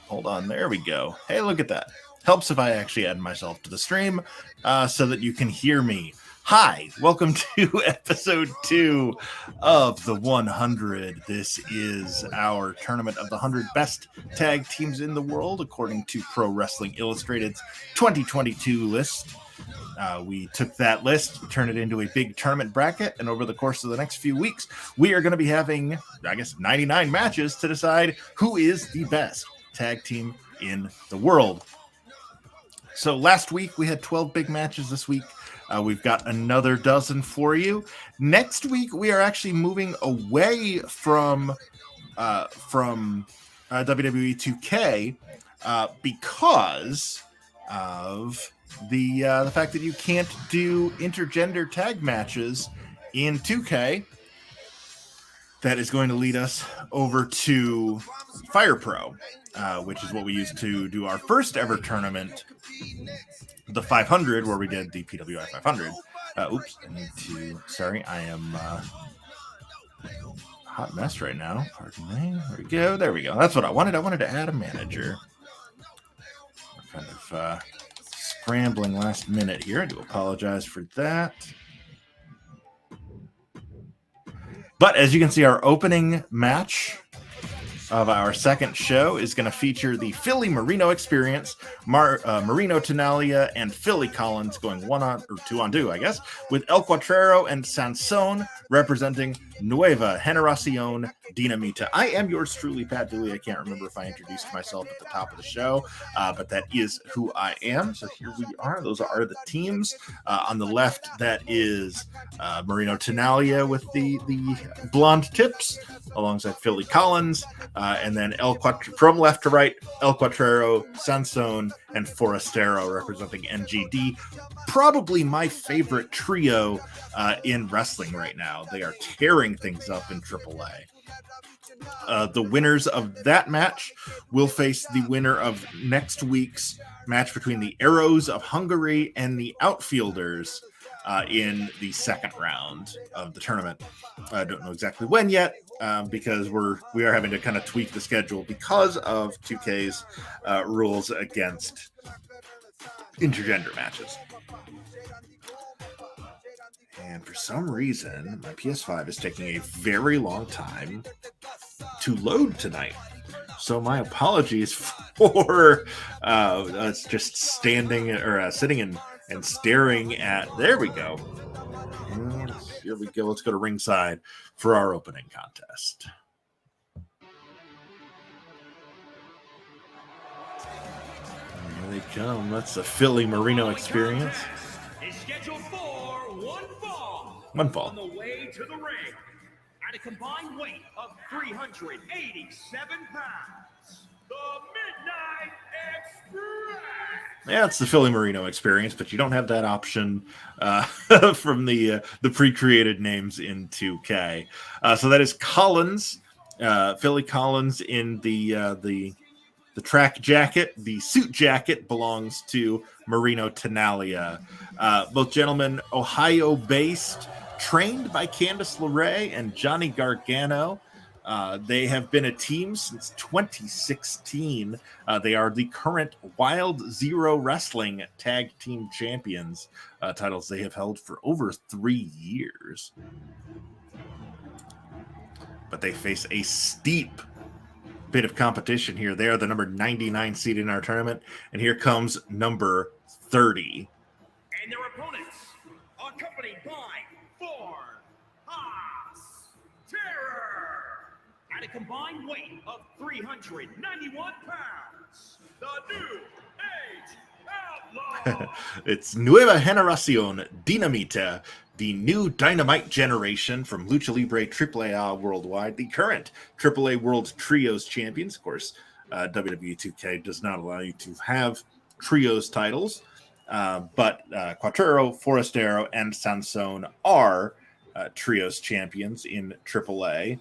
Hold on, there we go. Hey, look at that. Helps if I actually add myself to the stream so that you can hear me. Hi, welcome to episode 2 of the 100. This is our tournament of the 100 best tag teams in the world, according to Pro Wrestling Illustrated's 2022 list. We took that list, turned it into a big tournament bracket, and over the course of the next few weeks, we are going to be having, 99 matches to decide who is the best tag team in the world. So last week we had 12 big matches. This week we've got another dozen for you. Next week we are actually moving away from WWE 2K because of the fact that you can't do intergender tag matches in 2K. That is going to lead us over to Fire Pro, which is what we used to do our first ever tournament, the 500, where we did the PWI 500. Oops, I need to. Sorry, I am a hot mess right now. Pardon me. There we go. There we go. That's what I wanted. I wanted to add a manager. We're kind of scrambling last minute here. I do apologize for that. But as you can see, our opening match of our second show is going to feature the Philly Marino Experience, Marino Tenalia, and Philly Collins going 2-on-2, I guess, with El Cuatrero and Sansón representing Nueva Generación Dinamita. I am yours truly, Pat Dooley. I can't remember if I introduced myself at the top of the show, but that is who I am. So here we are. Those are the teams. On the left, that is Marino Tenalia with the blonde tips, alongside Philly Collins. And then from left to right, El Cuatrero, Sansón, and Forastero representing NGD. Probably my favorite trio in wrestling right now. They are tearing things up in AAA. The winners of that match will face the winner of next week's match between the Arrows of Hungary and the Outfielders in the second round of the tournament. I don't know exactly when yet, because we are having to kind of tweak the schedule because of 2K's rules against intergender matches. And for some reason, my PS5 is taking a very long time to load tonight. So my apologies for us just standing or sitting and staring at. There we go. Here we go. Let's go to ringside for our opening contest. Here they come. That's the Philly Marino Experience. Is scheduled for one fall. On the way to the ring at a combined weight of 387 pounds. The Midnight Express. Yeah, it's the Philly Marino Experience, but you don't have that option from the pre-created names in 2K. So that is Collins, Philly Collins in the track jacket. The suit jacket belongs to Marino Tenalia. Both gentlemen, Ohio-based, trained by Candice LeRae and Johnny Gargano. They have been a team since 2016. They are the current Wild Zero Wrestling Tag Team Champions, titles they have held for over 3 years. But they face a steep bit of competition here. They are the number 99 seed in our tournament, and here comes number 30. And their opponents, accompanied by at a combined weight of 391 pounds, the New Age Outlaw. It's Nueva Generación Dinamita, the new dynamite generation from Lucha Libre AAA Worldwide, the current AAA World Trios champions. Of course, WWE 2K does not allow you to have trios titles, but Cuatrero, Forastero, and Sansón are trios champions in AAA.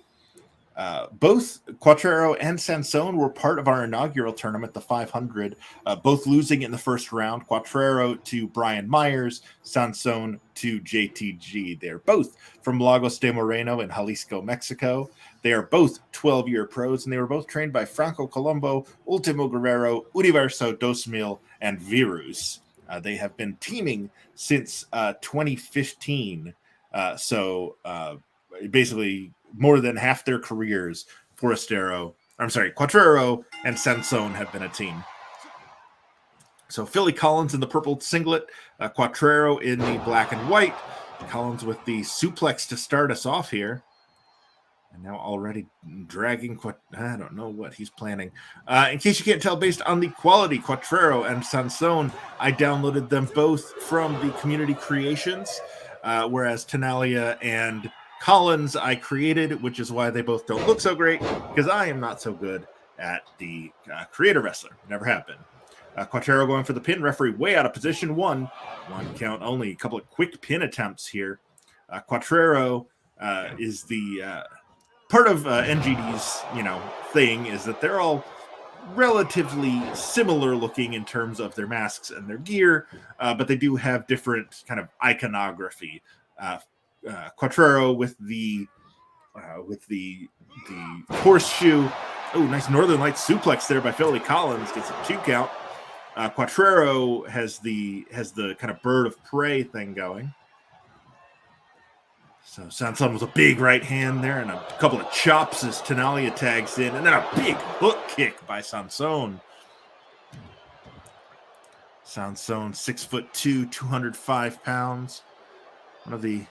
Both Quattrero and Sansone were part of our inaugural tournament, the 500, both losing in the first round. Quattrero to Brian Myers, Sansone to JTG. They're both from Lagos de Moreno in Jalisco, Mexico. They are both 12-year pros, and they were both trained by Franco Colombo, Ultimo Guerrero, Universo 2000, and Virus. They have been teaming since 2015. Basically, more than half their careers, Quattrero and Sansone have been a team. So Philly Collins in the purple singlet, Quattrero in the black and white. Collins with the suplex to start us off here. And now already dragging I don't know what he's planning. In case you can't tell, based on the quality, Quattrero and Sansone, I downloaded them both from the community creations, whereas Tenalia and Collins I created, which is why they both don't look so great, because I am not so good at the creator wrestler. Never have been. Quattrero going for the pin. Referee way out of position. One count only. A couple of quick pin attempts here. Quattrero is the part of NGD's thing is that they're all relatively similar looking in terms of their masks and their gear, but they do have different kind of iconography. Quattrero with the horseshoe. Oh, nice Northern Lights suplex there by Philly Collins. Gets a 2 count. Quattrero has the kind of bird of prey thing going. So Sansone with a big right hand there and a couple of chops as Tenalia tags in, and then a big hook kick by Sansone. Sansone, 6'2", 205 pounds. One of the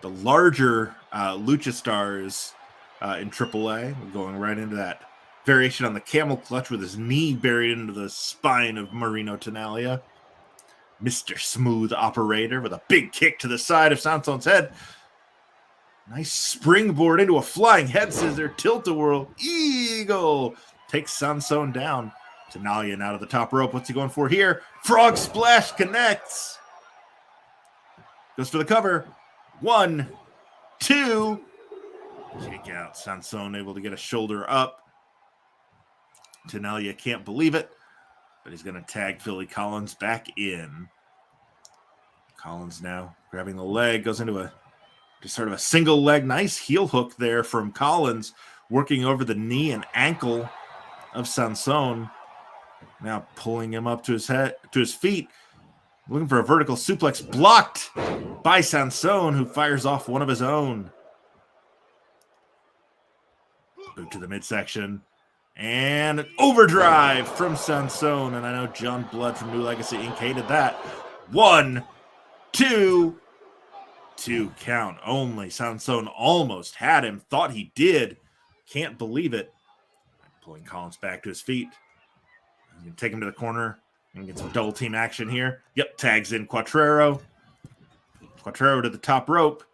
larger lucha stars in AAA. We're going right into that variation on the camel clutch with his knee buried into the spine of Marino Tenalia. Mr. Smooth Operator with a big kick to the side of Sansone's head. Nice springboard into a flying head scissor, tilt-a-whirl, eagle. Takes Sansone down. Tenalia now to the top rope. What's he going for here? Frog splash connects. Goes for the cover. 1, 2. Kick out. Sansone able to get a shoulder up. Tenalia can't believe it, but he's going to tag Philly Collins back in. Collins now grabbing the leg, goes into just sort of a single leg. Nice heel hook there from Collins, working over the knee and ankle of Sansone. Now pulling him up to his feet. Looking for a vertical suplex, blocked by Sansone, who fires off one of his own. Boot to the midsection. And an overdrive from Sansone. And I know John Blood from New Legacy Inc. hated that. 1, 2. 2 count only. Sansone almost had him. Thought he did. Can't believe it. Pulling Collins back to his feet. I'm going to take him to the corner and get some double team action here. Yep, tags in Quattrero. Quattrero to the top rope.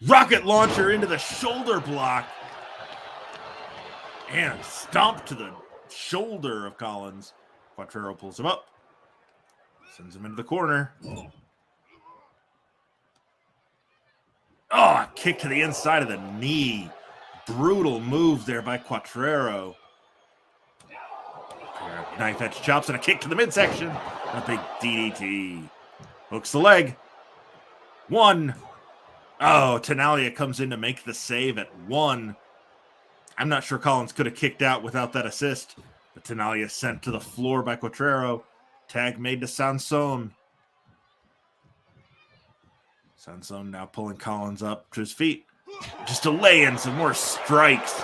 Rocket launcher into the shoulder block. And stomp to the shoulder of Collins. Quattrero pulls him up. Sends him into the corner. Oh, kick to the inside of the knee. Brutal move there by Quattrero. Knife edge chops and a kick to the midsection. A big DDT. Hooks the leg. 1. Oh, Tenalia comes in to make the save at 1. I'm not sure Collins could have kicked out without that assist. But Tenalia sent to the floor by Quattrero. Tag made to Sansone. Sansone now pulling Collins up to his feet. Just to lay in some more strikes.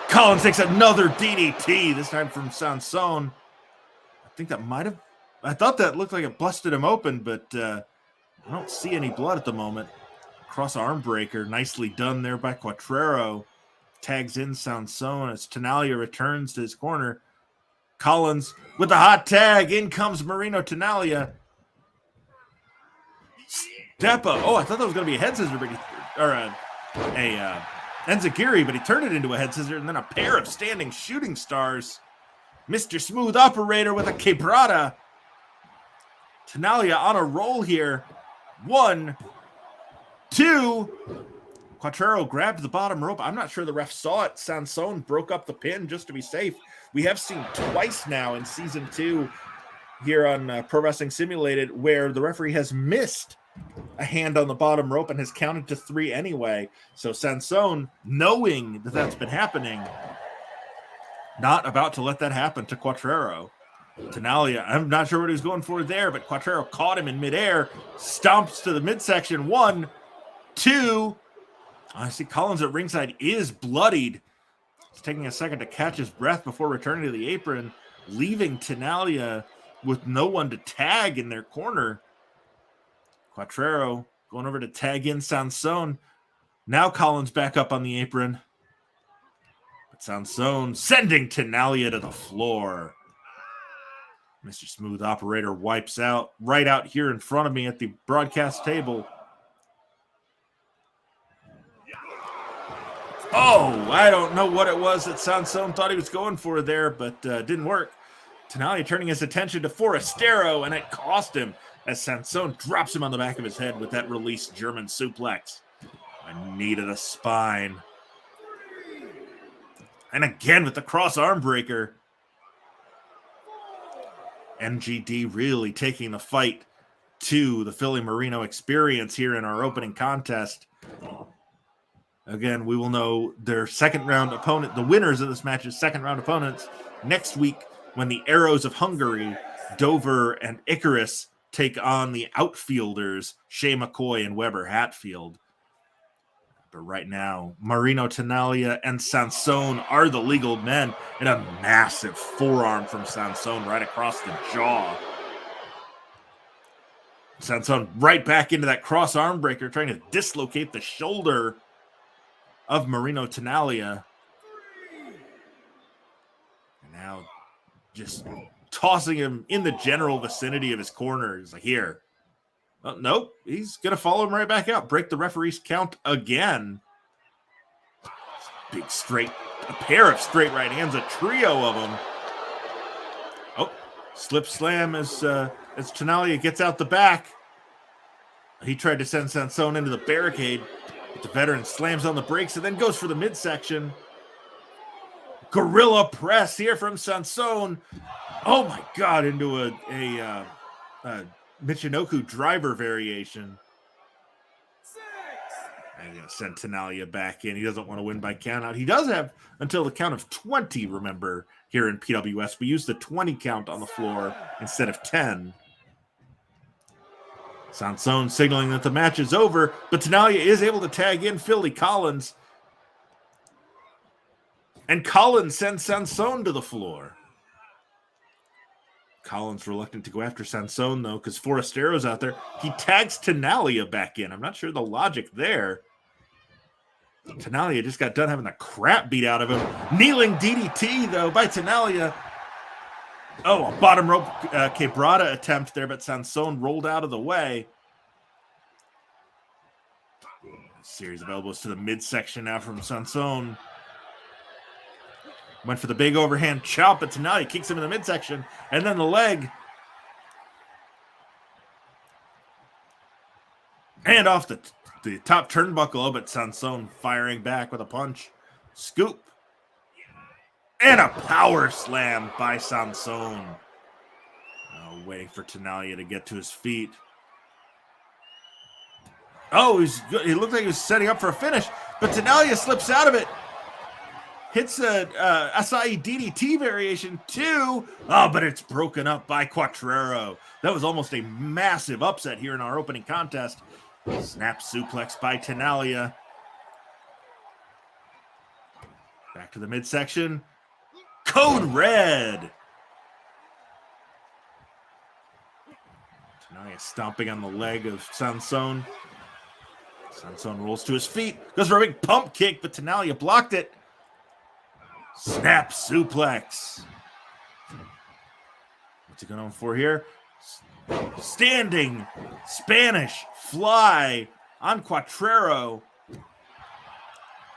Collins takes another DDT, this time from Sansone. I think that might have... I thought that looked like it busted him open, but I don't see any blood at the moment. Cross arm breaker, nicely done there by Quattrero. Tags in Sansone as Tenalia returns to his corner. Collins with the hot tag. In comes Marino Tenalia. Step up. Oh, I thought that was going to be a head scissor, but a enziguri, but he turned it into a head scissor, and then a pair of standing shooting stars. Mr. Smooth Operator with a quebrada. Tenalia on a roll here. 1, 2. Quattrero grabbed the bottom rope. I'm not sure the ref saw it. Sansone broke up the pin just to be safe. We have seen twice now in season 2 here on Pro Wrestling Simulated where the referee has missed a hand on the bottom rope and has counted to 3 anyway. So Sansone, knowing that that's been happening, not about to let that happen to Quattrero. Tenaglia, I'm not sure what he was going for there, but Quattrero caught him in midair, stomps to the midsection. 1, 2. I see Collins at ringside is bloodied. He's taking a second to catch his breath before returning to the apron, leaving Tenaglia with no one to tag in their corner. Quattrero going over to tag in Sansone. Now Collins back up on the apron. But Sansone sending Tenaglia to the floor. Mr. Smooth Operator wipes out right out here in front of me at the broadcast table. Oh, I don't know what it was that Sansone thought he was going for there, but didn't work. Tenaglia turning his attention to Forastero, and it cost him as Sansone drops him on the back of his head with that released German suplex. A knee to the spine. And again with the cross arm breaker. MGD really taking the fight to the Philly Marino experience here in our opening contest. Again, we will know their second round opponent, the winners of this match's second round opponents, next week when the Arrows of Hungary, Dover and Icarus, take on the outfielders, Shea McCoy and Weber Hatfield. But right now, Marino Tenaglia and Sansone are the legal men, and a massive forearm from Sansone right across the jaw. Sansone right back into that cross arm breaker, trying to dislocate the shoulder of Marino Tenaglia. And now just tossing him in the general vicinity of his corner. He's like, here. Oh, nope, he's going to follow him right back out. Break the referee's count again. Big straight, a pair of straight right hands, a trio of them. Oh, slip slam as Tenaglia gets out the back. He tried to send Sansone into the barricade, but the veteran slams on the brakes and then goes for the midsection. Gorilla press here from Sansone. Oh my God, into a Michinoku driver variation. I'm going to send Tenaglia back in. He doesn't want to win by count out. He does have until the count of 20, remember, here in PWS. We use the 20 count on the floor instead of 10. Sansone signaling that the match is over, but Tenaglia is able to tag in Philly Collins. And Collins sends Sansone to the floor. Collins reluctant to go after Sansone, though, because Forastero's out there. He tags Tenaglia back in. I'm not sure the logic there. Tenaglia just got done having the crap beat out of him. Kneeling DDT, though, by Tenaglia. Oh, a bottom rope quebrada attempt there, but Sansone rolled out of the way. A series of elbows to the midsection now from Sansone. Went for the big overhand chop, but Tenaglia kicks him in the midsection, and then the leg. And off the top turnbuckle, but Sansone firing back with a punch. Scoop. And a power slam by Sansone. Waiting for Tenaglia to get to his feet. Oh, he looked like he was setting up for a finish, but Tenaglia slips out of it. Hits a Acai DDT variation too. Oh, but it's broken up by Quattrero. That was almost a massive upset here in our opening contest. Snap suplex by Tenaglia. Back to the midsection. Code Red. Tenaglia stomping on the leg of Sansone. Sansone rolls to his feet. Goes for a big pump kick, but Tenaglia blocked it. Snap suplex. What's he going for here? Standing Spanish fly on Quattrero.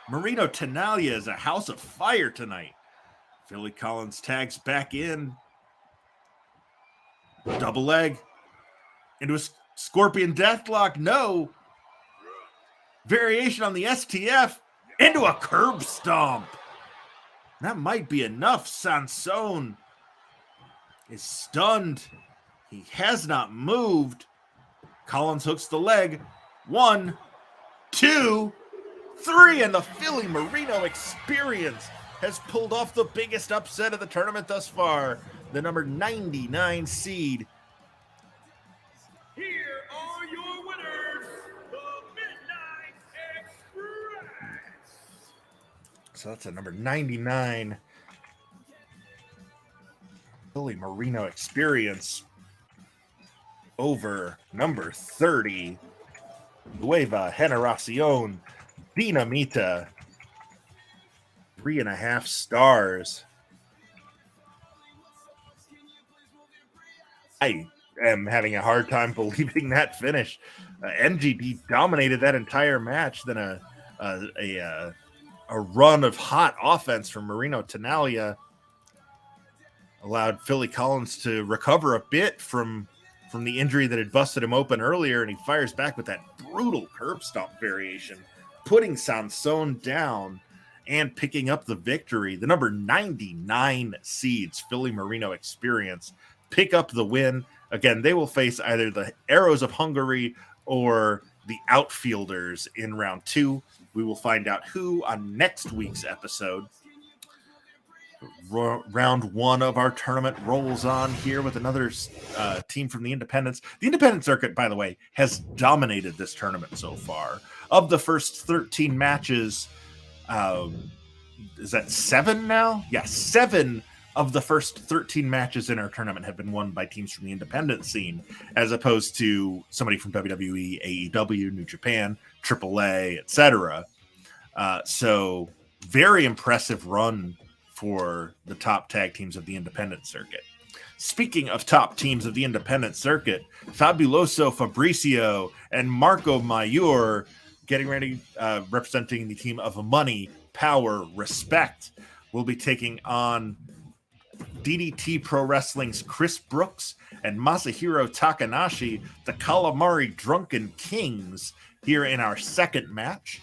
Marino Tenaglia is a house of fire tonight. Philly Collins tags back in. Double leg. Into a Scorpion Deathlock. No. variation on the STF into a curb stomp. That might be enough. Sansone is stunned. He has not moved. Collins hooks the leg. 1, 2, 3, and the Philly Marino Experience has pulled off the biggest upset of the tournament thus far. The number 99 seed. Here are your winners, the Midnight Express. So that's a number 99 Philly Marino Experience over number 30 Nueva Generacion Dinamita. 3.5 stars. I am having a hard time believing that finish. MGD dominated that entire match. Then a run of hot offense from Marino Tenalia allowed Philly Collins to recover a bit from the injury that had busted him open earlier, and he fires back with that brutal curb stomp variation, putting Sansone down and picking up the victory. The number 99 seeds, Philly Marino Experience, pick up the win. Again, they will face either the Arrows of Hungary or the Outfielders in round 2. We will find out who on next week's episode. Round 1 of our tournament rolls on here with another team from the Independents. The Independent circuit, by the way, has dominated this tournament so far. Of the first 13 matches, is that 7 now? Yeah, 7 of the first 13 matches in our tournament have been won by teams from the independent scene, as opposed to somebody from WWE, AEW, New Japan, AAA, etc. So very impressive run for the top tag teams of the independent circuit. Speaking of top teams of the independent circuit, Fabuloso Fabricio and Marco Mayur getting ready, representing the team of Money, Power, Respect, will be taking on DDT Pro Wrestling's Chris Brooks and Masahiro Takanashi, the Calamari Drunken Kings, here in our second match.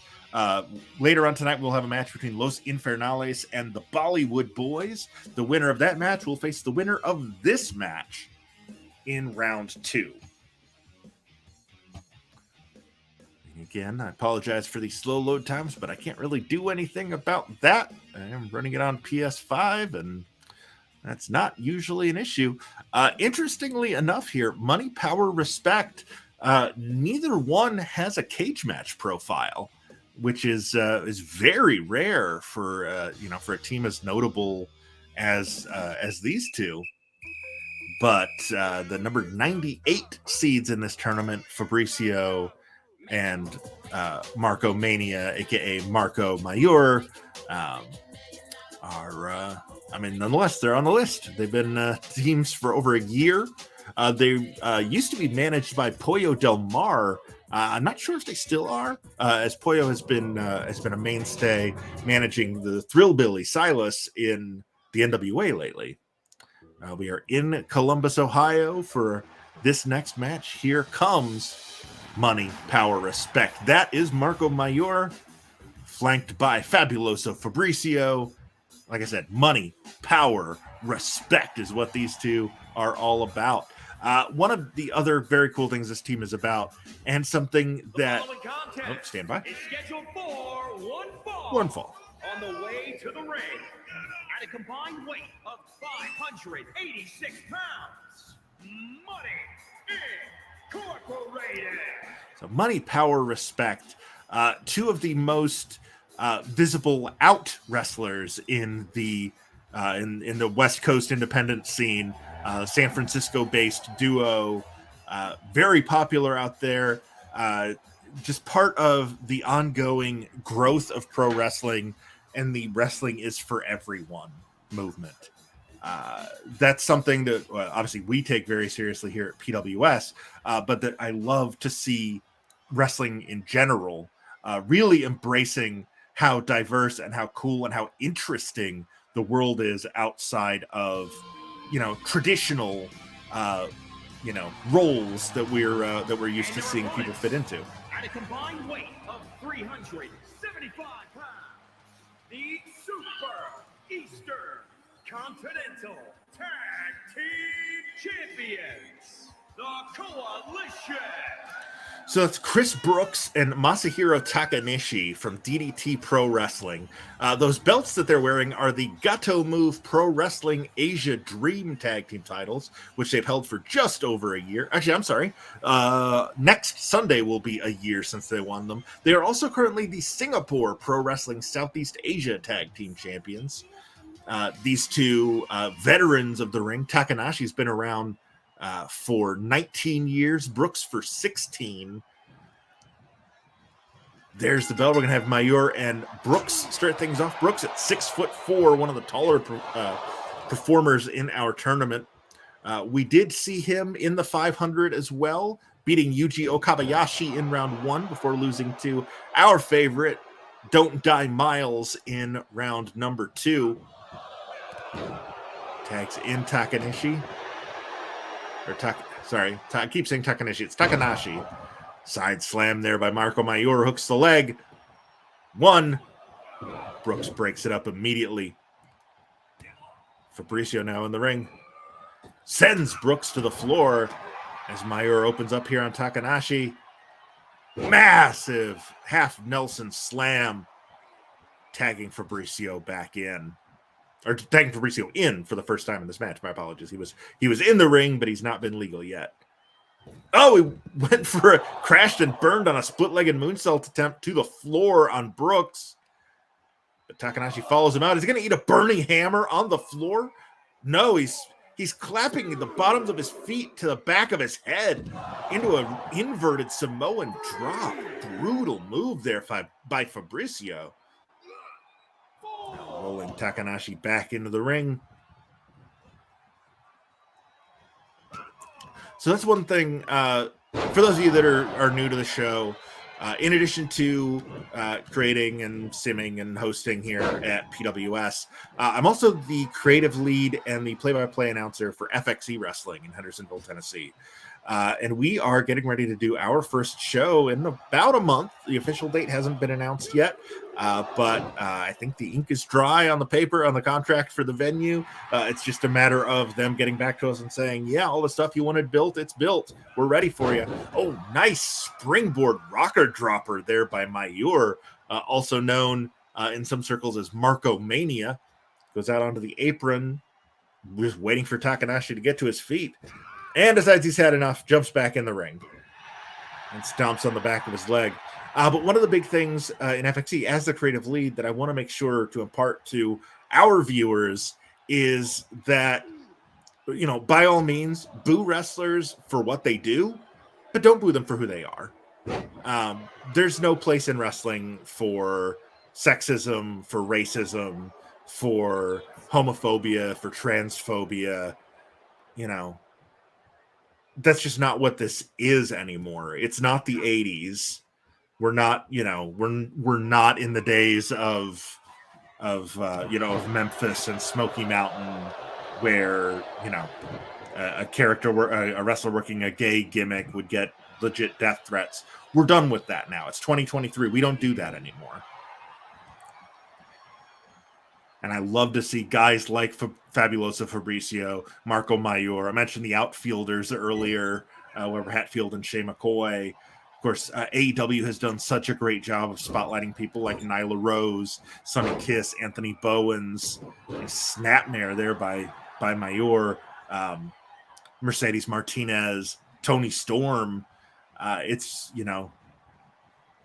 Later on tonight, we'll have a match between Los Infernales and the Bollywood Boys. The winner of that match will face the winner of this match in round 2. And again, I apologize for the slow load times, but I can't really do anything about that. I am running it on PS5, and that's not usually an issue. Interestingly enough here, Money, Power, Respect, neither one has a cage match profile, which is very rare for for a team as notable as these two. But the number 98 seeds in this tournament, Fabricio and Marco Mania, aka Marco Mayur, are nonetheless, they're on the list. They've been teams for over a year. They used to be managed by Pollo Del Mar. I'm not sure if they still are, as Pollo has been a mainstay managing the Thrillbilly Silas in the NWA lately. We are in Columbus, Ohio for this next match. Here comes Money, Power, Respect. That is Marco Mayur, flanked by Fabuloso Fabricio. Like I said, Money, Power, Respect is what these two are all about. One of the other very cool things this team is about, and something that stand by. Is scheduled for one fall. On the way to the ring, at a combined weight of 586 pounds, Money Incorporated. So Money, Power, Respect. Two of the most visible out wrestlers in the West Coast independent scene. San Francisco-based duo, very popular out there. Just part of the ongoing growth of pro wrestling and the wrestling is for everyone movement. That's something that obviously we take very seriously here at PWS, but that I love to see wrestling in general really embracing how diverse and how cool and how interesting the world is outside of traditional roles that we're used to seeing people fit into. at a combined weight of 375 pounds, the Super Eastern Continental Tag Team Champions, the Coalition. So it's Chris Brooks and Masahiro Takanishi from DDT Pro Wrestling. Those belts that they're wearing are the Gato Move Pro Wrestling Asia Dream Tag Team titles, which they've held for just over a year. Actually, I'm sorry. Next Sunday will be a year since they won them. They are also currently the Singapore Pro Wrestling Southeast Asia Tag Team Champions. These two veterans of the ring. Takanashi's been around for 19 years, Brooks for 16. There's the bell. We're going to have Mayur and Brooks start things off. Brooks at 6'4", one of the taller performers in our tournament. We did see him in the 500 as well, beating Yuji Okabayashi in round 1 before losing to our favorite, Don't Die Miles, in round number 2. Tags in Takanishi. I keep saying Takanishi. It's Takanashi. Side slam there by Marco Mayur. Hooks the leg. 1. Brooks breaks it up immediately. Fabricio now in the ring. Sends Brooks to the floor as Mayur opens up here on Takanashi. Massive half Nelson slam. Tagging Fabricio back in. Or tagging Fabricio in for the first time in this match. My apologies. He was in the ring, but he's not been legal yet. Oh, he went for a crashed and burned on a split-legged moonsault attempt to the floor on Brooks. But Takanashi follows him out. Is he going to eat a burning hammer on the floor? No, he's clapping the bottoms of his feet to the back of his head into an inverted Samoan drop. Brutal move there by Fabricio. Rolling Takanashi back into the ring. So that's one thing. For those of you that are new to the show, in addition to creating and simming and hosting here at PWS, I'm also the creative lead and the play-by-play announcer for FXE Wrestling in Hendersonville, Tennessee. And we are getting ready to do our first show in about a month. The official date hasn't been announced yet, but I think the ink is dry on the paper on the contract for the venue. It's just a matter of them getting back to us and saying, yeah, all the stuff you wanted built, it's built. We're ready for you. Oh, nice springboard rocker dropper there by Mayur, also known in some circles as Marco Mania. Goes out onto the apron, just waiting for Takanashi to get to his feet. And decides he's had enough, jumps back in the ring and stomps on the back of his leg. But one of the big things in FXE as the creative lead that I want to make sure to impart to our viewers is that, you know, by all means, boo wrestlers for what they do, but don't boo them for who they are. There's no place in wrestling for sexism, for racism, for homophobia, for transphobia, you know. That's just not what this is anymore. It's not the 80s. We're not, you know, we're not in the days of Memphis and Smoky Mountain where, you know, a wrestler working a gay gimmick would get legit death threats. We're done with that now. It's 2023. We don't do that anymore. And I love to see guys like Fabuloso Fabricio, Marco Mayur. I mentioned the outfielders earlier, Weber Hatfield and Shea McCoy. Of course, AEW has done such a great job of spotlighting people like Nyla Rose, Sonny Kiss, Anthony Bowens, Snapmare there by Mayur, Mercedes Martinez, Tony Storm. It's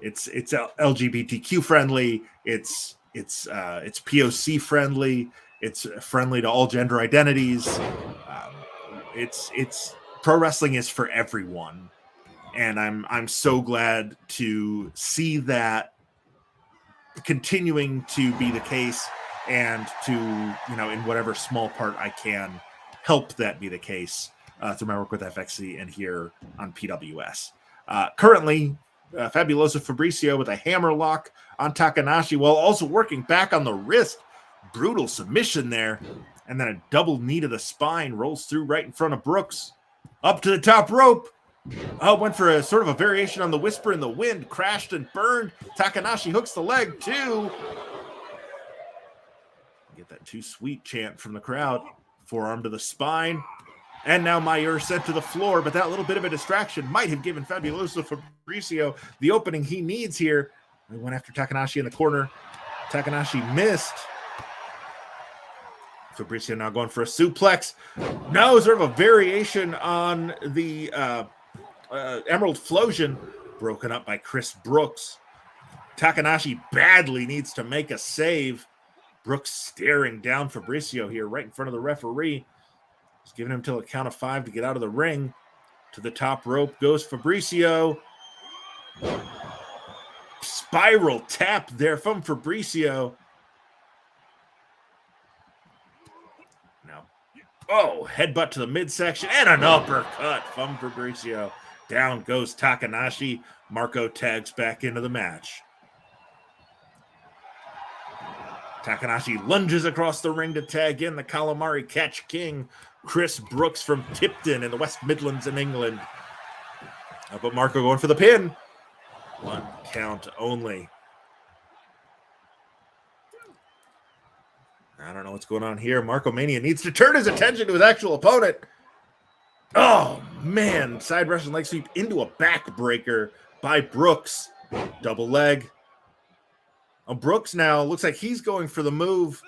LGBTQ friendly. It's POC friendly. It's friendly to all gender identities. It's pro wrestling is for everyone, and I'm so glad to see that continuing to be the case, and to, you know, in whatever small part I can help that be the case through my work with FXC and here on PWS. Currently, Fabuloso Fabricio with a hammerlock on Takanashi while also working back on the wrist. Brutal submission there. And then a double knee to the spine rolls through right in front of Brooks. Up to the top rope. Oh, went for a sort of a variation on the Whisper in the Wind. Crashed and burned. Takanashi hooks the leg, too. Get that too sweet chant from the crowd. Forearm to the spine. And now Mayer sent to the floor, but that little bit of a distraction might have given Fabuloso Fabricio the opening he needs here. He went after Takanashi in the corner. Takanashi missed. Fabricio now going for a suplex. No, sort of a variation on the Emerald Flosion, broken up by Chris Brooks. Takanashi badly needs to make a save. Brooks staring down Fabricio here right in front of the referee. He's giving him till a count of 5 to get out of the ring. To the top rope goes Fabricio. Spiral tap there from Fabricio. Now, headbutt to the midsection and an uppercut from Fabricio. Down goes Takanashi. Marco tags back into the match. Takanashi lunges across the ring to tag in the Calamari Catch King, Chris Brooks from Tipton in the West Midlands in England. But Marco going for the pin. 1 count only. I don't know what's going on here. Marco Mania needs to turn his attention to his actual opponent. Oh, man. Side Russian leg sweep into a backbreaker by Brooks. Double leg. Brooks now looks like he's going for the move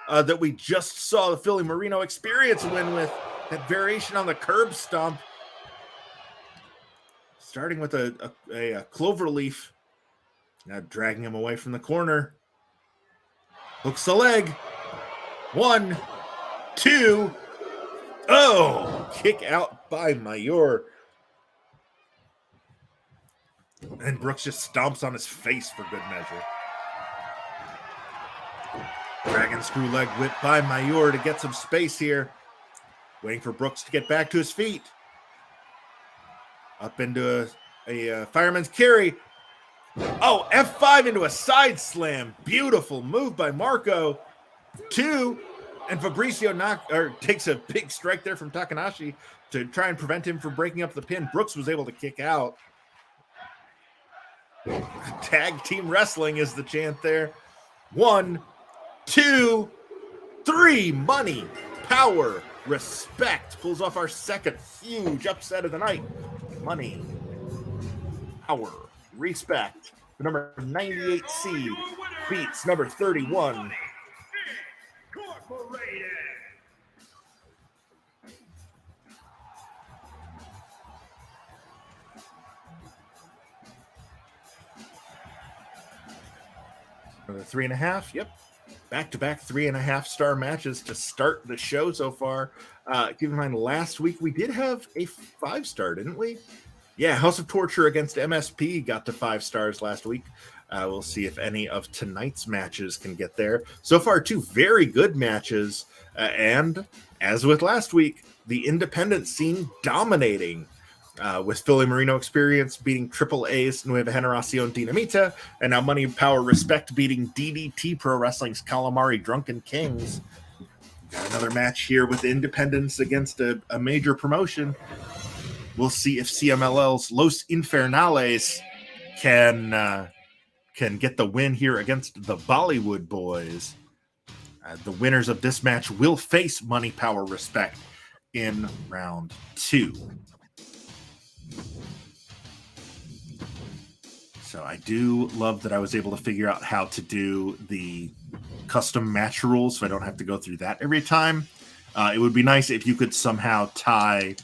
that we just saw the Philly Marino Experience win with. That variation on the curb stomp. Starting with a clover leaf. Now dragging him away from the corner. Hooks the leg. 1, 2. Oh, kick out by Mayor. And Brooks just stomps on his face for good measure. Dragon screw leg whip by Mayor to get some space here. Waiting for Brooks to get back to his feet. Up into a fireman's carry. Oh, F5 into a side slam. Beautiful move by Marco. 2. And Fabricio takes a big strike there from Takanashi to try and prevent him from breaking up the pin. Brooks was able to kick out. Tag team wrestling is the chant there. 1, 2, 3. Money, power, respect. Pulls off our second huge upset of the night. Money, power, respect. The number 98 seed beats number 31. Another 3.5. Yep. Back-to-back 3.5-star matches to start the show so far. Keep in mind, last week we did have a 5-star, didn't we? Yeah, House of Torture against MSP got to 5 stars last week. We'll see if any of tonight's matches can get there. So far, 2 very good matches. And as with last week, the independent scene dominating. With Philly Marino Experience beating Triple A's Nueva Generacion Dinamita, and now Money, Power, Respect beating DDT Pro Wrestling's Calamari Drunken Kings. Got another match here with Independence against a major promotion. We'll see if CMLL's Los Infernales can get the win here against the Bollywood Boys. The winners of this match will face Money, Power, Respect in round 2. So I do love that I was able to figure out how to do the custom match rules so I don't have to go through that every time. It would be nice if you could somehow tie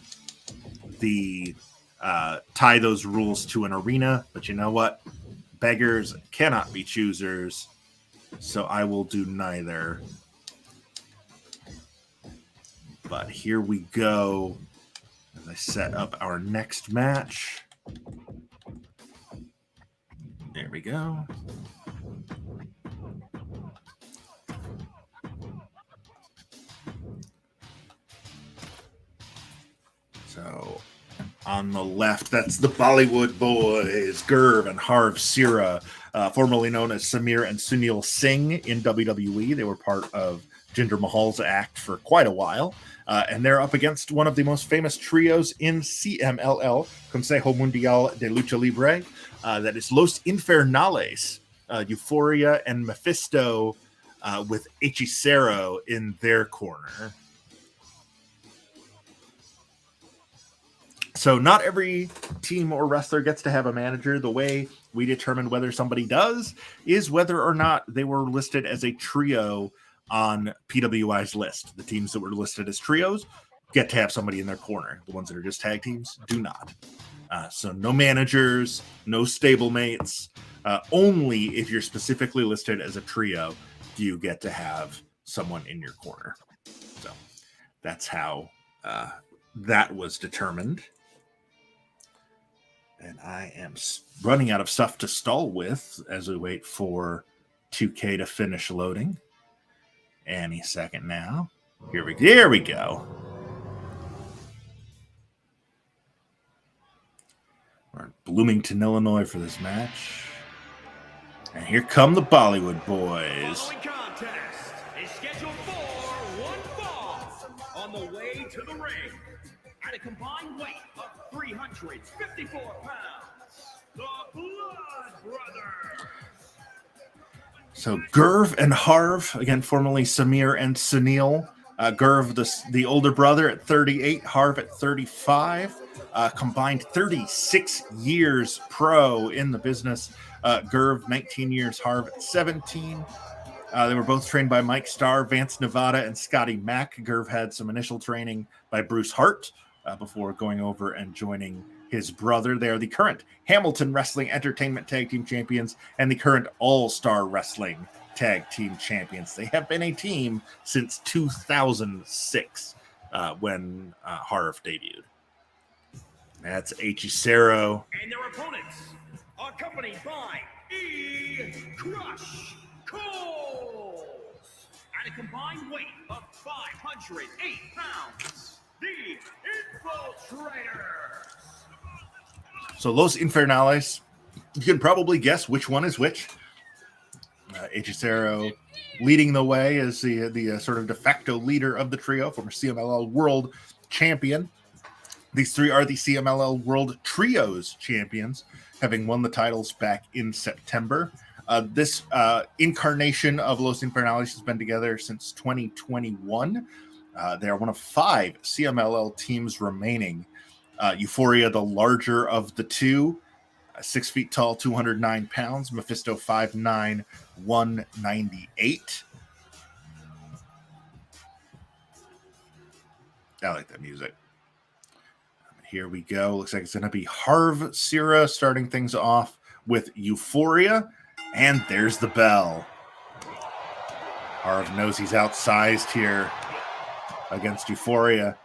those rules to an arena, but you know what? Beggars cannot be choosers, so I will do neither. But here we go as I set up our next match. There we go. So on the left, that's the Bollywood Boys, Gurv and Harv Sira, formerly known as Samir and Sunil Singh in WWE. They were part of Jinder Mahal's act for quite a while. And they're up against one of the most famous trios in CMLL, Consejo Mundial de Lucha Libre, that is Los Infernales, Euphoria and Mephisto, with Hechicero in their corner. So not every team or wrestler gets to have a manager. The way we determine whether somebody does is whether or not they were listed as a trio on PWI's list. The teams that were listed as trios get to have somebody in their corner. The ones that are just tag teams do not. So no managers, no stablemates. Only if you're specifically listed as a trio do you get to have someone in your corner. So that's how that was determined. And I am running out of stuff to stall with as we wait for 2K to finish loading. Any second now. Here we go. We're in Bloomington, Illinois for this match. And here come the Bollywood boys. Following contest is scheduled for one fall on the way to the ring. At a combined weight of 354 pounds, the Blood Brothers. So Gurv and Harv, again, formerly Samir and Sunil. Gurv, the older brother, at 38, Harv at 35. Combined 36 years pro in the business. Gurv, 19 years, Harv at 17. They were both trained by Mike Starr, Vance Nevada, and Scotty Mack. Gurv had some initial training by Bruce Hart before going over and joining his brother. They are the current Hamilton Wrestling Entertainment Tag Team Champions and the current All-Star Wrestling Tag Team Champions. They have been a team since 2006 when Harv debuted. That's Hechicero. And their opponents, accompanied by Crush Coles. At a combined weight of 508 pounds, the Infiltrators. So Los Infernales, you can probably guess which one is which. Hechicero leading the way as the sort of de facto leader of the trio, former CMLL World Champion. These three are the CMLL World Trios Champions, having won the titles back in September. This incarnation of Los Infernales has been together since 2021. They are one of 5 CMLL teams remaining. Euphoria, the larger of the two, 6 feet tall, 209 pounds. Mephisto, 5'9", 198. I like that music. Here we go. Looks like it's going to be Harv Sira starting things off with Euphoria. And there's the bell. Harv knows he's outsized here against Euphoria.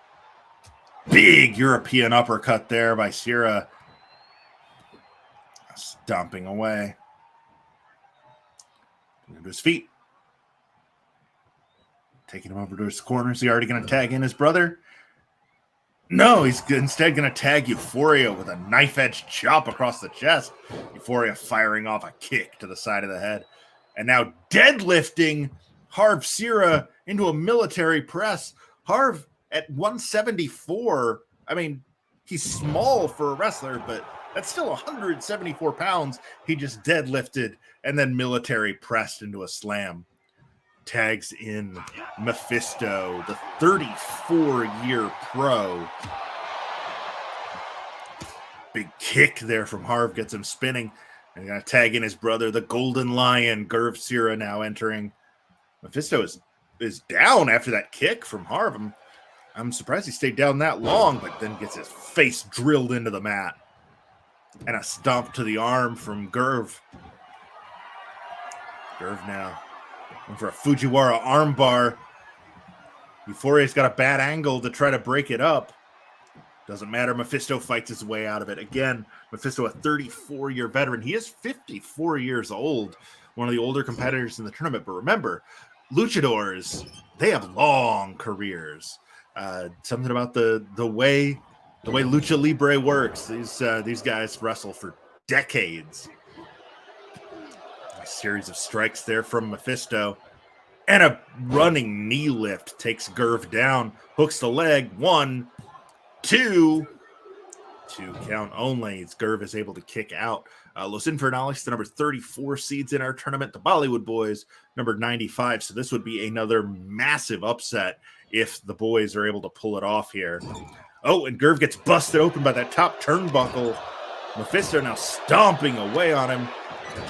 Big European uppercut there by Sira. Stomping away. Into his feet. Taking him over to his corner. Is he already going to tag in his brother? No, he's instead going to tag Euphoria with a knife-edge chop across the chest. Euphoria firing off a kick to the side of the head. And now deadlifting Harv Sira into a military press. Harv at 174. I mean, he's small for a wrestler, but that's still 174 pounds. He just deadlifted and then military pressed into a slam. Tags in Mephisto, the 34-year pro. Big kick there from Harv gets him spinning. And going to tag in his brother, the Golden Lion, Gurv Sira, now entering. Mephisto is down after that kick from Harv. I'm surprised he stayed down that long, but then gets his face drilled into the mat. And a stomp to the arm from Gurv. Gurv now going for a Fujiwara armbar. Euphoria's got a bad angle to try to break it up. Doesn't matter. Mephisto fights his way out of it. Again, Mephisto, a 34-year veteran. He is 54 years old, one of the older competitors in the tournament. But remember, luchadors, they have long careers. Something about the way Lucha Libre works. These guys wrestle for decades. A series of strikes there from Mephisto. And a running knee lift takes Gerv down. Hooks the leg. 1, 2. 2 count only. Gerv is able to kick out. Los Infernales, the number 34 seeds in our tournament. The Bollywood Boys, number 95. So this would be another massive upset if the boys are able to pull it off here. Oh, and Gerv gets busted open by that top turnbuckle. Mephisto now stomping away on him,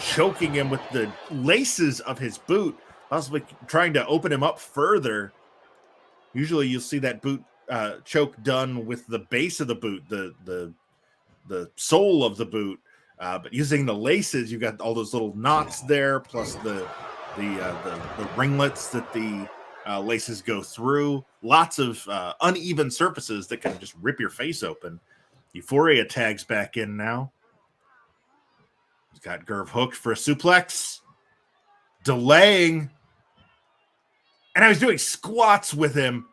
choking him with the laces of his boot, possibly trying to open him up further. Usually you'll see that boot choke done with the base of the boot, the sole of the boot. But using the laces, you've got all those little knots there, plus the ringlets that the laces go through. Lots of uneven surfaces that can just rip your face open. Euphoria tags back in now. He's got Gerv hooked for a suplex. Delaying. And I was doing squats with him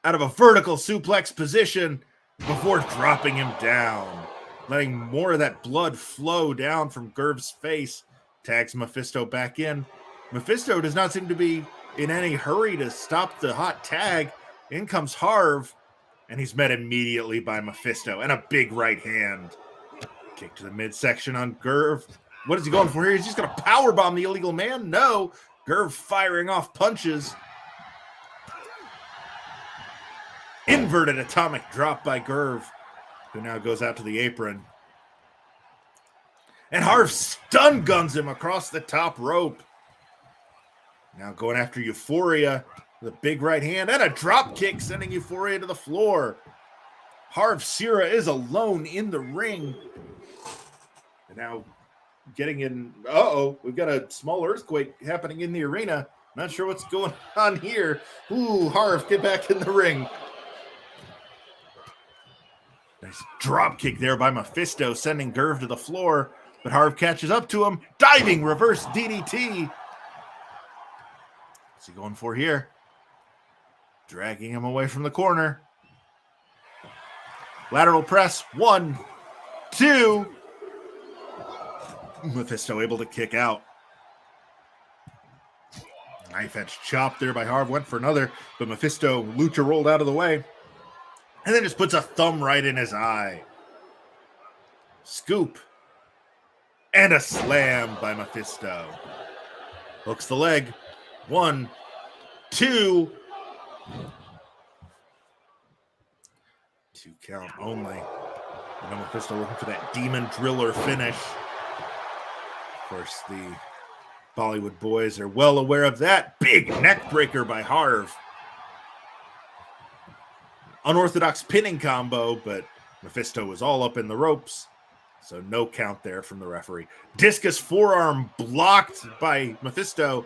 out of a vertical suplex position before dropping him down. Letting more of that blood flow down from Gerv's face. Tags Mephisto back in. Mephisto does not seem to be in any hurry to stop the hot tag. In comes Harv, and he's met immediately by Mephisto, and a big right hand. Kick to the midsection on Gerv. What is he going for here? He's just going to powerbomb the illegal man? No. Gerv firing off punches. Inverted atomic drop by Gerv, who now goes out to the apron. And Harv stun guns him across the top rope. Now going after Euphoria with a big right hand and a drop kick, sending Euphoria to the floor. Harv Sira is alone in the ring. And now getting in. We've got a small earthquake happening in the arena. Not sure what's going on here. Ooh, Harv, get back in the ring. Nice drop kick there by Mephisto, sending Gerv to the floor. But Harv catches up to him. Diving reverse DDT. What's he going for here? Dragging him away from the corner. Lateral press. 1, 2. Mephisto able to kick out. Knife edge chop there by Harv. Went for another, but Mephisto lucha rolled out of the way. And then just puts a thumb right in his eye. Scoop. And a slam by Mephisto. Hooks the leg. 1, 2. 2 count only. And then Mephisto looking for that demon driller finish. Of course, the Bollywood boys are well aware of that. Big neck breaker by Harv. Unorthodox pinning combo, but Mephisto was all up in the ropes. So no count there from the referee. Discus forearm blocked by Mephisto.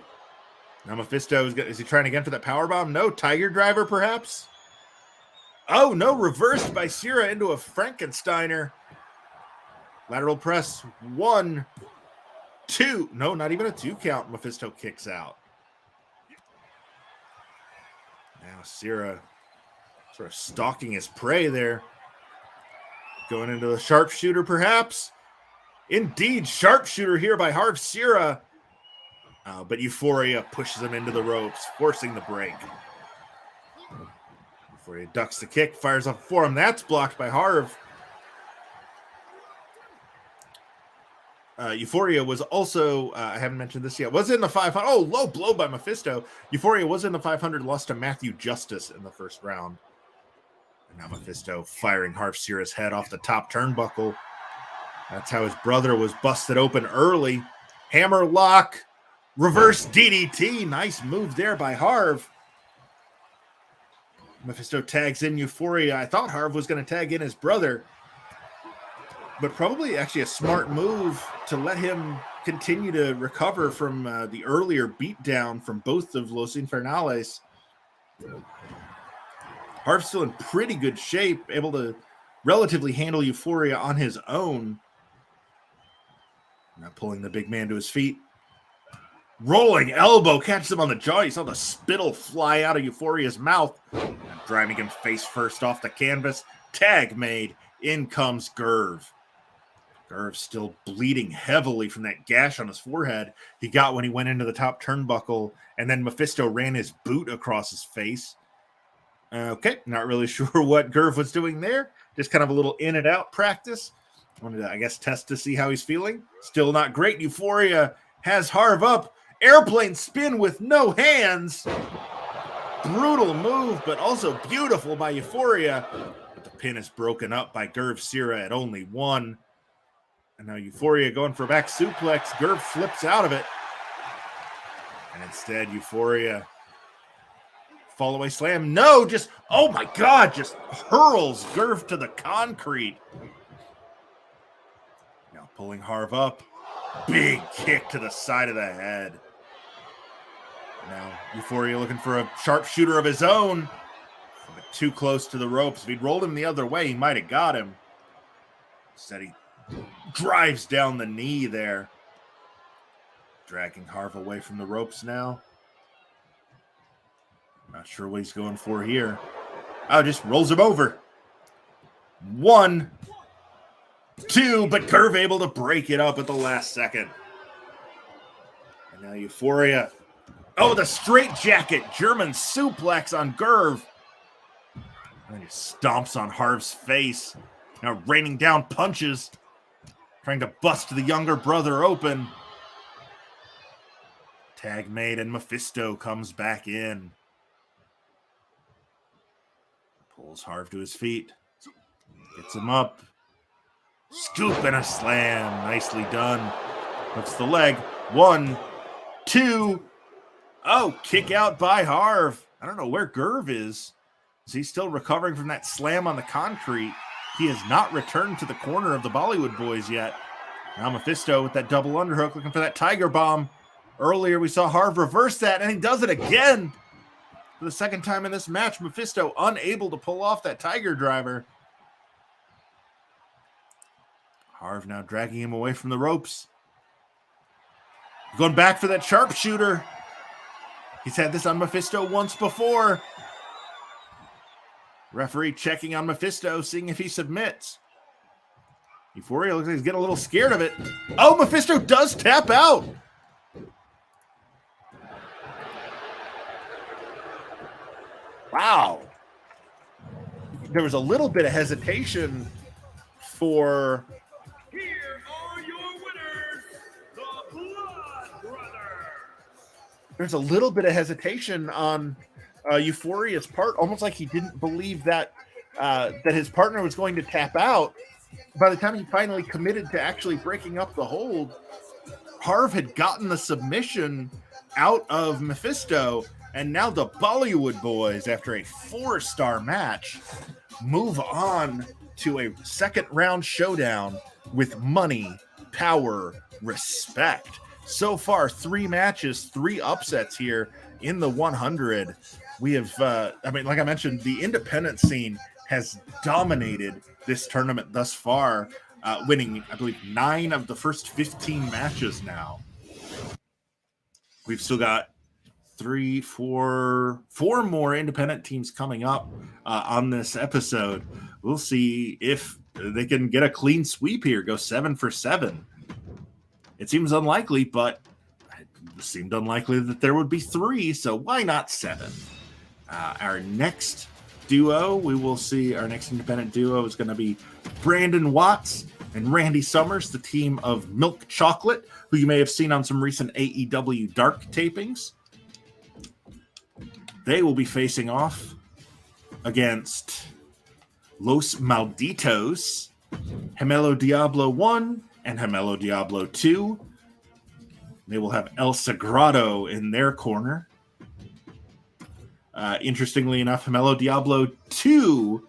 Now Mephisto, is he trying again for that powerbomb? No. Tiger driver, perhaps? Oh, no. Reversed by Sira into a Frankensteiner. Lateral press. 1, 2. No, not even a 2 count. Mephisto kicks out. Now Sira sort of stalking his prey there. Going into the sharpshooter, perhaps. Indeed, sharpshooter here by Harv Sira. But Euphoria pushes him into the ropes, forcing the break. Euphoria ducks the kick, fires up for him. That's blocked by Harv. Euphoria was also, I haven't mentioned this yet, was in the 500. Oh, low blow by Mephisto. Euphoria was in the 500, lost to Matthew Justice in the first round. And now Mephisto firing Harv Sira's head off the top turnbuckle. That's how his brother was busted open early. Hammer lock. Reverse DDT. Nice move there by Harv. Mephisto tags in Euphoria. I thought Harv was going to tag in his brother. But probably actually a smart move to let him continue to recover from the earlier beatdown from both of Los Infernales. Harv's still in pretty good shape, able to relatively handle Euphoria on his own. Now pulling the big man to his feet. Rolling elbow, catches him on the jaw. You saw the spittle fly out of Euphoria's mouth. Driving him face first off the canvas. Tag made. In comes Gerv. Gerv still bleeding heavily from that gash on his forehead he got when he went into the top turnbuckle, and then Mephisto ran his boot across his face. Okay, not really sure what Gerv was doing there. Just kind of a little in and out practice. Wanted to, I guess, test to see how he's feeling. Still not great. Euphoria has Harv up. Airplane spin with no hands. Brutal move, but also beautiful by Euphoria. But the pin is broken up by Gerv Sira at only 1. And now Euphoria going for a back suplex. Gerv flips out of it. And instead, Euphoria fall away slam. No, just, oh my God, just hurls Gerv to the concrete. Now pulling Harv up. Big kick to the side of the head. Now Euphoria looking for a sharpshooter of his own. But too close to the ropes. If he'd rolled him the other way, he might have got him. Instead, he drives down the knee there. Dragging Harv away from the ropes now. Not sure what he's going for here. Oh, just rolls him over. 1, 2, but Gerv able to break it up at the last second. And now Euphoria. Oh, the straight jacket German suplex on Gerv. And he stomps on Harv's face. Now raining down punches. Trying to bust the younger brother open. Tag made and Mephisto comes back in. Pulls Harv to his feet. Gets him up. Scoop and a slam. Nicely done. Hooks the leg. 1, 2. Oh, kick out by Harv. I don't know where Gerv is. Is he still recovering from that slam on the concrete? He has not returned to the corner of the Bollywood Boys yet. Now Mephisto with that double underhook looking for that Tiger Bomb. Earlier we saw Harv reverse that, and he does it again. For the second time in this match, Mephisto unable to pull off that Tiger Driver. Harv now dragging him away from the ropes. Going back for that sharpshooter. He's had this on Mephisto once before. Referee checking on Mephisto, seeing if he submits. Euphoria looks like he's getting a little scared of it. Oh, Mephisto does tap out. Wow. There was a little bit of hesitation for... Here are your winners, the Blood Brothers. There's a little bit of hesitation on Euphoria's part, almost like he didn't believe that that his partner was going to tap out. By the time he finally committed to actually breaking up the hold, Harv had gotten the submission out of Mephisto, and now the Bollywood Boys, after a 4-star match, move on to a second round showdown with money, power, respect. So far, 3 matches, 3 upsets here in the 100. We have, like I mentioned, the independent scene has dominated this tournament thus far, winning, I believe, 9 of the first 15 matches now. We've still got 4 more independent teams coming up on this episode. We'll see if they can get a clean sweep here, go 7 for 7. It seems unlikely, but it seemed unlikely that there would be 3, so why not 7? Our next duo, we will see our next independent duo is going to be Brandon Watts and Randy Summers, the team of Milk Chocolate, who you may have seen on some recent AEW Dark tapings. They will be facing off against Los Malditos, Gemelo Diablo 1 and Gemelo Diablo 2. They will have El Sagrado in their corner. Interestingly enough, Gemelo Diablo 2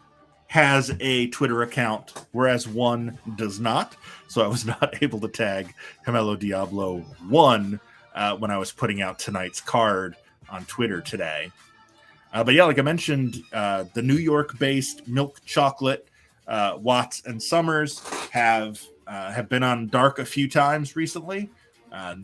has a Twitter account, whereas 1 does not. So I was not able to tag Gemelo Diablo 1 when I was putting out tonight's card on Twitter today. But yeah, like I mentioned, the New York-based Milk Chocolate, Watts and Summers have been on Dark a few times recently.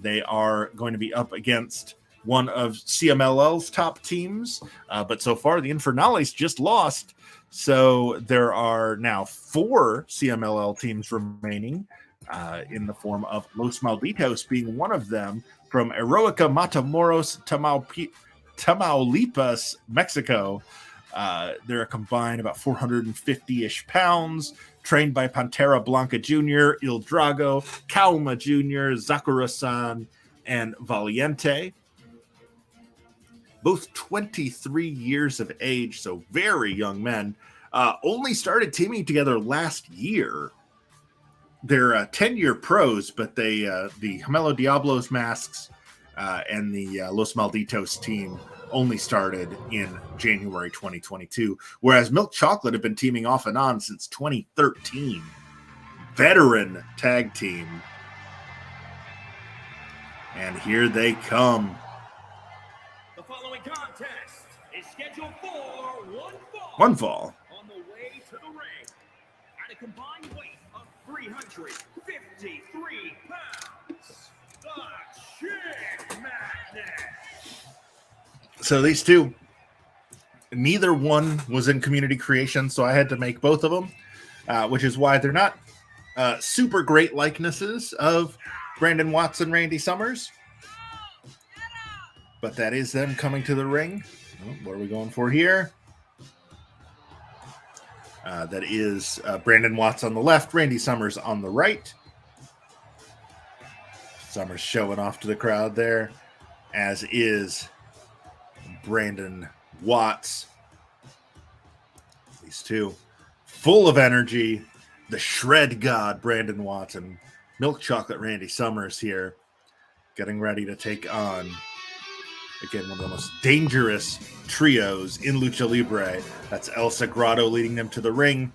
They are going to be up against one of CMLL's top teams, but so far the Infernales just lost. So there are now 4 CMLL teams remaining. in the form of Los Malditos being one of them from Heroica Matamoros, Tamaulipas, Mexico. They're a combined about 450-ish pounds, trained by Pantera Blanca Jr., Il Drago, Kauma Jr., Zakura-san, and Valiente. Both 23 years of age, so very young men. Only started teaming together last year. They're 10-year pros, but they the Gemelo Diablos masks and the Los Malditos team only started in January 2022, whereas Milk Chocolate have been teaming off and on since 2013. Veteran tag team. And here they come. The following contest is scheduled for one fall. On the way to the ring at a combined weight of 353 pounds. The Chick Madness. So these two, neither one was in community creation, so I had to make both of them, which is why they're not super great likenesses of Brandon Watts and Randy Summers. But that is them coming to the ring. Oh, what are we going for here? That is Brandon Watts on the left, Randy Summers on the right. Summers showing off to the crowd there, as is Brandon Watts. These two full of energy. The shred god Brandon Watts and Milk Chocolate Randy Summers here, getting ready to take on, again, one of the most dangerous trios in Lucha Libre. That's El Sagrado leading them to the ring.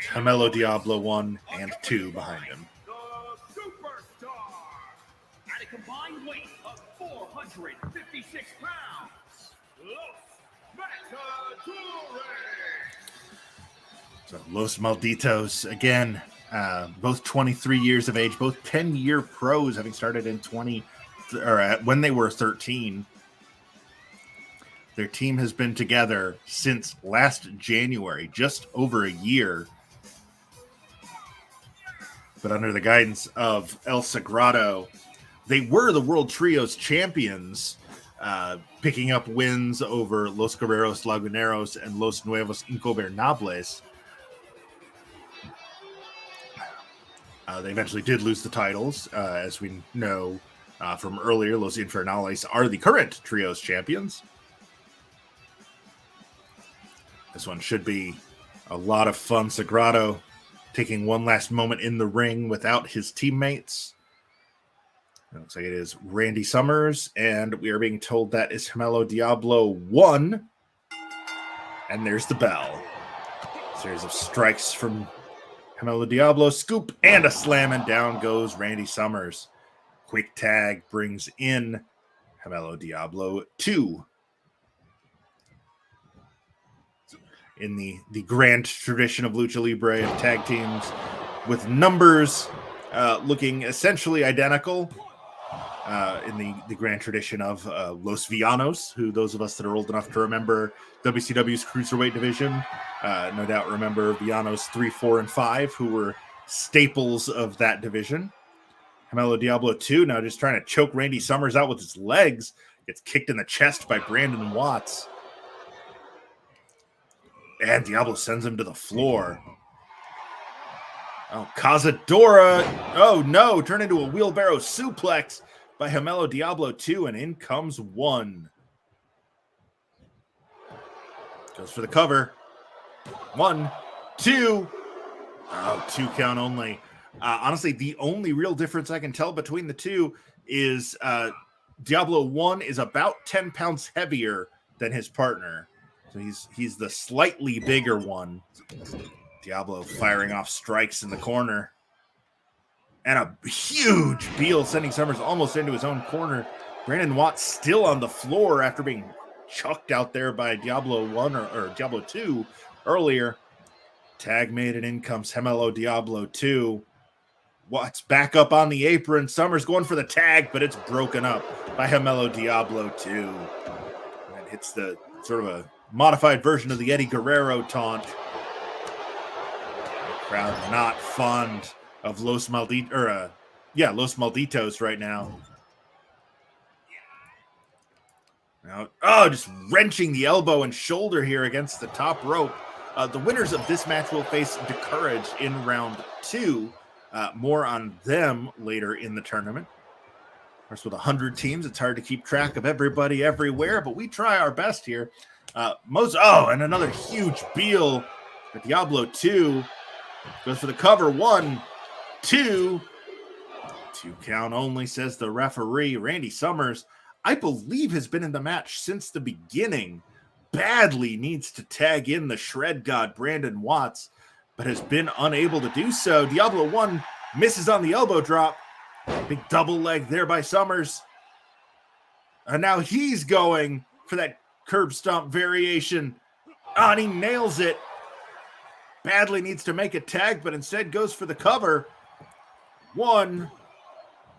Gemelo Diablo 1 and 2 behind him. The Superstar at a combined weight of 456 pounds. Los Matadores. So Los Malditos, again, both 23 years of age, both 10-year pros, having started in when they were 13. Their team has been together since last January, just over a year. But under the guidance of El Sagrado, they were the World Trios champions, picking up wins over Los Guerreros Laguneros and Los Nuevos Ingobernables. They eventually did lose the titles, as we know from earlier. Los Infernales are the current Trios champions. This one should be a lot of fun. Sagrado taking one last moment in the ring without his teammates. It looks like it is Randy Summers, and we are being told that is Gemelo Diablo 1. And there's the bell. Series of strikes from Gemelo Diablo, scoop and a slam, and down goes Randy Summers. Quick tag brings in Gemelo Diablo 2. In the grand tradition of Lucha Libre of tag teams, with numbers looking essentially identical, in the grand tradition of Los Villanos, who those of us that are old enough to remember WCW's Cruiserweight division, no doubt remember Villanos 3, 4, and 5, who were staples of that division. Gemelo Diablo 2 now just trying to choke Randy Summers out with his legs. Gets kicked in the chest by Brandon Watts. And Diablo sends him to the floor. Oh, Cazadora. Oh, no. Turned into a wheelbarrow suplex by Gemelo Diablo 2, and in comes 1. Goes for the cover. 1, 2. Oh, 2 count only. Honestly, the only real difference I can tell between the two is Diablo 1 is about 10 pounds heavier than his partner. So he's the slightly bigger one. Diablo firing off strikes in the corner. And a huge Beal sending Summers almost into his own corner. Brandon Watts still on the floor after being chucked out there by Diablo 1 or Diablo 2 earlier. Tag made, and in comes Gemelo Diablo 2. Watts back up on the apron. Summers going for the tag, but it's broken up by Gemelo Diablo 2. And hits the sort of a modified version of the Eddie Guerrero taunt. The crowd not fond of Los Malditos right now. Just wrenching the elbow and shoulder here against the top rope. The winners of this match will face DeCourage in round 2. More on them later in the tournament. Of course, with 100 teams, it's hard to keep track of everybody everywhere, but we try our best here. And another huge Beal. But Diablo 2 goes for the cover. 1, 2. 2 count only, says the referee. Randy Summers, I believe, has been in the match since the beginning. Badly needs to tag in the Shred God, Brandon Watts, but has been unable to do so. Diablo 1 misses on the elbow drop. Big double leg there by Summers. And now he's going for that curb stomp variation. And he nails it. Badly needs to make a tag, but instead goes for the cover. 1.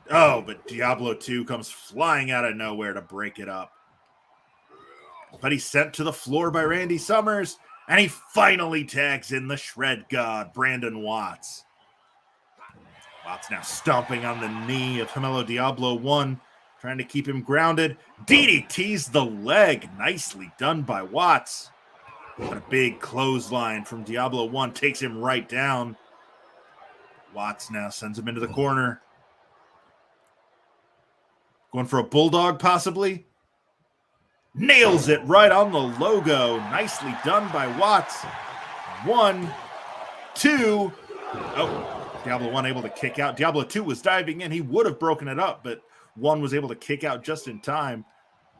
But Diablo 2 comes flying out of nowhere to break it up. But he's sent to the floor by Randy Summers, and he finally tags in the Shred God, Brandon Watts. Watts now stomping on the knee of Hamelo Diablo 1, trying to keep him grounded. DDT's the leg. Nicely done by Watts. But a big clothesline from Diablo 1 takes him right down. Watts now sends him into the corner. Going for a bulldog, possibly. Nails it right on the logo. Nicely done by Watts. 1, 2. Diablo 1 able to kick out. Diablo 2 was diving in. He would have broken it up, but 1 was able to kick out just in time.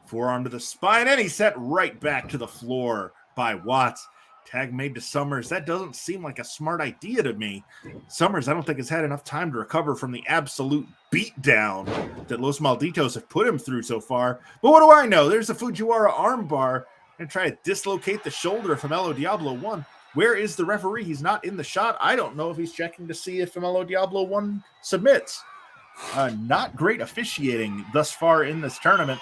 Forearm to the spine, and he's set right back to the floor by Watts. Tag made to Summers. That doesn't seem like a smart idea to me. Summers, I don't think, has had enough time to recover from the absolute beatdown that Los Malditos have put him through so far. But what do I know? There's a Fujiwara armbar and try to dislocate the shoulder of Hamelo Diablo 1. Where is the referee? He's not in the shot. I don't know if he's checking to see if Hamelo Diablo 1 submits. Not great officiating thus far in this tournament.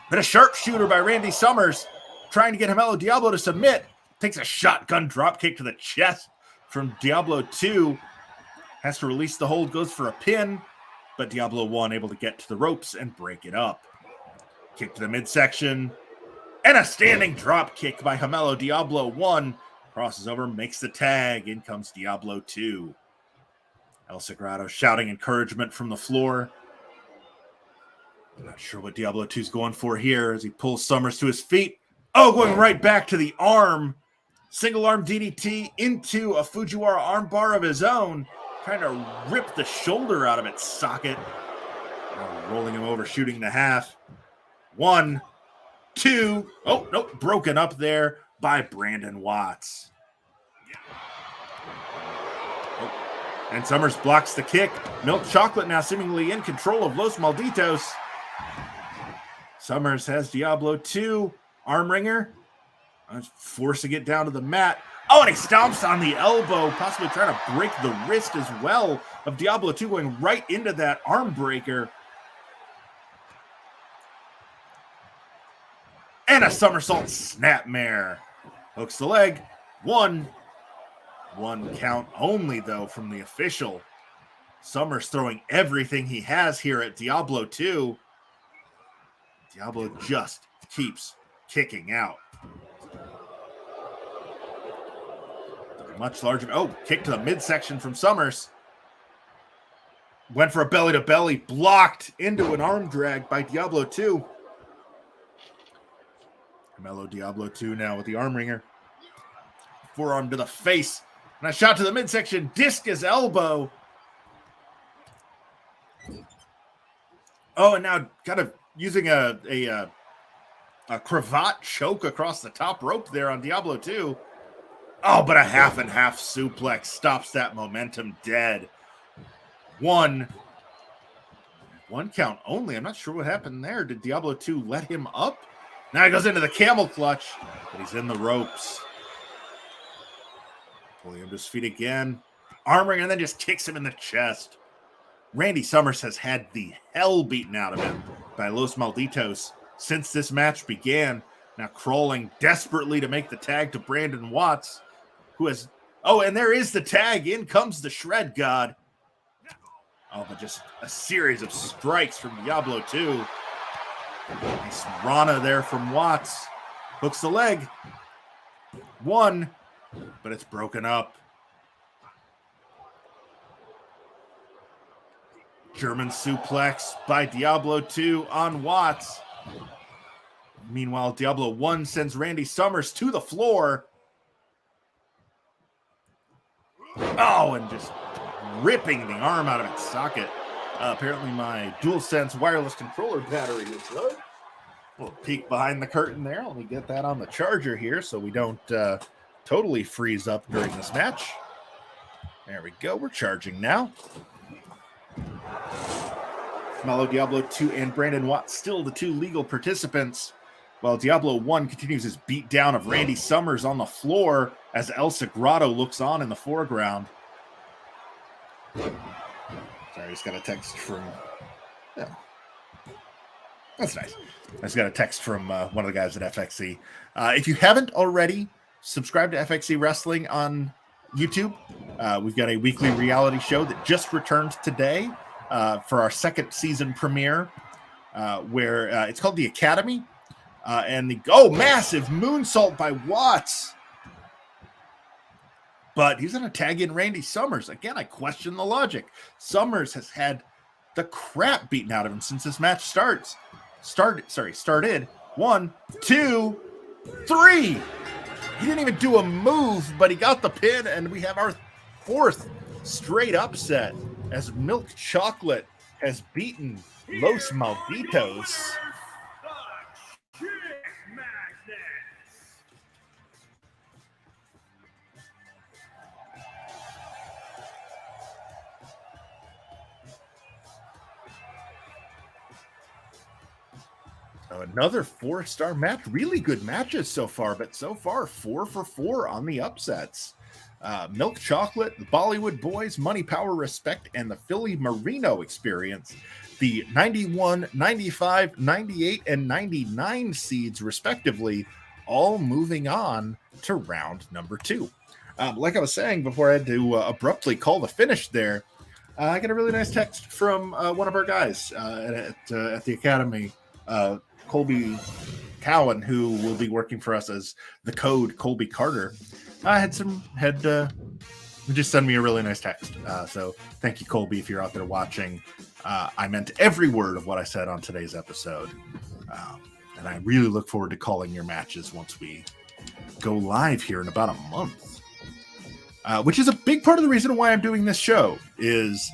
But a sharpshooter by Randy Summers, trying to get Hamelo Diablo to submit. Takes a shotgun drop kick to the chest from Diablo 2. Has to release the hold, goes for a pin, but Diablo 1 able to get to the ropes and break it up. Kick to the midsection, and a standing drop kick by Hamelo Diablo 1. Crosses over, makes the tag. In comes Diablo 2. El Sagrado shouting encouragement from the floor. I'm not sure what Diablo 2's going for here as he pulls Summers to his feet. Going right back to the arm. Single arm DDT into a Fujiwara armbar of his own. Trying to rip the shoulder out of its socket. Rolling him over, shooting the half. 1, 2. Broken up there by Brandon Watts. And Summers blocks the kick. Milk Chocolate now seemingly in control of Los Malditos. Summers has Diablo 2. Arm wringer, forcing it down to the mat. And he stomps on the elbow, possibly trying to break the wrist as well of Diablo 2, going right into that arm breaker. And a somersault snapmare. Hooks the leg. 1 count only, though, from the official. Summers throwing everything he has here at Diablo 2. Diablo just keeps kicking out. Much larger. Kick to the midsection from Summers. Went for a belly-to-belly. Blocked into an arm drag by Diablo 2. Hamelo Diablo 2 now with the arm wringer. Forearm to the face. And a shot to the midsection. Discus elbow. And now kind of using a cravat choke across the top rope there on Diablo 2. But a half and half suplex stops that momentum dead. 1 count only. I'm not sure what happened there. Did Diablo 2 let him up? Now he goes into the camel clutch, but he's in the ropes. Pulling him to his feet again. Armoring, and then just kicks him in the chest. Randy Summers has had the hell beaten out of him by Los Malditos since this match began. Now crawling desperately to make the tag to Brandon Watts, who has Oh, and there is the tag. In comes the Shred God. Oh, but just a series of strikes from Diablo 2. Nice Rana there from Watts. Hooks the leg. One, but it's broken up. German suplex by Diablo 2 on Watts. Meanwhile, Diablo 1 sends Randy Summers to the floor. Oh, and just ripping the arm out of its socket. Apparently my DualSense wireless controller battery is low. We'll peek behind the curtain there. Let me get that on the charger here so we don't totally freeze up during this match. There we go. We're charging now. Mellow, Diablo 2, and Brandon Watt still the two legal participants, while Diablo 1 continues his beatdown of Randy Summers on the floor as El Sagrado looks on in the foreground. Sorry, I just got a text from... Yeah. That's nice. I just got a text from one of the guys at FXC. If you haven't already, subscribe to FXC Wrestling on YouTube. We've got a weekly reality show that just returned today for our second season premiere, where it's called The Academy. Massive moonsault by Watts. But he's going to tag in Randy Summers. Again, I question the logic. Summers has had the crap beaten out of him since this match started. 1, 2, 3. He didn't even do a move, but he got the pin, and we have our fourth straight upset as Milk Chocolate has beaten Los Malditos. Another 4-star match. Really good matches so far, but so far 4 for 4 on the upsets. Milk Chocolate, the Bollywood Boys, Money, Power, Respect, and the Philly Marino Experience. The 91, 95, 98, and 99 seeds, respectively, all moving on to round number 2. Like I was saying before I had to abruptly call the finish there, I got a really nice text from one of our guys at the Academy, Colby Cowan, who will be working for us as the code Colby Carter. Just send me a really nice text. So thank you, Colby, if you're out there watching. I meant every word of what I said on today's episode. And I really look forward to calling your matches once we go live here in about a month. Which is a big part of the reason why I'm doing this show is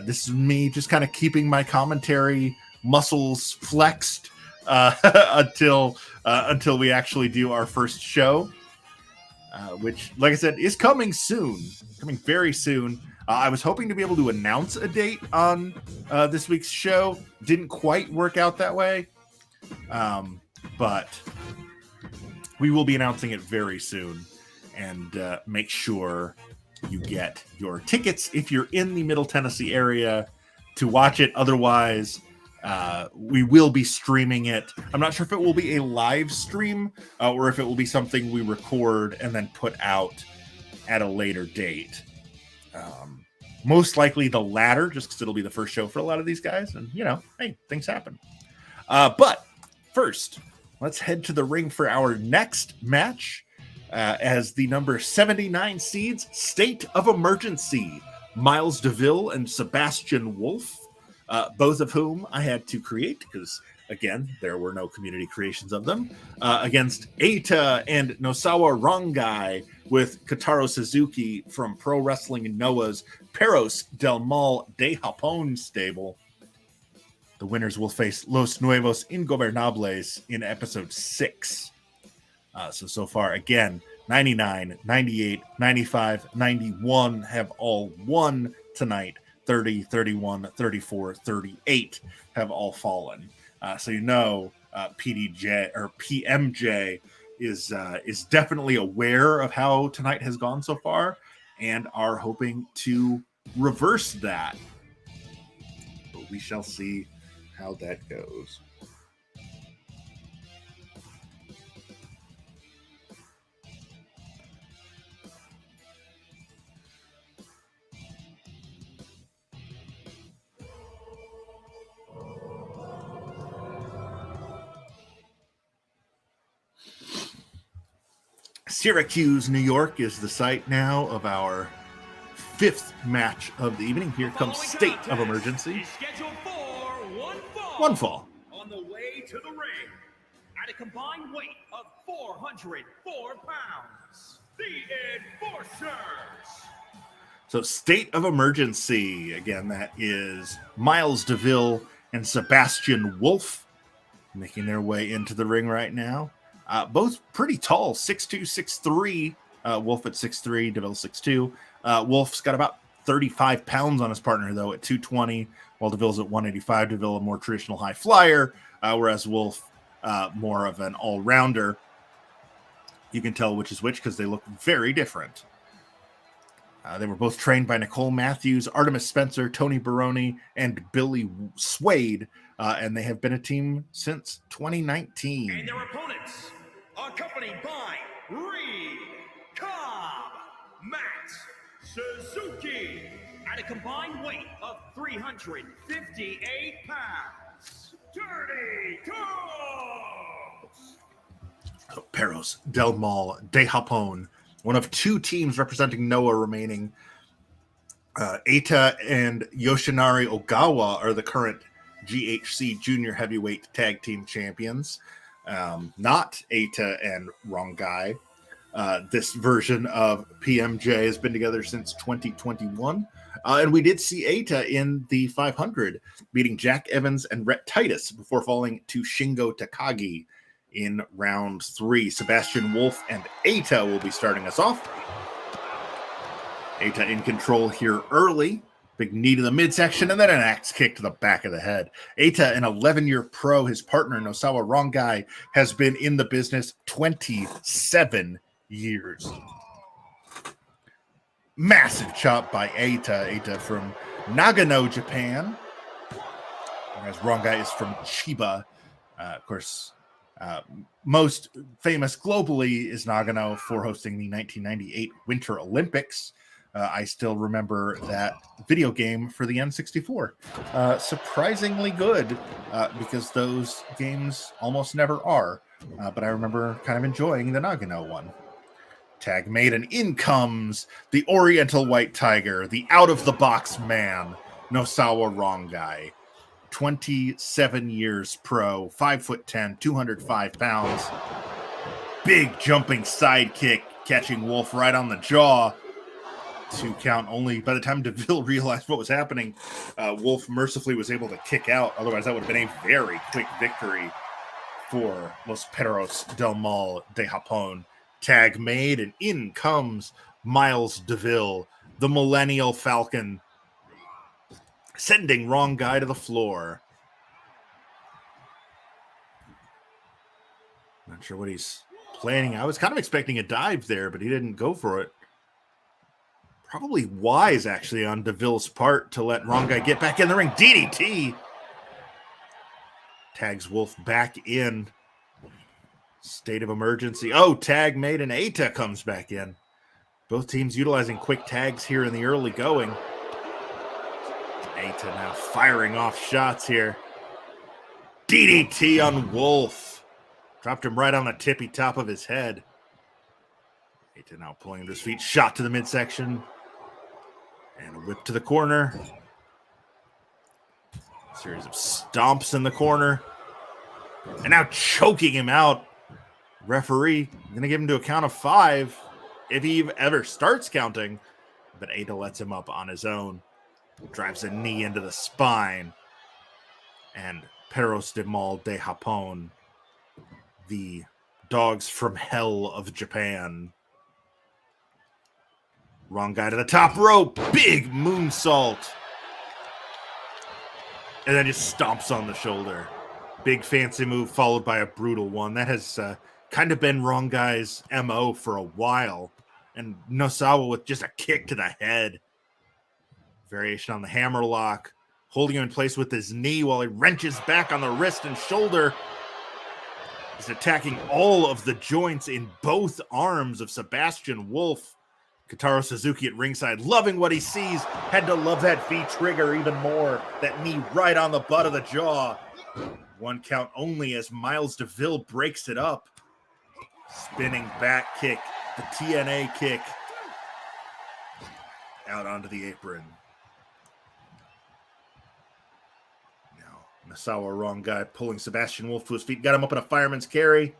this is me just kind of keeping my commentary muscles flexed until we actually do our first show, which, like I said, is coming very soon. I was hoping to be able to announce a date on this week's show. Didn't quite work out that way, but we will be announcing it very soon, and make sure you get your tickets if you're in the Middle Tennessee area to watch it. Otherwise, we will be streaming it. I'm not sure if it will be a live stream or if it will be something we record and then put out at a later date. Most likely the latter, just because it'll be the first show for a lot of these guys. And, hey, things happen. But first, let's head to the ring for our next match as the number 79 seeds, State of Emergency, Miles DeVille and Sebastian Wolf. Both of whom I had to create because, again, there were no community creations of them, against Eita and Nosawa Rongai with Kotaro Suzuki from Pro Wrestling Noah's Perros del Mal de Japón stable. The winners will face Los Nuevos Ingobernables in episode 6. So far, again, 99, 98, 95, 91 have all won tonight. 30, 31, 34, 38 have all fallen. PDJ or PMJ is definitely aware of how tonight has gone so far and are hoping to reverse that. But we shall see how that goes. Syracuse, New York is the site now of our 5th match of the evening. Here comes State of Emergency. Scheduled for one fall. On the way to the ring, at a combined weight of 404 pounds, the Enforcers. So State of Emergency, again, that is Miles DeVille and Sebastian Wolf making their way into the ring right now. Both pretty tall, 6'2", 6'3". Wolf at 6'3", DeVille 6'2". Wolf's got about 35 pounds on his partner, though, at 220, while DeVille's at 185. DeVille, a more traditional high flyer, whereas Wolf, more of an all-rounder. You can tell which is which because they look very different. They were both trained by Nicole Matthews, Artemis Spencer, Tony Baroni, and Billy Swade, and they have been a team since 2019. And their opponents, accompanied by Reed, Cobb, Matt Suzuki, at a combined weight of 358 pounds, Dirty Dogs. Perros Del Mal de Japón, one of 2 teams representing Noah remaining. Eita and Yoshinari Ogawa are the current GHC Junior Heavyweight Tag Team Champions. Not Eita and Rongai. This version of PMJ has been together since 2021. And we did see Eita in the 500, beating Jack Evans and Rhett Titus before falling to Shingo Takagi in round 3. Sebastian Wolf and Eita will be starting us off. Eita in control here early. Big knee to the midsection and then an axe kick to the back of the head. Eita, an 11-year pro, his partner Nosawa Rongai has been in the business 27 years. Massive chop by Eita. Eita from Nagano, Japan. Whereas Rongai is from Chiba. Of course, most famous globally is Nagano for hosting the 1998 Winter Olympics. I still remember that video game for the N64. Surprisingly good, because those games almost never are. But I remember kind of enjoying the Nagano one. Tag made, and in comes the Oriental White Tiger, the out-of-the-box man, Nosawa Rongai. 27 years pro, 5'10", 205 pounds. Big jumping sidekick, catching Wolf right on the jaw. 2 count only. By the time DeVille realized what was happening, Wolf mercifully was able to kick out. Otherwise, that would have been a very quick victory for Los Perros del Mal de Japón. Tag made, and in comes Miles DeVille, the Millennial Falcon, sending Rongai to the floor. Not sure what he's planning. I was kind of expecting a dive there, but he didn't go for it. Probably wise, actually, on DeVille's part to let Rongai get back in the ring. DDT! Tags Wolf back in. State of emergency. Oh, tag made, and Eita comes back in. Both teams utilizing quick tags here in the early going. Eita now firing off shots here. DDT on Wolf. Dropped him right on the tippy top of his head. Eita now pulling to his feet. Shot to the midsection. And a whip to the corner. Series of stomps in the corner. And now choking him out. Referee going to give him to a count of 5 if he ever starts counting. But Eita lets him up on his own. Drives a knee into the spine. And Perros del Mal de Japón, the dogs from hell of Japan. Rongai to the top rope. Big moonsault. And then just stomps on the shoulder. Big fancy move followed by a brutal one. That has kind of been Rongai's MO for a while. And Nosawa with just a kick to the head. Variation on the hammerlock. Holding him in place with his knee while he wrenches back on the wrist and shoulder. He's attacking all of the joints in both arms of Sebastian Wolf. Kotaro Suzuki at ringside, loving what he sees. Had to love that V-trigger even more. That knee right on the butt of the jaw. 1 count only as Miles DeVille breaks it up. Spinning back kick the TNA kick out onto the apron. Now, Misawa, wrong guy, pulling Sebastian Wolf to his feet. Got him up in a fireman's carry.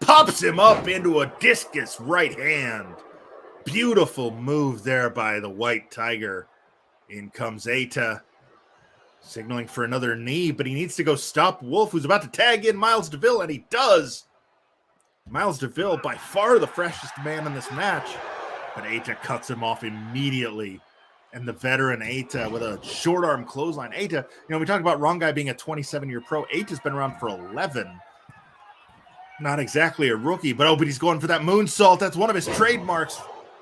Pops him up into a discus right hand. Beautiful move there by the White Tiger. In comes Eita, signaling for another knee, but he needs to go stop Wolf, who's about to tag in Miles DeVille, and he does. Miles DeVille, by far the freshest man in this match, but Eita cuts him off immediately. And the veteran Eita with a short arm clothesline. Eita, we talked about Wrong Guy being a 27-year pro. Eita's been around for 11. Not exactly a rookie, but he's going for that moonsault. That's one of his trademarks.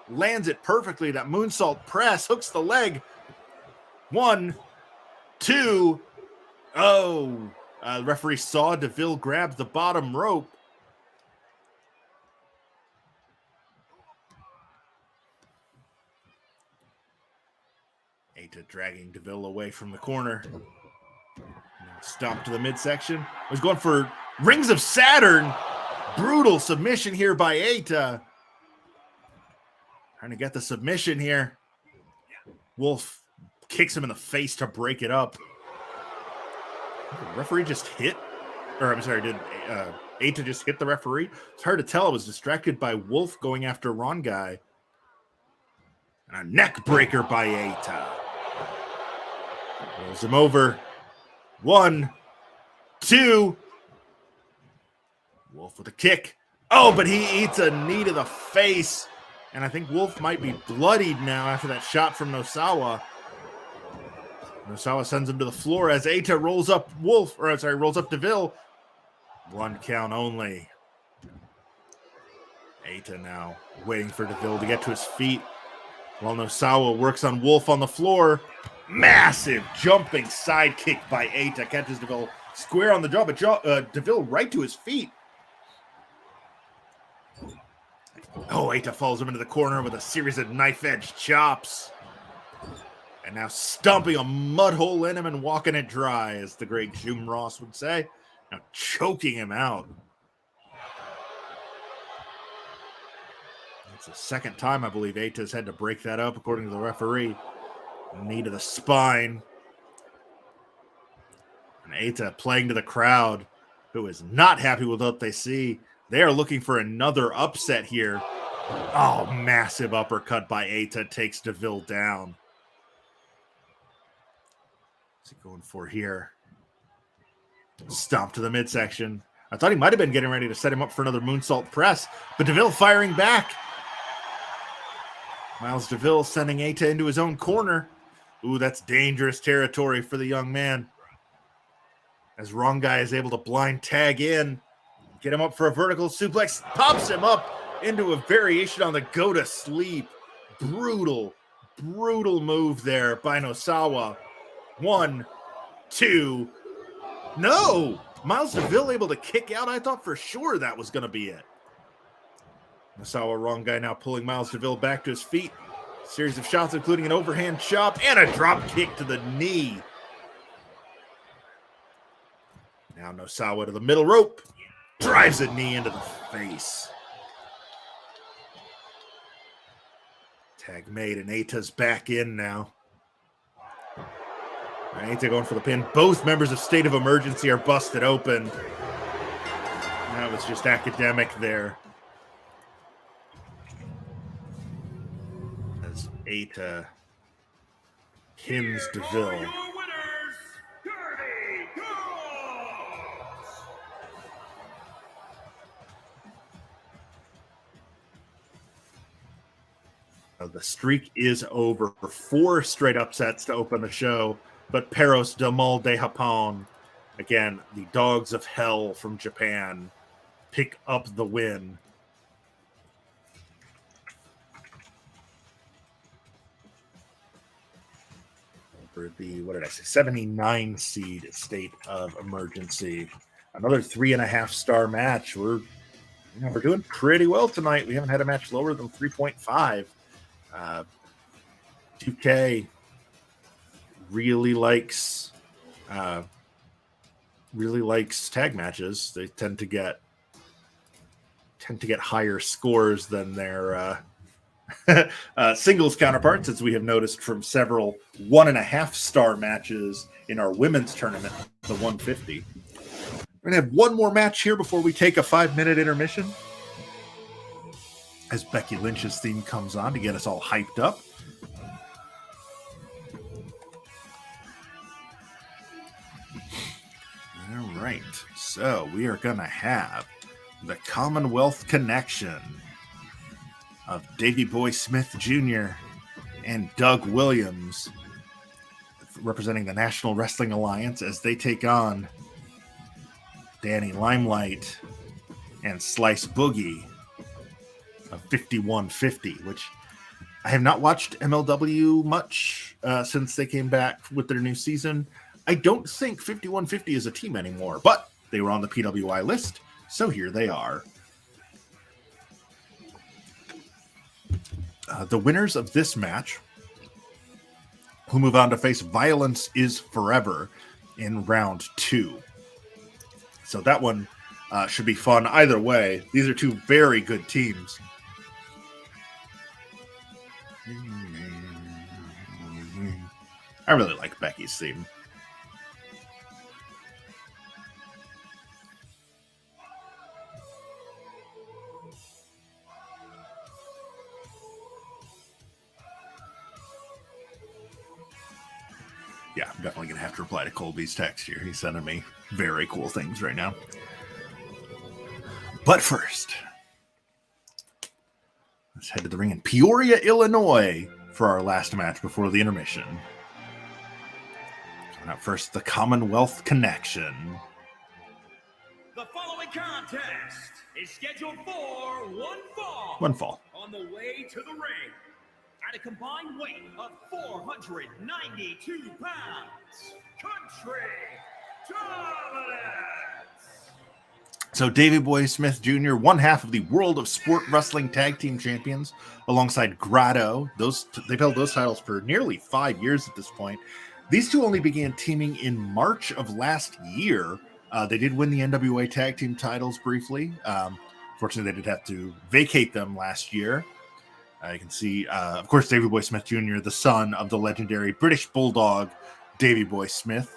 Lands it perfectly. That moonsault press, hooks the leg. 1, 2. The referee saw DeVille grab the bottom rope. Eita dragging DeVille away from the corner. Stomp to the midsection. Was going for Rings of Saturn. Brutal submission here by Eita. Trying to get the submission here. Wolf kicks him in the face to break it up. The referee just hit. Or I'm sorry, did Eita just hit the referee? It's hard to tell. I was distracted by Wolf going after Ron Guy. And a neck breaker by Eita. Rolls him over. 1, 2. Wolf with a kick. Oh, but he eats a knee to the face. And I think Wolf might be bloodied now after that shot from Nosawa. Nosawa sends him to the floor as Eita rolls up rolls up DeVille. 1 count only. Eita now waiting for DeVille to get to his feet while Nosawa works on Wolf on the floor. Massive jumping side kick by Eita. Catches DeVille square on the jaw, but DeVille right to his feet. Oh, Eita follows him into the corner with a series of knife-edge chops. And now stomping a mud hole in him and walking it dry, as the great Jim Ross would say. Now choking him out. It's the second time, I believe, Eita's had to break that up, according to the referee. Knee to the spine. And Eita playing to the crowd, who is not happy with what they see. They are looking for another upset here. Oh, massive uppercut by Eita takes DeVille down. What's he going for here? Stomp to the midsection. I thought he might have been getting ready to set him up for another moonsault press, but DeVille firing back. Miles DeVille sending Eita into his own corner. Ooh, that's dangerous territory for the young man. As Wrong Guy is able to blind tag in. Get him up for a vertical suplex. Pops him up into a variation on the go to sleep. Brutal move there by Nosawa. 1, 2. No! Miles DeVille able to kick out. I thought for sure that was going to be it. Nosawa, Wrong Guy now pulling Miles DeVille back to his feet. Series of shots, including an overhand chop and a drop kick to the knee. Now Nosawa to the middle rope. Drives a knee into the face. Tag made, and Eita's back in now. Eita going for the pin. Both members of State of Emergency are busted open. That was just academic there. As Eita pins DeVille. The streak is over. 4 straight upsets to open the show, but Perros del Mal de Japón, again, the Dogs of Hell from Japan, pick up the win. For the, 79 seed State of Emergency. Another 3.5-star match. We're doing pretty well tonight. We haven't had a match lower than 3.5. 2K really likes tag matches. They tend to get tend to get higher scores than their singles counterparts, as we have noticed from several 1.5-star matches in our women's tournament, the 150. We're going to have one more match here before we take a 5-minute intermission, as Becky Lynch's theme comes on to get us all hyped up. All right, so we are going to have the Commonwealth Connection of Davey Boy Smith Jr. and Doug Williams, representing the National Wrestling Alliance, as they take on Danny Limelight and Slice Boogie of 5150, which I have not watched MLW much since they came back with their new season. I don't think 5150 is a team anymore, but they were on the PWI list, so here they are. The winners of this match, who move on to face Violence is Forever in round 2. So that one should be fun either way. These are two very good teams. I really like Becky's theme. Yeah, I'm definitely going to have to reply to Colby's text here. He's sending me very cool things right now. But first, let's head to the ring in Peoria, Illinois for our last match before the intermission. Coming up first, the Commonwealth Connection. The following contest is scheduled for one fall. On the way to the ring, at a combined weight of 492 pounds, Country Dominance. So Davey Boy Smith Jr., one half of the World of Sport Wrestling Tag Team Champions, alongside Grotto. They've held those titles for nearly 5 years at this point. These two only began teaming in March of last year. They did win the NWA Tag Team titles briefly. Fortunately, they did have to vacate them last year. You can see, of course, Davey Boy Smith Jr., the son of the legendary British Bulldog, Davey Boy Smith,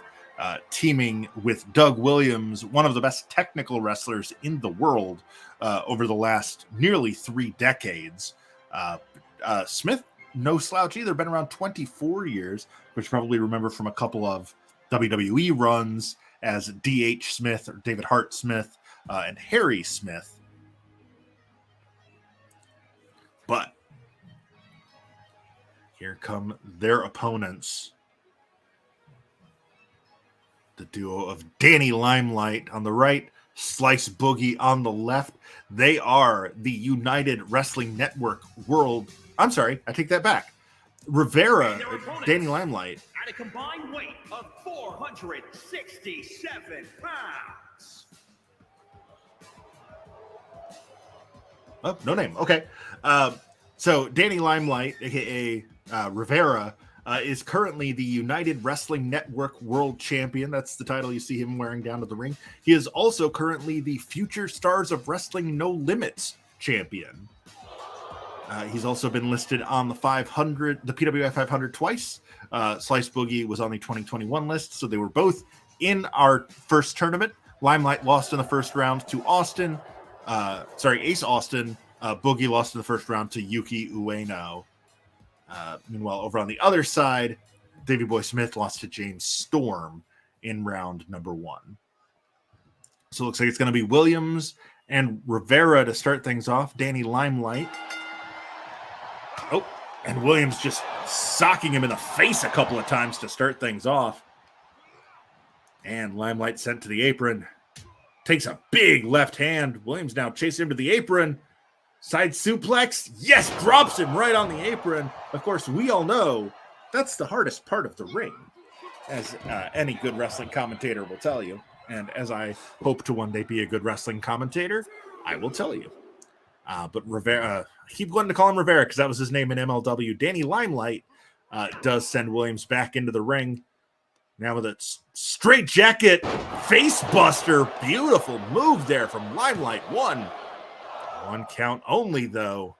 teaming with Doug Williams, one of the best technical wrestlers in the world over the last nearly 3 decades. Smith, no slouch either, been around 24 years, which you probably remember from a couple of WWE runs as D.H. Smith or David Hart Smith and Harry Smith. But here come their opponents. The duo of Danny Limelight on the right, Slice Boogie on the left. They are the United Wrestling Network World. I'm sorry, I take that back. Rivera, Danny Limelight. At a combined weight of 467 pounds. Oh, no name. Okay. So Danny Limelight, aka Rivera, is currently the United Wrestling Network World Champion. That's the title you see him wearing down to the ring. He is also currently the Future Stars of Wrestling No Limits Champion. He's also been listed on the PWI 500 twice. Slice Boogie was on the 2021 list, so they were both in our first tournament. Limelight lost in the first round to Ace Austin. Boogie lost in the first round to Yuki Ueno. Meanwhile, over on the other side, Davey Boy Smith lost to James Storm in round number 1. So it looks like it's going to be Williams and Rivera to start things off. Danny Limelight. Oh, and Williams just socking him in the face a couple of times to start things off. And Limelight sent to the apron. Takes a big left hand. Williams now chasing him to the apron. Side suplex. Yes, drops him right on the apron. Of course, we all know that's the hardest part of the ring, as any good wrestling commentator will tell you. And as I hope to one day be a good wrestling commentator, I will tell you. But Rivera, I keep wanting to call him Rivera because that was his name in MLW. Danny Limelight does send Williams back into the ring. Now with a straight jacket face buster. Beautiful move there from Limelight. 1, 1 count only, though.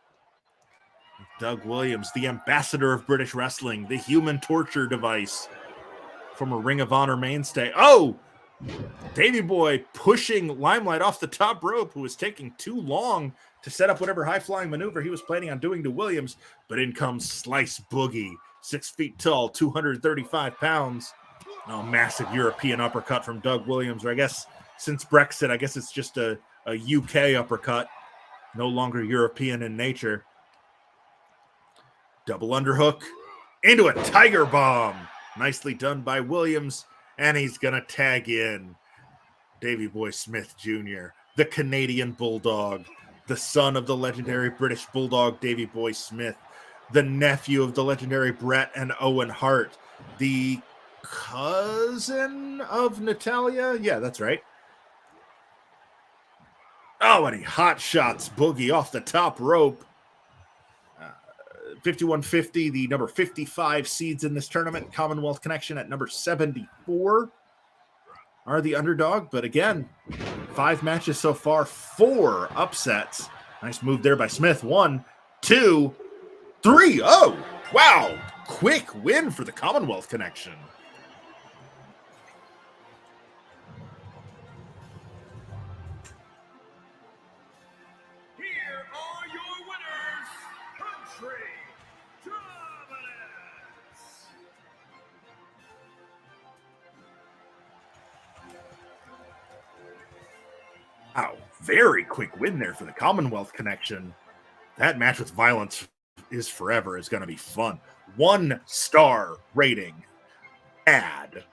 Doug Williams, the ambassador of British wrestling, the human torture device, former Ring of Honor mainstay. Oh! Davey Boy pushing Limelight off the top rope, who was taking too long to set up whatever high-flying maneuver he was planning on doing to Williams. But in comes Slice Boogie, 6 feet tall, 235 pounds. Oh, massive European uppercut from Doug Williams. Or I guess since Brexit, I guess it's just a UK uppercut, no longer European in nature. Double underhook into a tiger bomb. Nicely done by Williams, and he's going to tag in Davey Boy Smith Jr., the Canadian Bulldog, the son of the legendary British Bulldog Davey Boy Smith, the nephew of the legendary Bret and Owen Hart, the cousin of Natalia. Yeah, that's right. Oh, and he hot shots Boogie off the top rope. 5150, the number 55 seeds in this tournament. Commonwealth Connection at number 74 are the underdog. But again, 5 matches so far, 4 upsets. Nice move there by Smith. 1, 2, 3. Oh, wow. Quick win for the Commonwealth Connection. Here are your winners, Country Dominance. Wow, very quick win there for the Commonwealth Connection. That match with Violence is Forever is going to be fun. 1-star rating. Bad,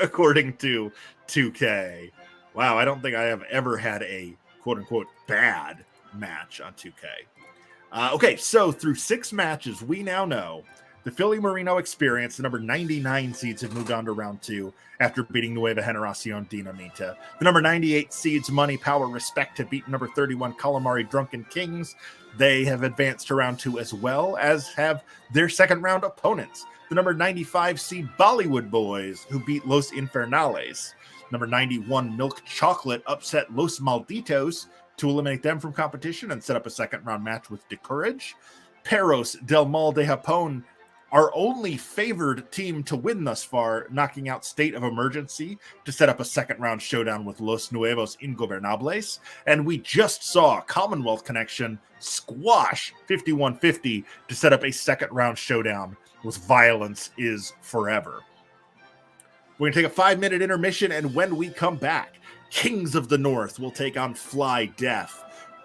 according to 2K. Wow, I don't think I have ever had a quote-unquote bad match on 2K. Okay, so through 6 matches, we now know the Philly Marino Experience, the number 99 seeds, have moved on to round 2 after beating Nueva Generacion Dinamita. The number 98 seeds, Money, Power, Respect, have beaten number 31 Calamari Drunken Kings. They have advanced to round 2 as well, as have their second round opponents. The number 95 seed Bollywood Boys, who beat Los Infernales. Number 91 Milk Chocolate upset Los Malditos to eliminate them from competition and set up a second round match with De Courage. Perros del Mal de Japón, our only favored team to win thus far, knocking out State of Emergency to set up a second round showdown with Los Nuevos Ingobernables. And we just saw Commonwealth Connection squash 5150 to set up a second round showdown with Violence is Forever. We're going to take a 5-minute intermission, and when we come back, Kings of the North will take on Fly Death.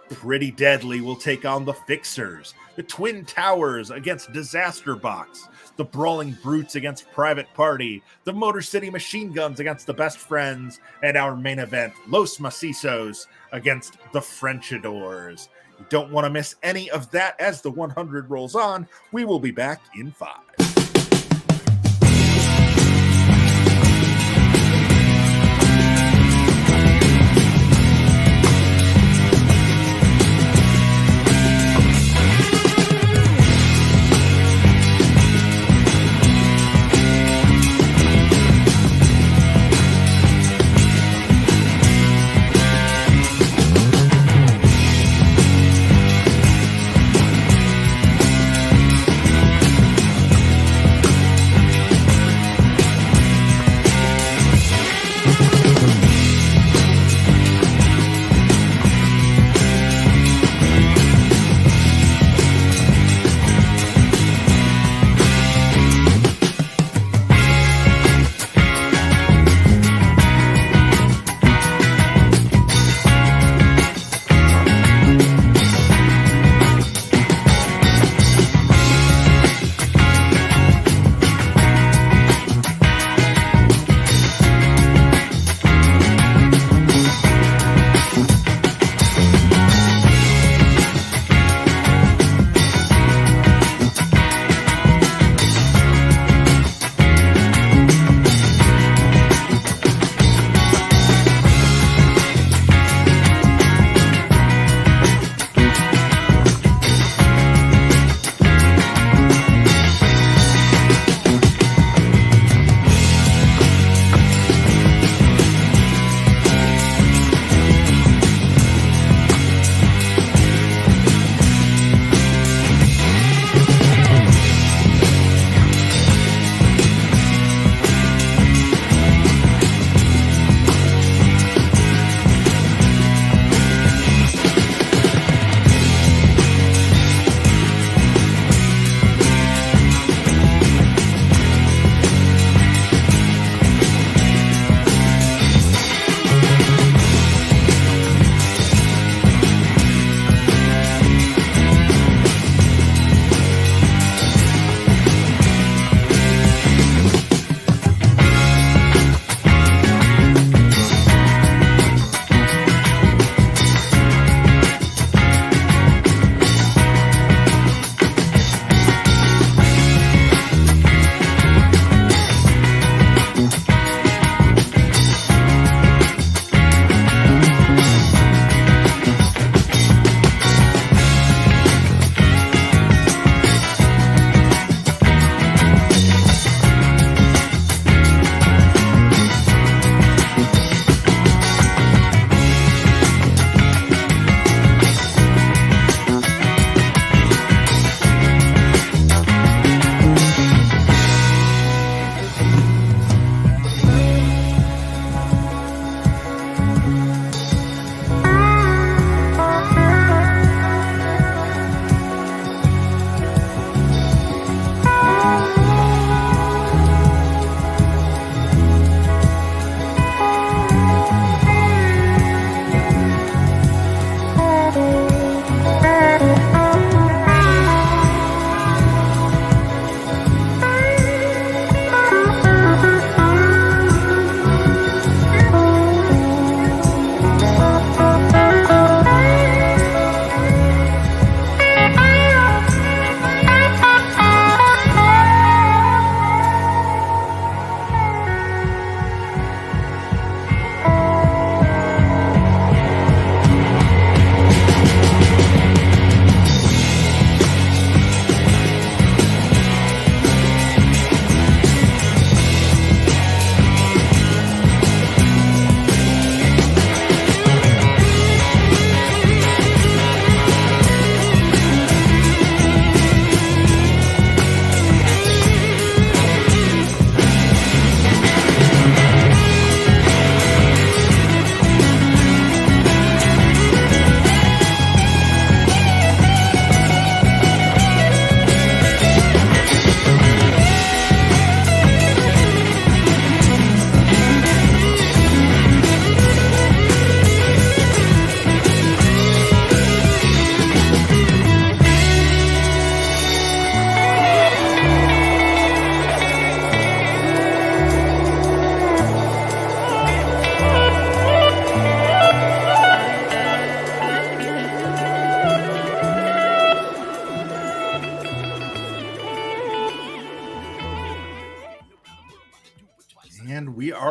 Pretty Deadly will take on the Fixers. The Twin Towers against Disaster Box. The Brawling Brutes against Private Party. The Motor City Machine Guns against the Best Friends. And our main event, Los Macizos against the Frenchadors. You don't want to miss any of that as the 100 rolls on. We will be back in 5.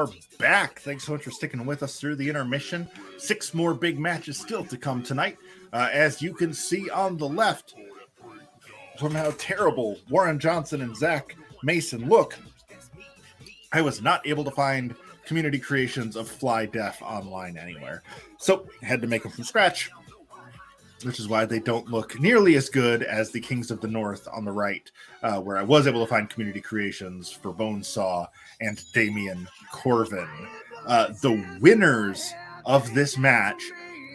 are back. Thanks so much for sticking with us through the intermission. 6 more big matches still to come tonight. As you can see on the left, from how terrible Warren Johnson and Zach Mason look, I was not able to find community creations of Fly Def online anywhere. So I had to make them from scratch, which is why they don't look nearly as good as the Kings of the North on the right, where I was able to find community creations for Bonesaw and Damian Corvin. The winners of this match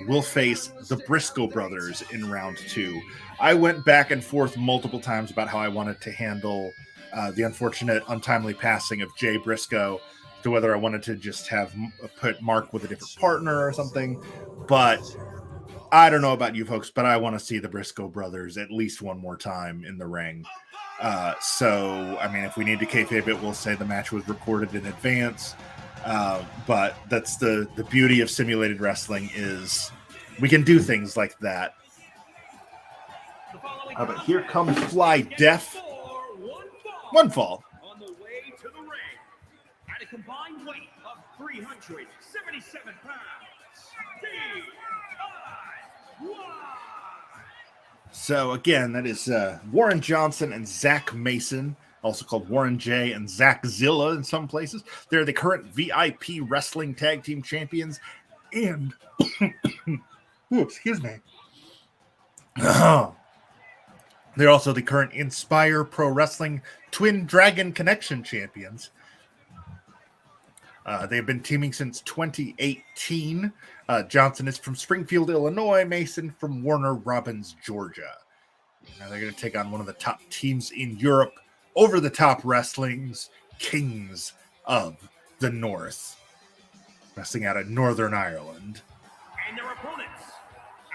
will face the Briscoe brothers in round 2. I went back and forth multiple times about how I wanted to handle the unfortunate untimely passing of Jay Briscoe, to whether I wanted to just have put Mark with a different partner or something, but I don't know about you folks, but I want to see the Briscoe brothers at least one more time in the ring. So, I mean, if we need to kayfabe it, we'll say the match was recorded in advance. But that's the beauty of simulated wrestling, is we can do things like that. But here comes Fly Def. One fall. On the way to the ring, at a combined weight of 377 pounds, So again, that is Warren Johnson and Zach Mason, also called Warren J and Zach Zilla in some places. They're the current VIP Wrestling Tag Team Champions, and excuse me. They're also the current Inspire Pro Wrestling Twin Dragon Connection Champions. They've been teaming since 2018. Johnson is from Springfield, Illinois. Mason from Warner Robins, Georgia. Now they're going to take on one of the top teams in Europe, Over the Top Wrestling's Kings of the North, wrestling out of Northern Ireland. And their opponents,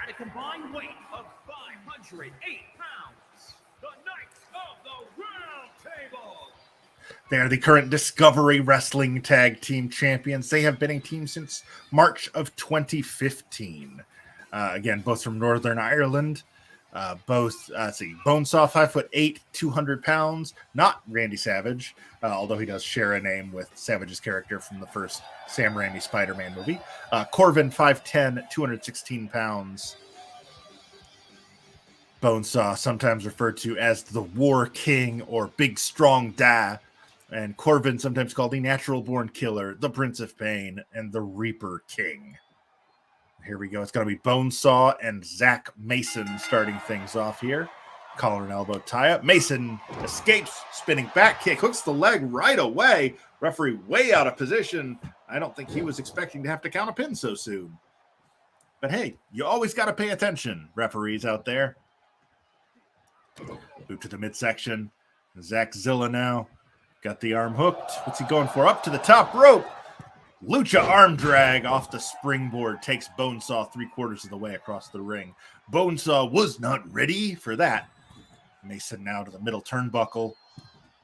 at a combined weight of 508 pounds, the Knights of the Round Table. They are the current Discovery Wrestling Tag Team Champions. They have been a team since March of 2015. Again, both from Northern Ireland. Bonesaw, 5'8", 200 pounds. Not Randy Savage, although he does share a name with Savage's character from the first Sam Raimi Spider-Man movie. Corvin, 5'10", 216 pounds. Bonesaw, sometimes referred to as the War King or Big Strong Da. And Corvin, sometimes called the Natural Born Killer, the Prince of Pain, and the Reaper King. Here we go. It's going to be Bonesaw and Zach Mason starting things off here. Collar and elbow tie-up. Mason escapes, spinning back kick, hooks the leg right away. Referee way out of position. I don't think he was expecting to have to count a pin so soon. But hey, you always got to pay attention, referees out there. Move to the midsection. Zach Zilla now. Got the arm hooked. What's he going for? Up to the top rope. Lucha arm drag off the springboard. Takes Bonesaw 3/4 of the way across the ring. Bonesaw was not ready for that. Mason now to the middle turnbuckle.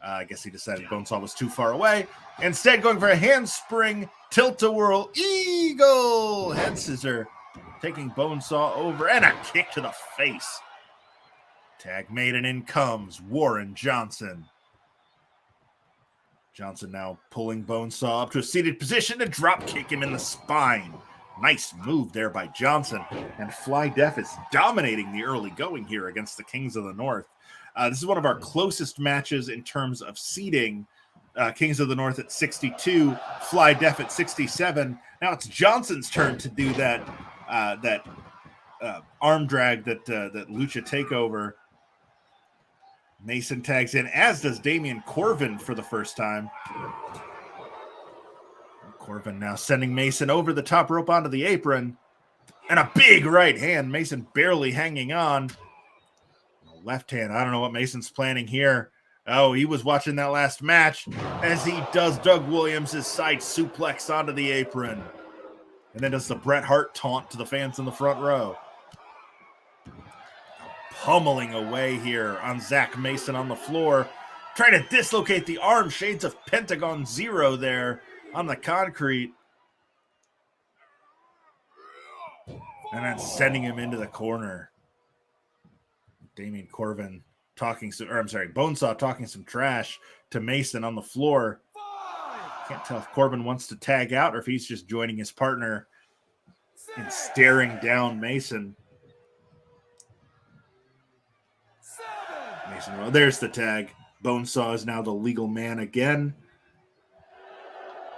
I guess he decided Bonesaw was too far away. Instead, going for a handspring, tilt-a-whirl, eagle, head scissor. Taking Bonesaw over, and a kick to the face. Tag made, and in comes Warren Johnson. Johnson now pulling Bonesaw up to a seated position to drop kick him in the spine. Nice move there by Johnson. And Fly Def is dominating the early going here against the Kings of the North. This is one of our closest matches in terms of seeding. Kings of the North at 62, Fly Def at 67. Now it's Johnson's turn to do that arm drag, that Lucha takeover. Mason tags in, as does Damian Corvin for the first time. Corvin now sending Mason over the top rope onto the apron. And a big right hand. Mason barely hanging on. Left hand. I don't know what Mason's planning here. Oh, he was watching that last match as he does Doug Williams' side suplex onto the apron. And then does the Bret Hart taunt to the fans in the front row. Pummeling away here on Zach Mason on the floor. Trying to dislocate the arm. Shades of Pentagon Zero there on the concrete. And then sending him into the corner. Damian Corvin Bonesaw talking some trash to Mason on the floor. Can't tell if Corbin wants to tag out or if he's just joining his partner and staring down Mason. Mason, well, there's the tag. Bonesaw is now the legal man again.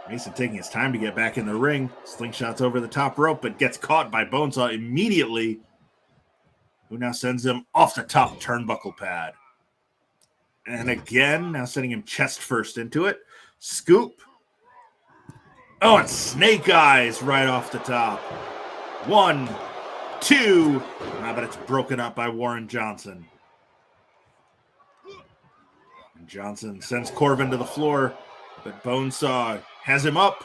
Mason taking his time to get back in the ring. Slingshots over the top rope, but gets caught by Bonesaw immediately, who now sends him off the top turnbuckle pad. And again, now sending him chest first into it. Scoop. Oh, and snake eyes right off the top. 1, 2. But it's broken up by Warren Johnson. And Johnson sends Corbin to the floor, but Bonesaw has him up.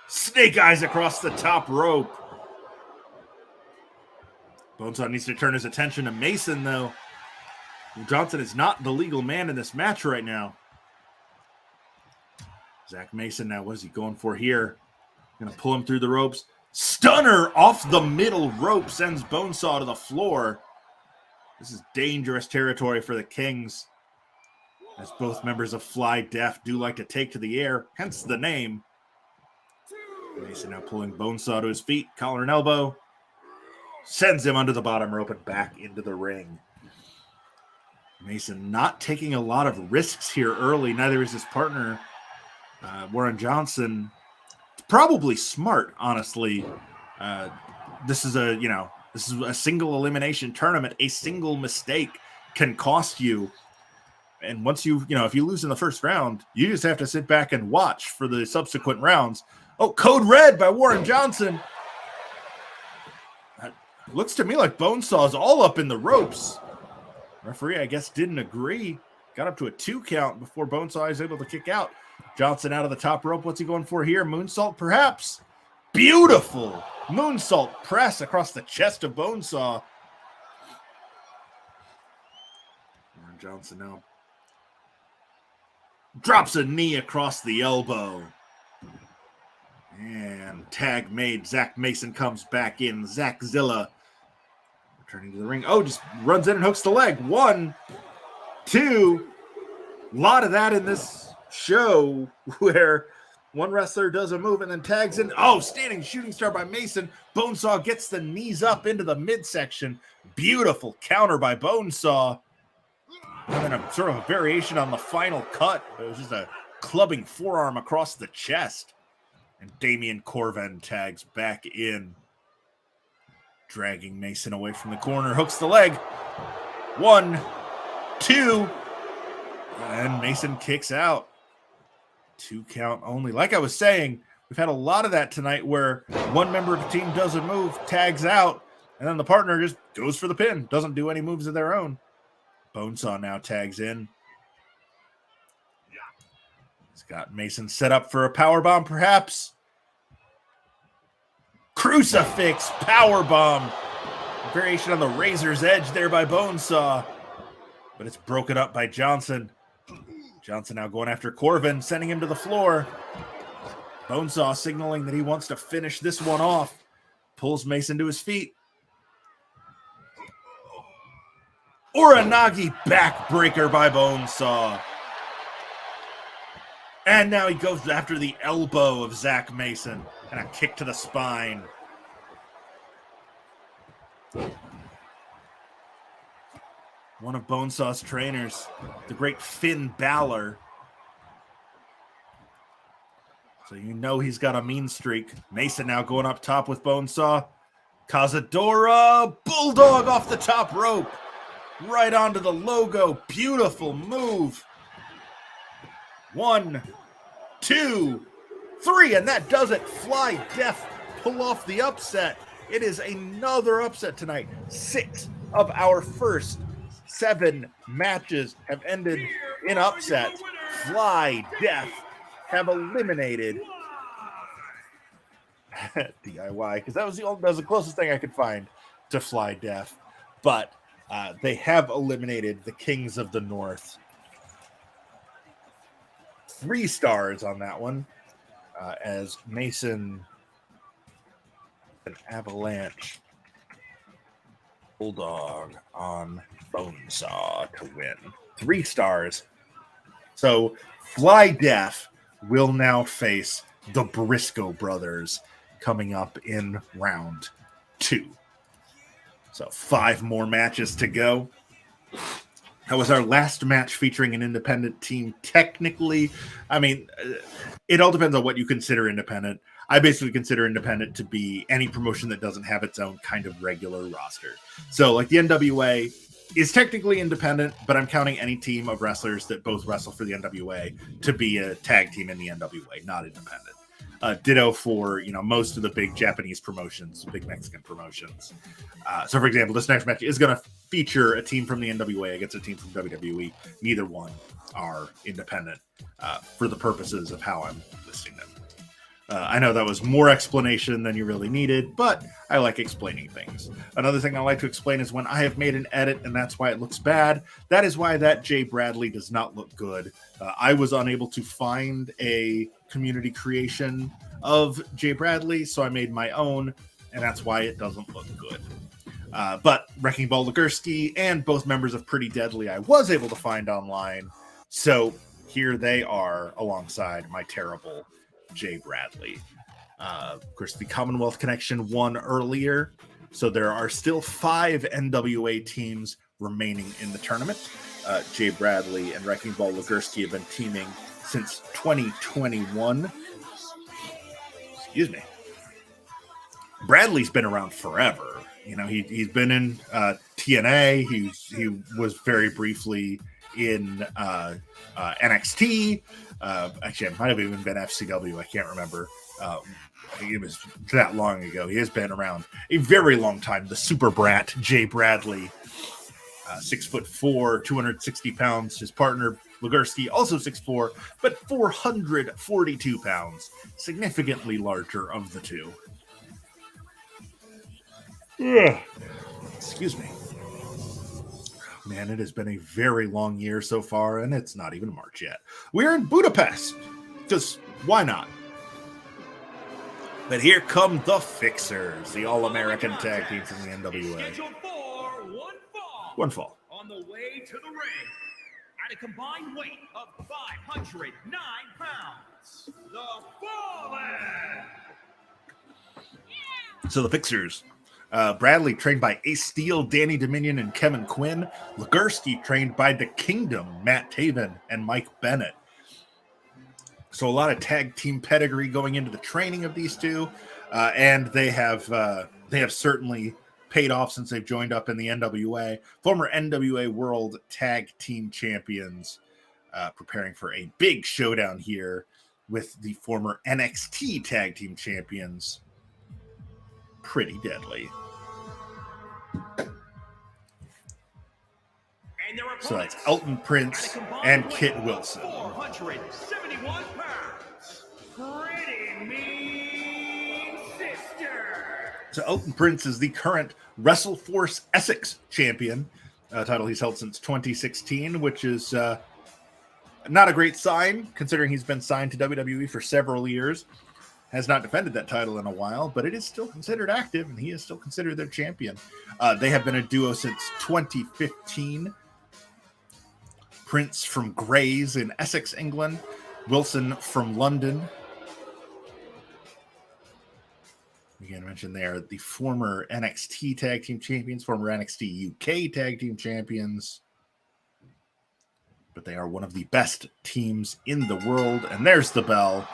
Snake eyes across the top rope. Bonesaw needs to turn his attention to Mason, though. Johnson is not the legal man in this match right now. Zach Mason now, what is he going for here? Going to pull him through the ropes. Stunner off the middle rope sends Bonesaw to the floor. This is dangerous territory for the Kings, as both members of Fly Def do like to take to the air, hence the name. Mason now pulling Bonesaw to his feet, collar and elbow. Sends him under the bottom rope and back into the ring. Mason not taking a lot of risks here early. Neither is his partner, Warren Johnson. Probably smart, honestly. This is a single elimination tournament. A single mistake can cost you. And once if you lose in the first round, you just have to sit back and watch for the subsequent rounds. Oh, code red by Warren Johnson. Looks to me like Bonesaw's all up in the ropes. Referee, I guess, didn't agree. Got up to a 2 count before Bonesaw is able to kick out. Johnson out of the top rope. What's he going for here? Moonsault, perhaps? Beautiful moonsault press across the chest of Bonesaw. Warren Johnson now drops a knee across the elbow. And tag made. Zach Mason comes back in. Zach Zilla returning to the ring. Oh, just runs in and hooks the leg. 1, 2. A lot of that in this show where one wrestler does a move and then tags in. Oh, standing shooting star by Mason. Bonesaw gets the knees up into the midsection. Beautiful counter by Bonesaw. And then a sort of a variation on the final cut. It was just a clubbing forearm across the chest. And Damian Corvin tags back in, dragging Mason away from the corner. Hooks the leg. 1, 2. And Mason kicks out. 2 count only. Like I was saying, we've had a lot of that tonight where one member of the team does a move, tags out, and then the partner just goes for the pin. Doesn't do any moves of their own. Bonesaw now tags in. He's got Mason set up for a powerbomb, perhaps. Crucifix powerbomb. Variation on the razor's edge there by Bonesaw. But it's broken up by Johnson. Johnson now going after Corvin, sending him to the floor. Bonesaw signaling that he wants to finish this one off. Pulls Mason to his feet. Uranagi backbreaker by Bonesaw. And now he goes after the elbow of Zach Mason. And a kick to the spine. One of Bonesaw's trainers, the great Finn Balor. So you know he's got a mean streak. Mason now going up top with Bonesaw. Cazadora Bulldog off the top rope. Right onto the logo. Beautiful move. 1, 2, 3, and that does it. Fly Def pull off the upset. It is another upset tonight. 6 of our first 7 matches have ended in upsets. Fly Def have eliminated DIY, because that was the closest thing I could find to Fly Def. But they have eliminated the Kings of the North. 3 stars on that one, as Mason an Avalanche Bulldog on Bonesaw to win. 3 stars. So Fly Def will now face the Briscoe brothers coming up in round 2. So 5 more matches to go. That was our last match featuring an independent team. Technically, I mean, it all depends on what you consider independent. I basically consider independent to be any promotion that doesn't have its own kind of regular roster. So like the NWA is technically independent, but I'm counting any team of wrestlers that both wrestle for the NWA to be a tag team in the NWA, not independent. Ditto for most of the big Japanese promotions, big Mexican promotions. So, for example, this next match is going to feature a team from the NWA against a team from WWE. Neither one are independent for the purposes of how I'm listing them. I know that was more explanation than you really needed, but I like explaining things. Another thing I like to explain is when I have made an edit and that's why it looks bad. That is why that Jay Bradley does not look good. I was unable to find a community creation of Jay Bradley, so I made my own, and that's why it doesn't look good. But Wrecking Ball Ligursky and both members of Pretty Deadly I was able to find online, so here they are alongside my terrible Jay Bradley. Of course, the Commonwealth Connection won earlier, so there are still 5 NWA teams remaining in the tournament. Jay Bradley and Wrecking Ball Ligursky have been teaming since 2021. Excuse me. Bradley's been around forever. He's been in TNA. He was very briefly in NXT. Actually, it might have even been FCW. I can't remember. It was that long ago. He has been around a very long time. The Super Brat, Jay Bradley, 6'4", 260 pounds. His partner, Ligursky, also 6'4", but 442 pounds. Significantly larger of the two. Excuse me. Man, it has been a very long year so far, and it's not even March yet. We're in Budapest, because why not? But here come the Fixers, the All-American tag team from the NWA. One fall. On the way to the ring, at a combined weight of 509 pounds, the Brawling. So the Fixers. Bradley trained by Ace Steel, Danny Dominion, and Kevin Quinn. Ligursky trained by The Kingdom, Matt Taven, and Mike Bennett. So a lot of tag team pedigree going into the training of these two, and they have certainly paid off since they've joined up in the NWA. Former NWA World Tag Team Champions, preparing for a big showdown here with the former NXT Tag Team Champions, Pretty Deadly. So that's Elton Prince and Kit Wilson. 471 pounds. Pretty Mean Sister. So Elton Prince is the current WrestleForce Essex champion, a title he's held since 2016, which is not a great sign considering he's been signed to WWE for several years. Has not defended that title in a while, but it is still considered active, and he is still considered their champion. They have been a duo since 2015. Prince from Grays in Essex, England. Wilson from London. Again, I mentioned they are the former NXT Tag Team Champions, former NXT UK Tag Team Champions. But they are one of the best teams in the world. And there's the bell.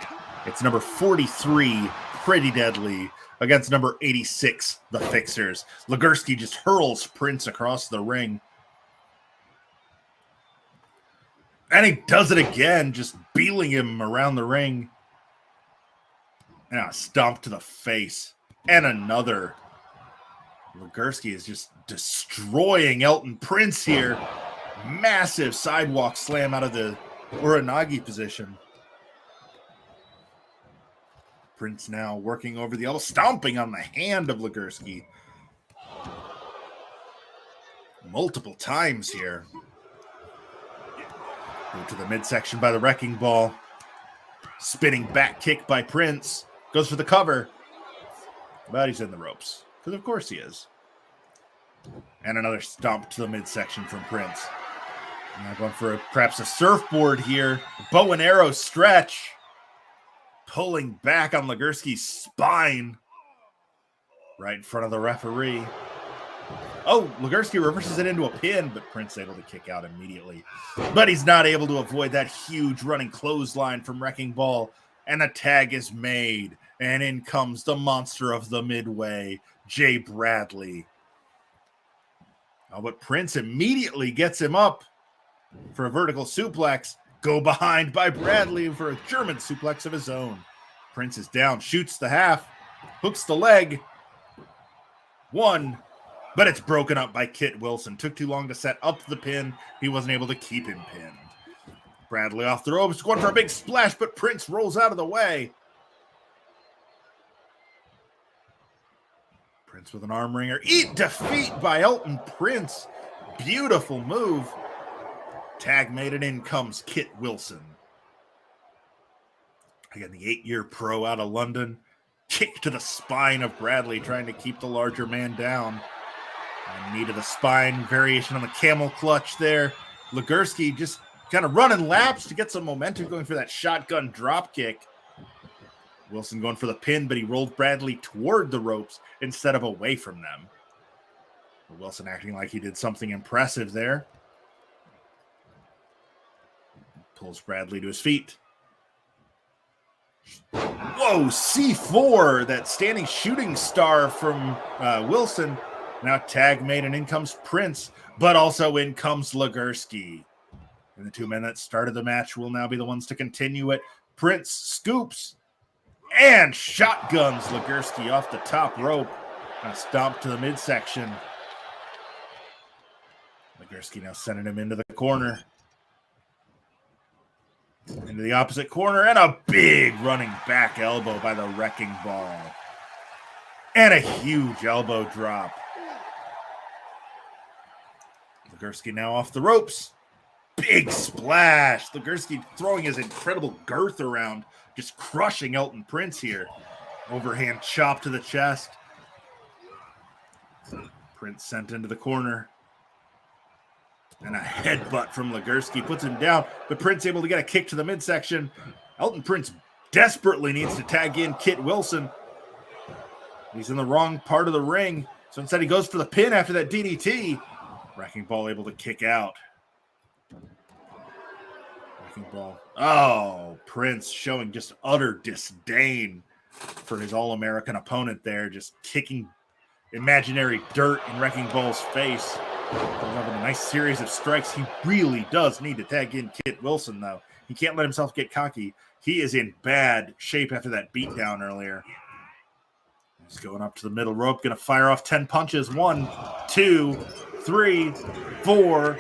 It's number 43, Pretty Deadly, against number 86, the Fixers. Ligursky just hurls Prince across the ring. And he does it again, just beeling him around the ring. And a stomp to the face. And another. Ligursky is just destroying Elton Prince here. Massive sidewalk slam out of the Uranagi position. Prince now working over the elbow, stomping on the hand of Ligursky. Multiple times here. Go to the midsection by the Wrecking Ball. Spinning back kick by Prince. Goes for the cover. But he's in the ropes. Because of course he is. And another stomp to the midsection from Prince. Now going for perhaps a surfboard here. Bow and arrow stretch. pulling back on Legursky's spine right in front of the referee. Oh, Legursky reverses it into a pin, but Prince able to kick out immediately. But he's not able to avoid that huge running clothesline from Wrecking Ball, and the tag is made, and in comes the monster of the Midway, Jay Bradley. Oh, but Prince immediately gets him up for a vertical suplex. Go behind by Bradley for a German suplex of his own. Prince is down, shoots the half, hooks the leg. One, but it's broken up by Kit Wilson. Took too long to set up the pin. He wasn't able to keep him pinned. Bradley off the ropes, going for a big splash, but Prince rolls out of the way. Prince with an arm wringer. Defeat by Elton Prince. Beautiful move. Tag made it, in comes Kit Wilson. Again, the 8-year pro out of London. Kick to the spine of Bradley, trying to keep the larger man down. And knee to the spine, variation on the camel clutch there. Legursky just kind of running laps to get some momentum, going for that shotgun drop kick. Wilson going for the pin, but he rolled Bradley toward the ropes instead of away from them. Wilson acting like he did something impressive there. Pulls Bradley to his feet. Whoa, C4, that standing shooting star from Wilson. Now tag made, and in comes Prince, but also in comes Legursky. And the two men that started the match will now be the ones to continue it. Prince scoops and shotguns Legursky off the top rope. Now stomp to the midsection. Legursky now sending him into the corner. Into the opposite corner, and a big running back elbow by the Wrecking Ball. And a huge elbow drop. Legursky now off the ropes. Big splash. Legursky throwing his incredible girth around, just crushing Elton Prince here. Overhand chop to the chest. Prince sent into the corner. And a headbutt from Legursky puts him down, but Prince able to get a kick to the midsection. Elton Prince desperately needs to tag in Kit Wilson. He's in the wrong part of the ring, so instead he goes for the pin after that DDT. Wrecking Ball able to kick out. Wrecking Ball. Oh, Prince showing just utter disdain for his All-American opponent there, just kicking imaginary dirt in Wrecking Ball's face. Having a nice series of strikes. He really does need to tag in Kit Wilson, though. He can't let himself get cocky. He is in bad shape after that beatdown earlier. He's going up to the middle rope, going to fire off 10 punches. 1, 2, 3, 4,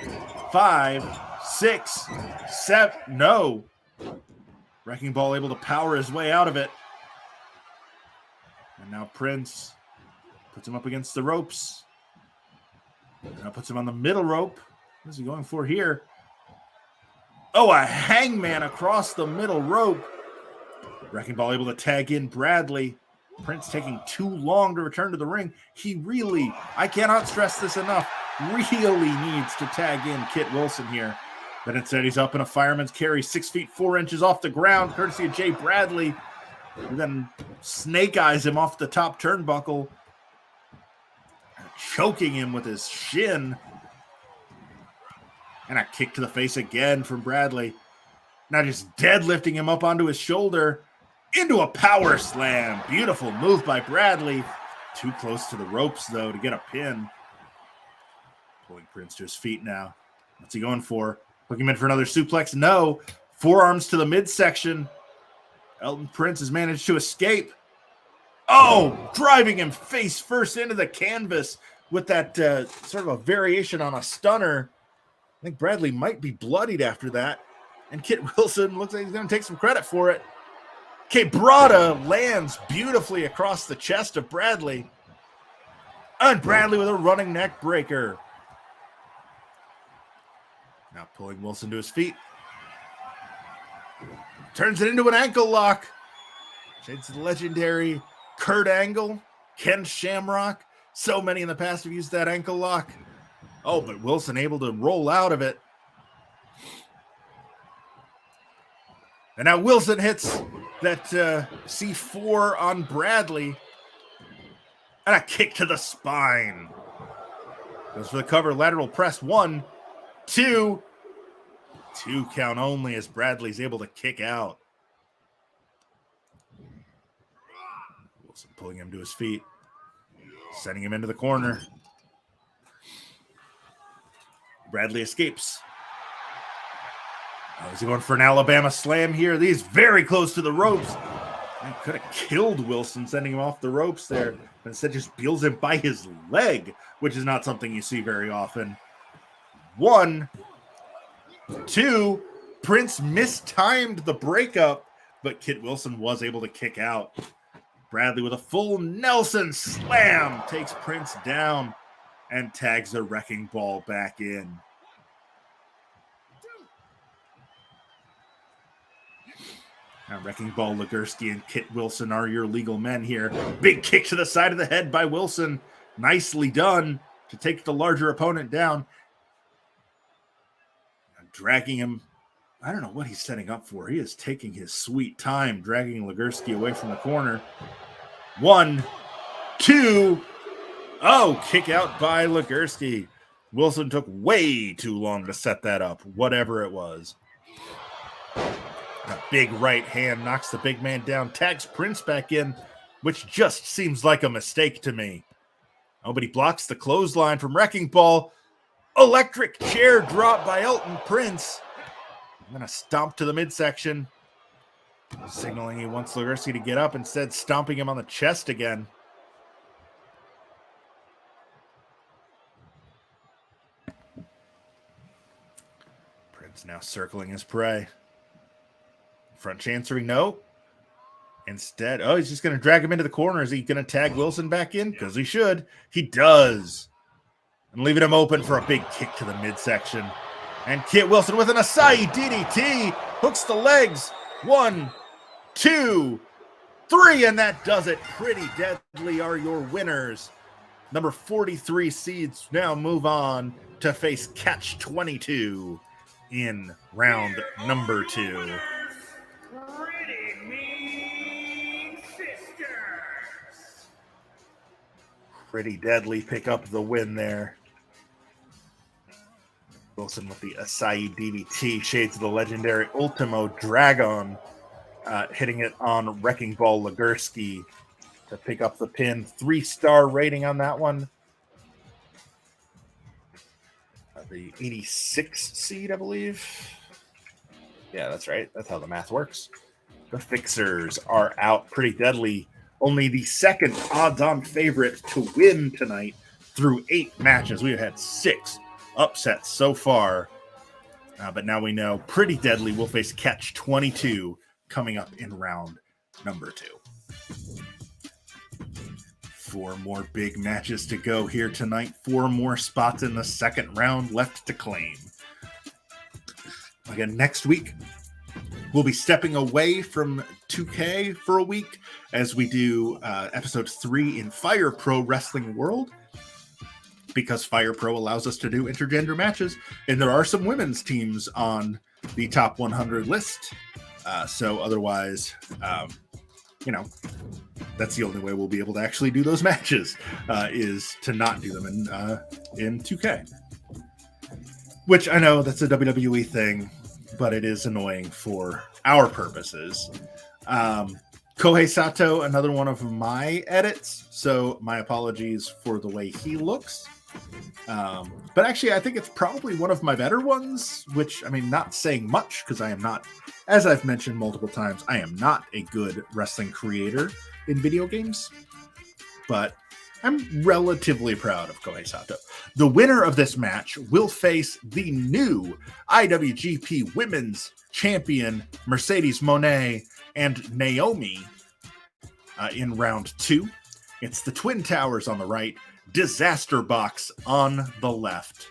5, 6, 7. No. Wrecking Ball able to power his way out of it. And now Prince puts him up against the ropes. Now puts him on the middle rope. What is he going for here? Oh, a hangman across the middle rope. Wrecking Ball able to tag in Bradley. Prince taking too long to return to the ring. He really, I cannot stress this enough, really needs to tag in Kit Wilson here. But instead he's up in a fireman's carry, 6 feet 4 inches off the ground, courtesy of Jay Bradley. And then snake eyes him off the top turnbuckle, choking him with his shin. And a kick to the face again from Bradley. Now just deadlifting him up onto his shoulder into a power slam. Beautiful move by Bradley. Too close to the ropes, though, to get a pin. Pulling Prince to his feet now. What's he going for? Looking in for another suplex? No. Forearms to the midsection. Elton Prince has managed to escape. Oh, driving him face first into the canvas with that sort of a variation on a stunner. I think Bradley might be bloodied after that. And Kit Wilson looks like he's going to take some credit for it. Quebrada lands beautifully across the chest of Bradley. And Bradley with a running neck breaker. Now pulling Wilson to his feet. Turns it into an ankle lock. Shades of the legendary Kurt Angle, Ken Shamrock. So many in the past have used that ankle lock. Oh, but Wilson able to roll out of it. And now Wilson hits that C4 on Bradley. And a kick to the spine. Goes for the cover, lateral press. 1, 2. 2 count only as Bradley's able to kick out. Wilson pulling him to his feet. Sending him into the corner. Bradley escapes. Oh, is he going for an Alabama slam here? He's very close to the ropes. He could have killed Wilson, sending him off the ropes there, but instead just peels him by his leg, which is not something you see very often. 1, 2. Prince mistimed the breakup, but Kit Wilson was able to kick out. Bradley with a full Nelson slam takes Prince down and tags the Wrecking Ball back in. Now, Wrecking Ball, Legursky, and Kit Wilson are your legal men here. Big kick to the side of the head by Wilson. Nicely done to take the larger opponent down. Dragging him. I don't know what he's setting up for. He is taking his sweet time, dragging Legursky away from the corner. 1, 2. Oh, kick out by Legursky. Wilson took way too long to set that up, whatever it was. A big right hand knocks the big man down, tags Prince back in, which just seems like a mistake to me. Nobody blocks the clothesline from Wrecking Ball. Electric chair drop by Elton Prince. I'm going to stomp to the midsection. Signaling he wants Legursky to get up, instead stomping him on the chest again. Prince now circling his prey. Front chancery, no. Instead, he's just going to drag him into the corner. Is he going to tag Wilson back in? Because he should. He does. And leaving him open for a big kick to the midsection. And Kit Wilson with an Asai DDT. Hooks the legs. 1, 2, 3. And that does it. Pretty Deadly are your winners. Number 43 seeds now move on to face Catch 22 in round number 2. Pretty Deadly pick up the win there. Wilson with the Asai DDT, shades of the legendary Ultimo Dragon, hitting it on Wrecking Ball Legursky to pick up the pin. 3-star rating on that one. The 86 seed, I believe. Yeah, that's right. That's how the math works. The Fixers are out. Pretty Deadly, only the second odds-on favorite to win tonight through 8 matches. We've had 6 upsets so far. But now we know Pretty Deadly will face Catch 22 coming up in round number 2. 4 more big matches to go here tonight. 4 more spots in the second round left to claim. Again, next week, we'll be stepping away from 2K for a week as we do episode 3 in Fire Pro Wrestling World, because Fire Pro allows us to do intergender matches, and there are some women's teams on the top 100 list. So otherwise, that's the only way we'll be able to actually do those matches, is to not do them in 2K. Which I know that's a WWE thing, but it is annoying for our purposes. Kohei Sato, another one of my edits, so my apologies for the way he looks. But actually, I think it's probably one of my better ones, which, I mean, not saying much, because I am not, as I've mentioned multiple times, I am not a good wrestling creator in video games, but I'm relatively proud of Kohei Sato. The winner of this match will face the new IWGP Women's Champion Mercedes Moné and Naomi in round 2. It's the Twin Towers on the right, Disaster Box on the left.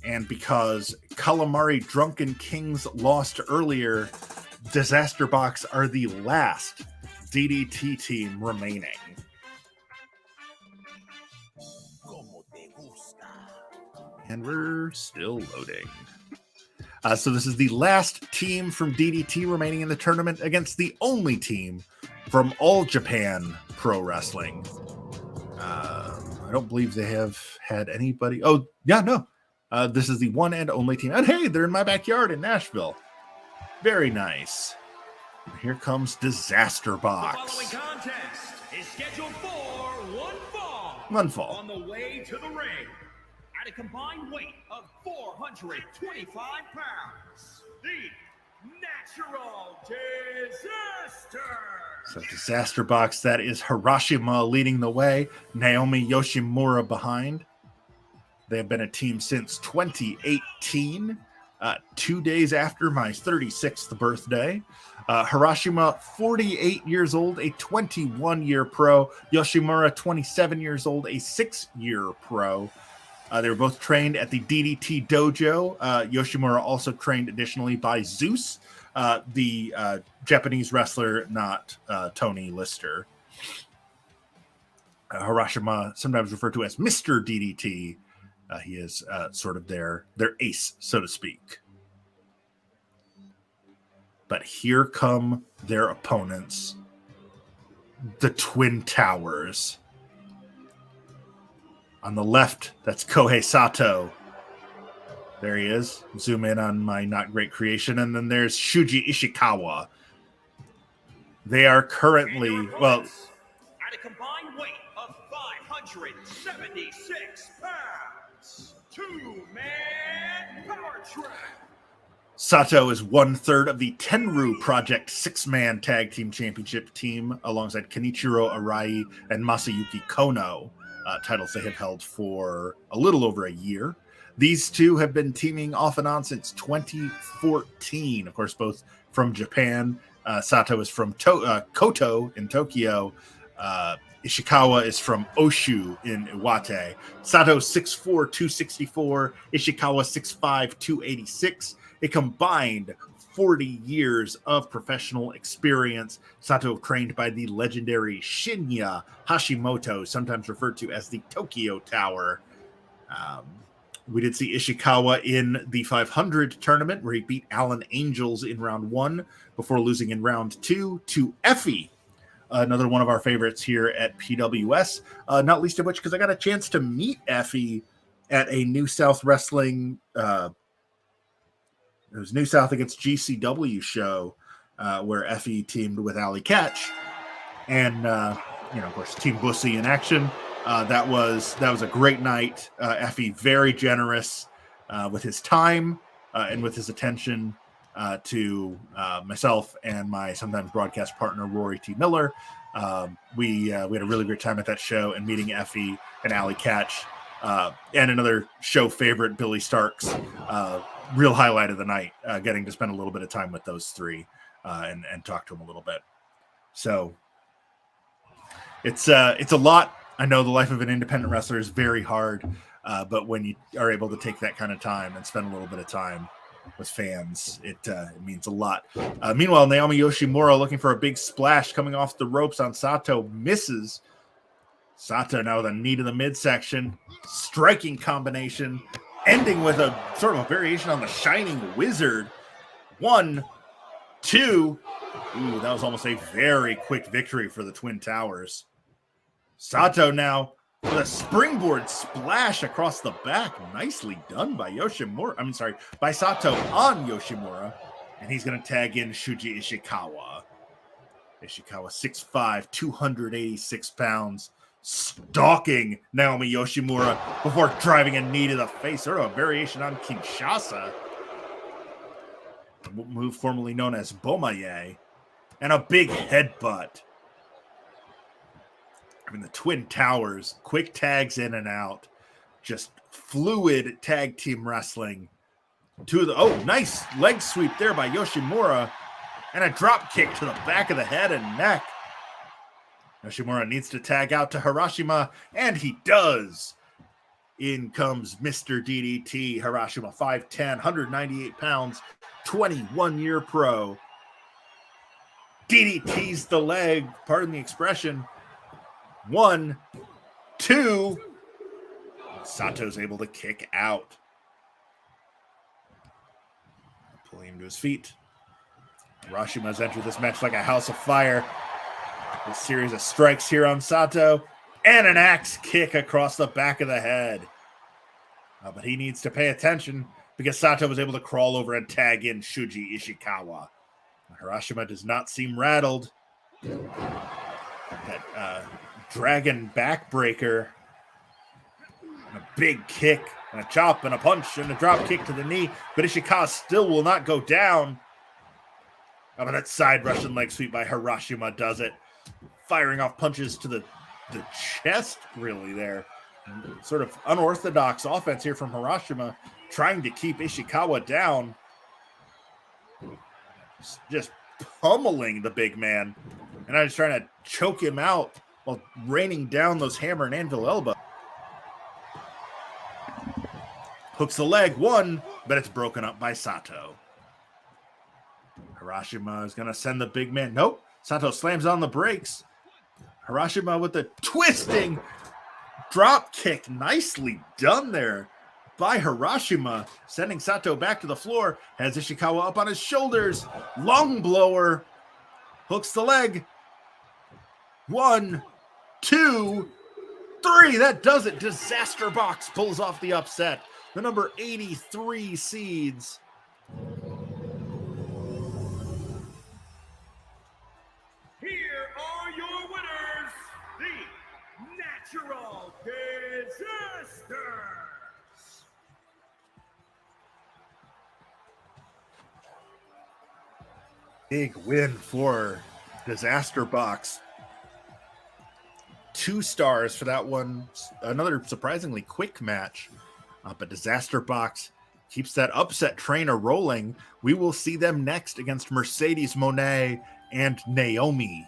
And because Calamari Drunken Kings lost earlier, Disaster Box are the last DDT team remaining. And we're still loading. So this is the last team from DDT remaining in the tournament against the only team from All Japan Pro Wrestling. I don't believe they have had anybody. Oh, yeah, no. This is the one and only team. And hey, they're in my backyard in Nashville. Very nice. Here comes Disaster Box. The following contest is scheduled for one fall. On the way to the ring, at a combined weight of 425 pounds, the Natural Disaster. So Disaster Box, that is Hiroshima leading the way, Naomi Yoshimura behind. They have been a team since 2018, 2 days after my 36th birthday. Hiroshima, 48 years old, a 21-year pro. Yoshimura, 27 years old, a 6-year pro. They were both trained at the DDT dojo. Yoshimura also trained additionally by Zeus, the Japanese wrestler, not Tony Lister. Hiroshima, sometimes referred to as Mr. DDT. He is sort of their ace, so to speak. But here come their opponents, the Twin Towers. On the left, that's Kohei Sato. There he is. Zoom in on my not great creation. And then there's Shuji Ishikawa. They are currently, well, at a combined weight of 576 pounds, two-man power trip. Sato is 1/3 of the Tenru Project 6-man tag team championship team alongside Kenichiro Arai and Masayuki Kono, titles they have held for a little over a year. These two have been teaming off and on since 2014, of course, both from Japan. Sato is from Koto in Tokyo. Ishikawa is from Oshu in Iwate. Sato 6'4", 264. Ishikawa 6'5", 286. A combined 40 years of professional experience. Sato trained by the legendary Shinya Hashimoto, sometimes referred to as the Tokyo Tower. We did see Ishikawa in the 500 tournament where he beat Alan Angels in round 1 before losing in round 2 to Effie, another one of our favorites here at PWS, not least of which because I got a chance to meet Effie at a New South Wrestling it was New South against GCW show where Effie teamed with Ali Catch and, of course, Team Bussy in action. That was a great night. Effie very generous with his time and with his attention to myself and my sometimes broadcast partner, Rory T. Miller. We had a really great time at that show and meeting Effie and Ali Catch and another show favorite, Billy Starks. Real highlight of the night, getting to spend a little bit of time with those three and talk to them a little bit. So it's a lot. I know the life of an independent wrestler is very hard, but when you are able to take that kind of time and spend a little bit of time with fans, it means a lot. Meanwhile, Naomi Yoshimura looking for a big splash coming off the ropes on Sato, misses. Sato now with a knee to the midsection, striking combination, ending with a sort of a variation on the Shining Wizard. 1, 2. Ooh, that was almost a very quick victory for the Twin Towers. Sato now with a springboard splash across the back. Nicely done by Yoshimura. By Sato on Yoshimura. And he's going to tag in Shuji Ishikawa. Ishikawa 6'5", 286 pounds. Stalking Naomi Yoshimura before driving a knee to the face. Sort of a variation on Kinshasa. A move formerly known as Bomaye. And a big headbutt. The Twin Towers, quick tags in and out. Just fluid tag team wrestling. Nice leg sweep there by Yoshimura. And a drop kick to the back of the head and neck. Yoshimura needs to tag out to Hiroshima, and he does. In comes Mr. DDT. Hiroshima, 5'10", 198 pounds, 21-year pro. DDT's the leg, pardon the expression. 1, 2. Sato's able to kick out. to his feet. Hirashima's entered this match like a house of fire. A series of strikes here on Sato, and an axe kick across the back of the head. But he needs to pay attention because Sato was able to crawl over and tag in Shuji Ishikawa. Hirashima does not seem rattled. That dragon backbreaker. A big kick, and a chop, and a punch, and a drop kick to the knee. But Ishikawa still will not go down. But that side Russian leg sweep by Hirashima does it. Firing off punches to the chest, really, there. Sort of unorthodox offense here from Hirashima, trying to keep Ishikawa down. Just pummeling the big man. And I was trying to choke him out while raining down those hammer and anvil elbows. Hooks the leg, one, but it's broken up by Sato. Hirashima is going to send the big man. Nope. Sato slams on the brakes. Hirashima with the twisting drop kick. Nicely done there by Hirashima, sending Sato back to the floor. Has Ishikawa up on his shoulders. Long blower. Hooks the leg. 1, 2, 3. That does it. Disaster Box pulls off the upset. The number 83 seeds. Here are your winners, the Natural Disasters. Big win for Disaster Box. 2 stars for that one. Another surprisingly quick match. But Disaster Box keeps that upset train rolling. We will see them next against Mercedes Monet and Naomi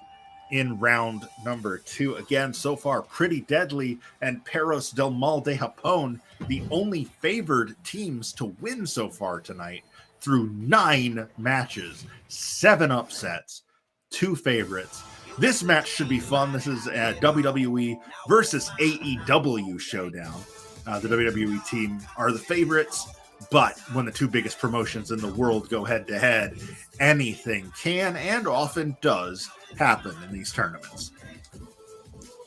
in round number 2. Again, so far, pretty deadly. And Perros del Mal de Japón, the only favored teams to win so far tonight through 9 matches, 7 upsets, 2 favorites. This match should be fun. This is a WWE versus AEW showdown. The WWE team are the favorites, but when the 2 biggest promotions in the world go head-to-head, anything can and often does happen in these tournaments.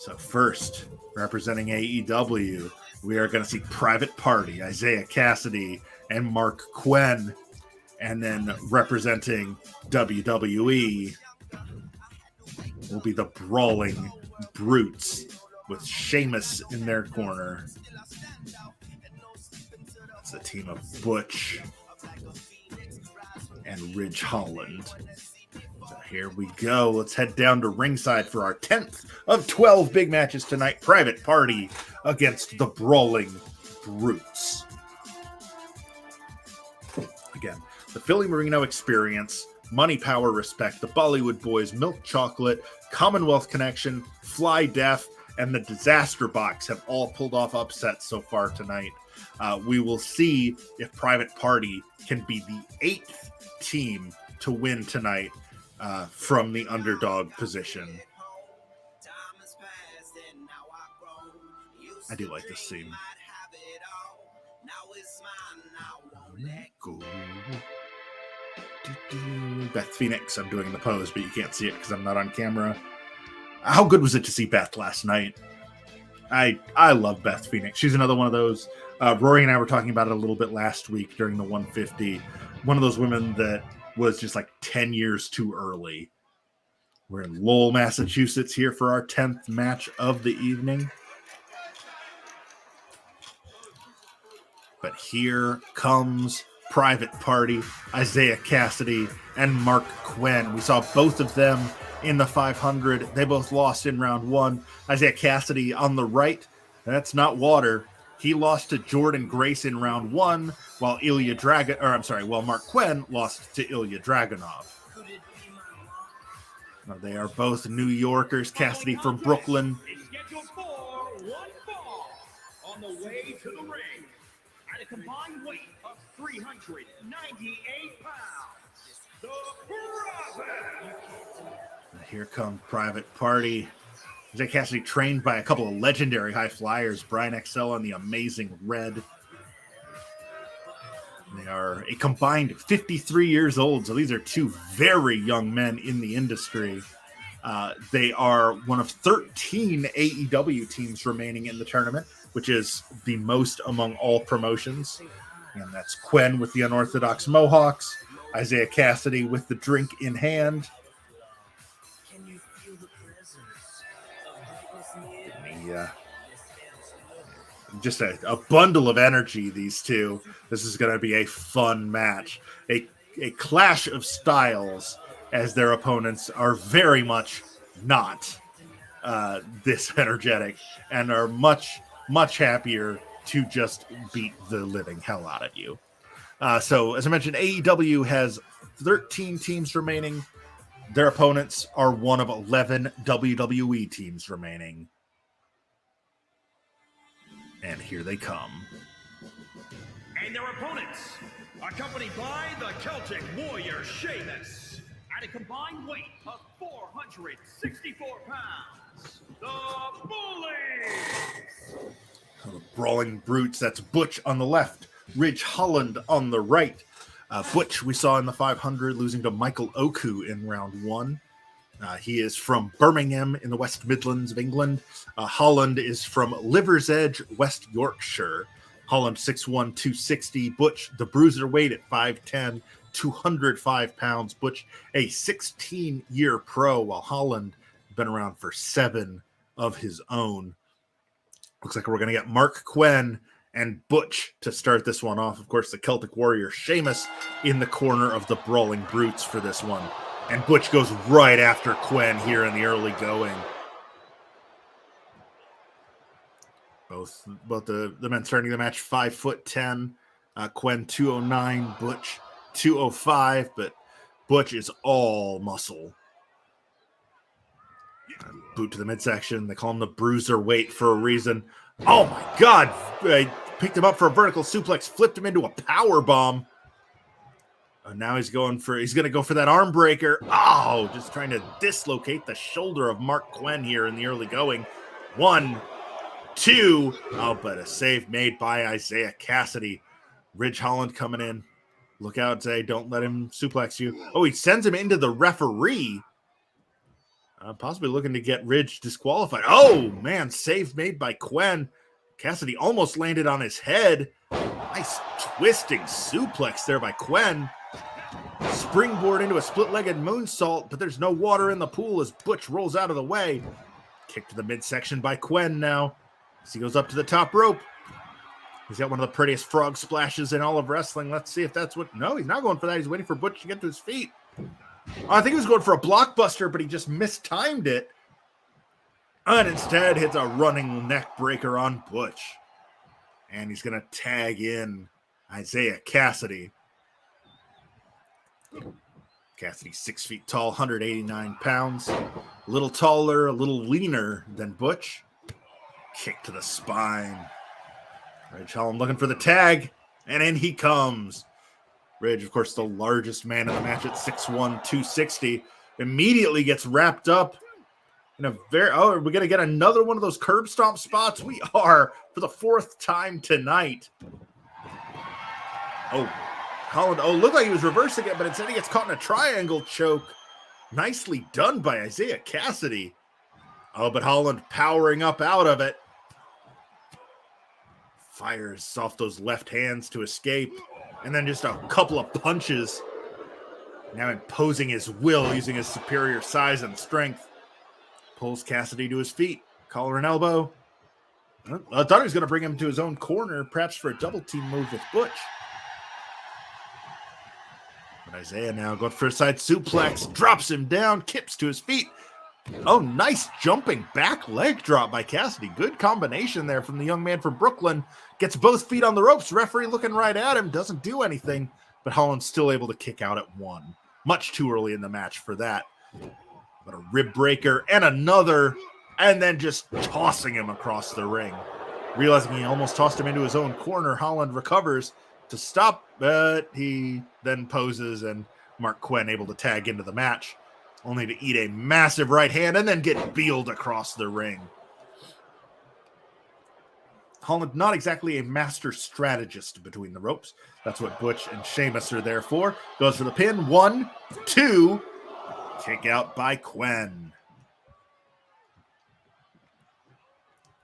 So first, representing AEW, we are going to see Private Party, Isaiah Cassidy, and Mark Quinn. And then representing WWE will be the Brawling Brutes with Sheamus in their corner. It's a team of Butch and Ridge Holland. So here we go. Let's head down to ringside for our 10th of 12 big matches tonight. Private Party against the Brawling Brutes. Again, the Philly Marino Experience, Money, Power, Respect, the Bollywood Boys, Milk Chocolate, Commonwealth Connection, Fly Deaf, and the Disaster Box have all pulled off upsets so far tonight. We will see if Private Party can be the 8th team to win tonight from the underdog position. I do like this scene. Beth Phoenix, I'm doing the pose, but you can't see it because I'm not on camera. How good was it to see Beth last night? I love Beth Phoenix. She's another one of those. Rory and I were talking about it a little bit last week during the 150. One of those women that was just like 10 years too early. We're in Lowell, Massachusetts here for our 10th match of the evening. But here comes Private Party, Isaiah Cassidy, and Mark Quinn. We saw both of them in the 500. They both lost in round 1. Isaiah Cassidy on the right. That's not water. He lost to Jordan Grace in round 1, while Mark Quinn lost to Ilya Dragunov. Now, they are both New Yorkers. Cassidy from Brooklyn. Scheduled for 1 fall on the way to the ring at a combined weight of 398 pounds. The Prophet. Here comes Private Party. Isaiah Cassidy trained by a couple of legendary high flyers, Brian XL and the Amazing Red. They are a combined 53 years old, so these are two very young men in the industry. They are one of 13 AEW teams remaining in the tournament, which is the most among all promotions. And that's Quen with the Unorthodox Mohawks, Isaiah Cassidy with the drink in hand. Just a bundle of energy, these two. This is going to be a fun match. A clash of styles, as their opponents are very much not this energetic and are much, much happier to just beat the living hell out of you. So, as I mentioned, AEW has 13 teams remaining. Their opponents are one of 11 WWE teams remaining. And here they come. And their opponents, accompanied by the Celtic Warrior Sheamus, at a combined weight of 464 pounds, the Bullies! The Brawling Brutes, that's Butch on the left, Ridge Holland on the right. Butch we saw in the 500 losing to Michael Oku in round one. He is from Birmingham in the West Midlands of England. Holland is from Liver's Edge, West Yorkshire. Holland 6'1", 260. Butch, the bruiserweight at 5'10", 205 pounds. Butch, a 16-year pro, while Holland has been around for 7 of his own. Looks like we're going to get Mark Quen and Butch to start this one off. Of course, the Celtic Warrior Sheamus in the corner of the Brawling Brutes for this one. And Butch goes right after Quen here in the early going. Both the men starting the match 5'10". Quen 209, Butch 205, but Butch is all muscle. Boot to the midsection. They call him the bruiser weight for a reason. Oh my God! I picked him up for a vertical suplex, flipped him into a power bomb. Now he's going to go for that arm breaker. Oh, just trying to dislocate the shoulder of Mark Quen here in the early going. 1, 2. Oh, but a save made by Isaiah Cassidy. Ridge Holland coming in. Look out, Zay. Don't let him suplex you. Oh, he sends him into the referee. Possibly looking to get Ridge disqualified. Oh, man. Save made by Quen. Cassidy almost landed on his head. Nice twisting suplex there by Quen. Springboard into a split-legged moonsault, but there's no water in the pool as Butch rolls out of the way. Kick to the midsection by Quen now as he goes up to the top rope. He's got one of the prettiest frog splashes in all of wrestling. Let's see if that's what... No, he's not going for that. He's waiting for Butch to get to his feet. I think he was going for a blockbuster, but he just mistimed it. And instead hits a running neck breaker on Butch. And he's going to tag in Isaiah Cassidy. Cassidy, 6 feet tall, 189 pounds. A little taller, a little leaner than Butch. Kick to the spine. Ridge Holland looking for the tag. And in he comes. Ridge, of course, the largest man in the match at 6'1", 260. Immediately gets wrapped up in a very... Oh, are we going to get another one of those curb stomp spots? We are, for the 4th time tonight. Oh, Holland. Oh, looked like he was reversing it, but instead he gets caught in a triangle choke. Nicely done by Isaiah Cassidy. Oh, but Holland powering up out of it. Fires off those left hands to escape. And then just a couple of punches. Now imposing his will using his superior size and strength. Pulls Cassidy to his feet. Collar and elbow. I thought he was going to bring him to his own corner, perhaps for a double team move with Butch. But Isaiah now going for a side suplex. Drops him down. Kips to his feet. Oh, nice jumping back leg drop by Cassidy. Good combination there from the young man from Brooklyn. Gets both feet on the ropes. Referee looking right at him. Doesn't do anything. But Holland's still able to kick out at 1. Much too early in the match for that. But a rib breaker and another. And then just tossing him across the ring. Realizing he almost tossed him into his own corner, Holland recovers to stop. But he then poses and Mark Quen able to tag into the match. Only to eat a massive right hand and then get beeled across the ring. Holland, not exactly a master strategist between the ropes. That's what Butch and Sheamus are there for. Goes for the pin. 1, 2. Kick out by Quen.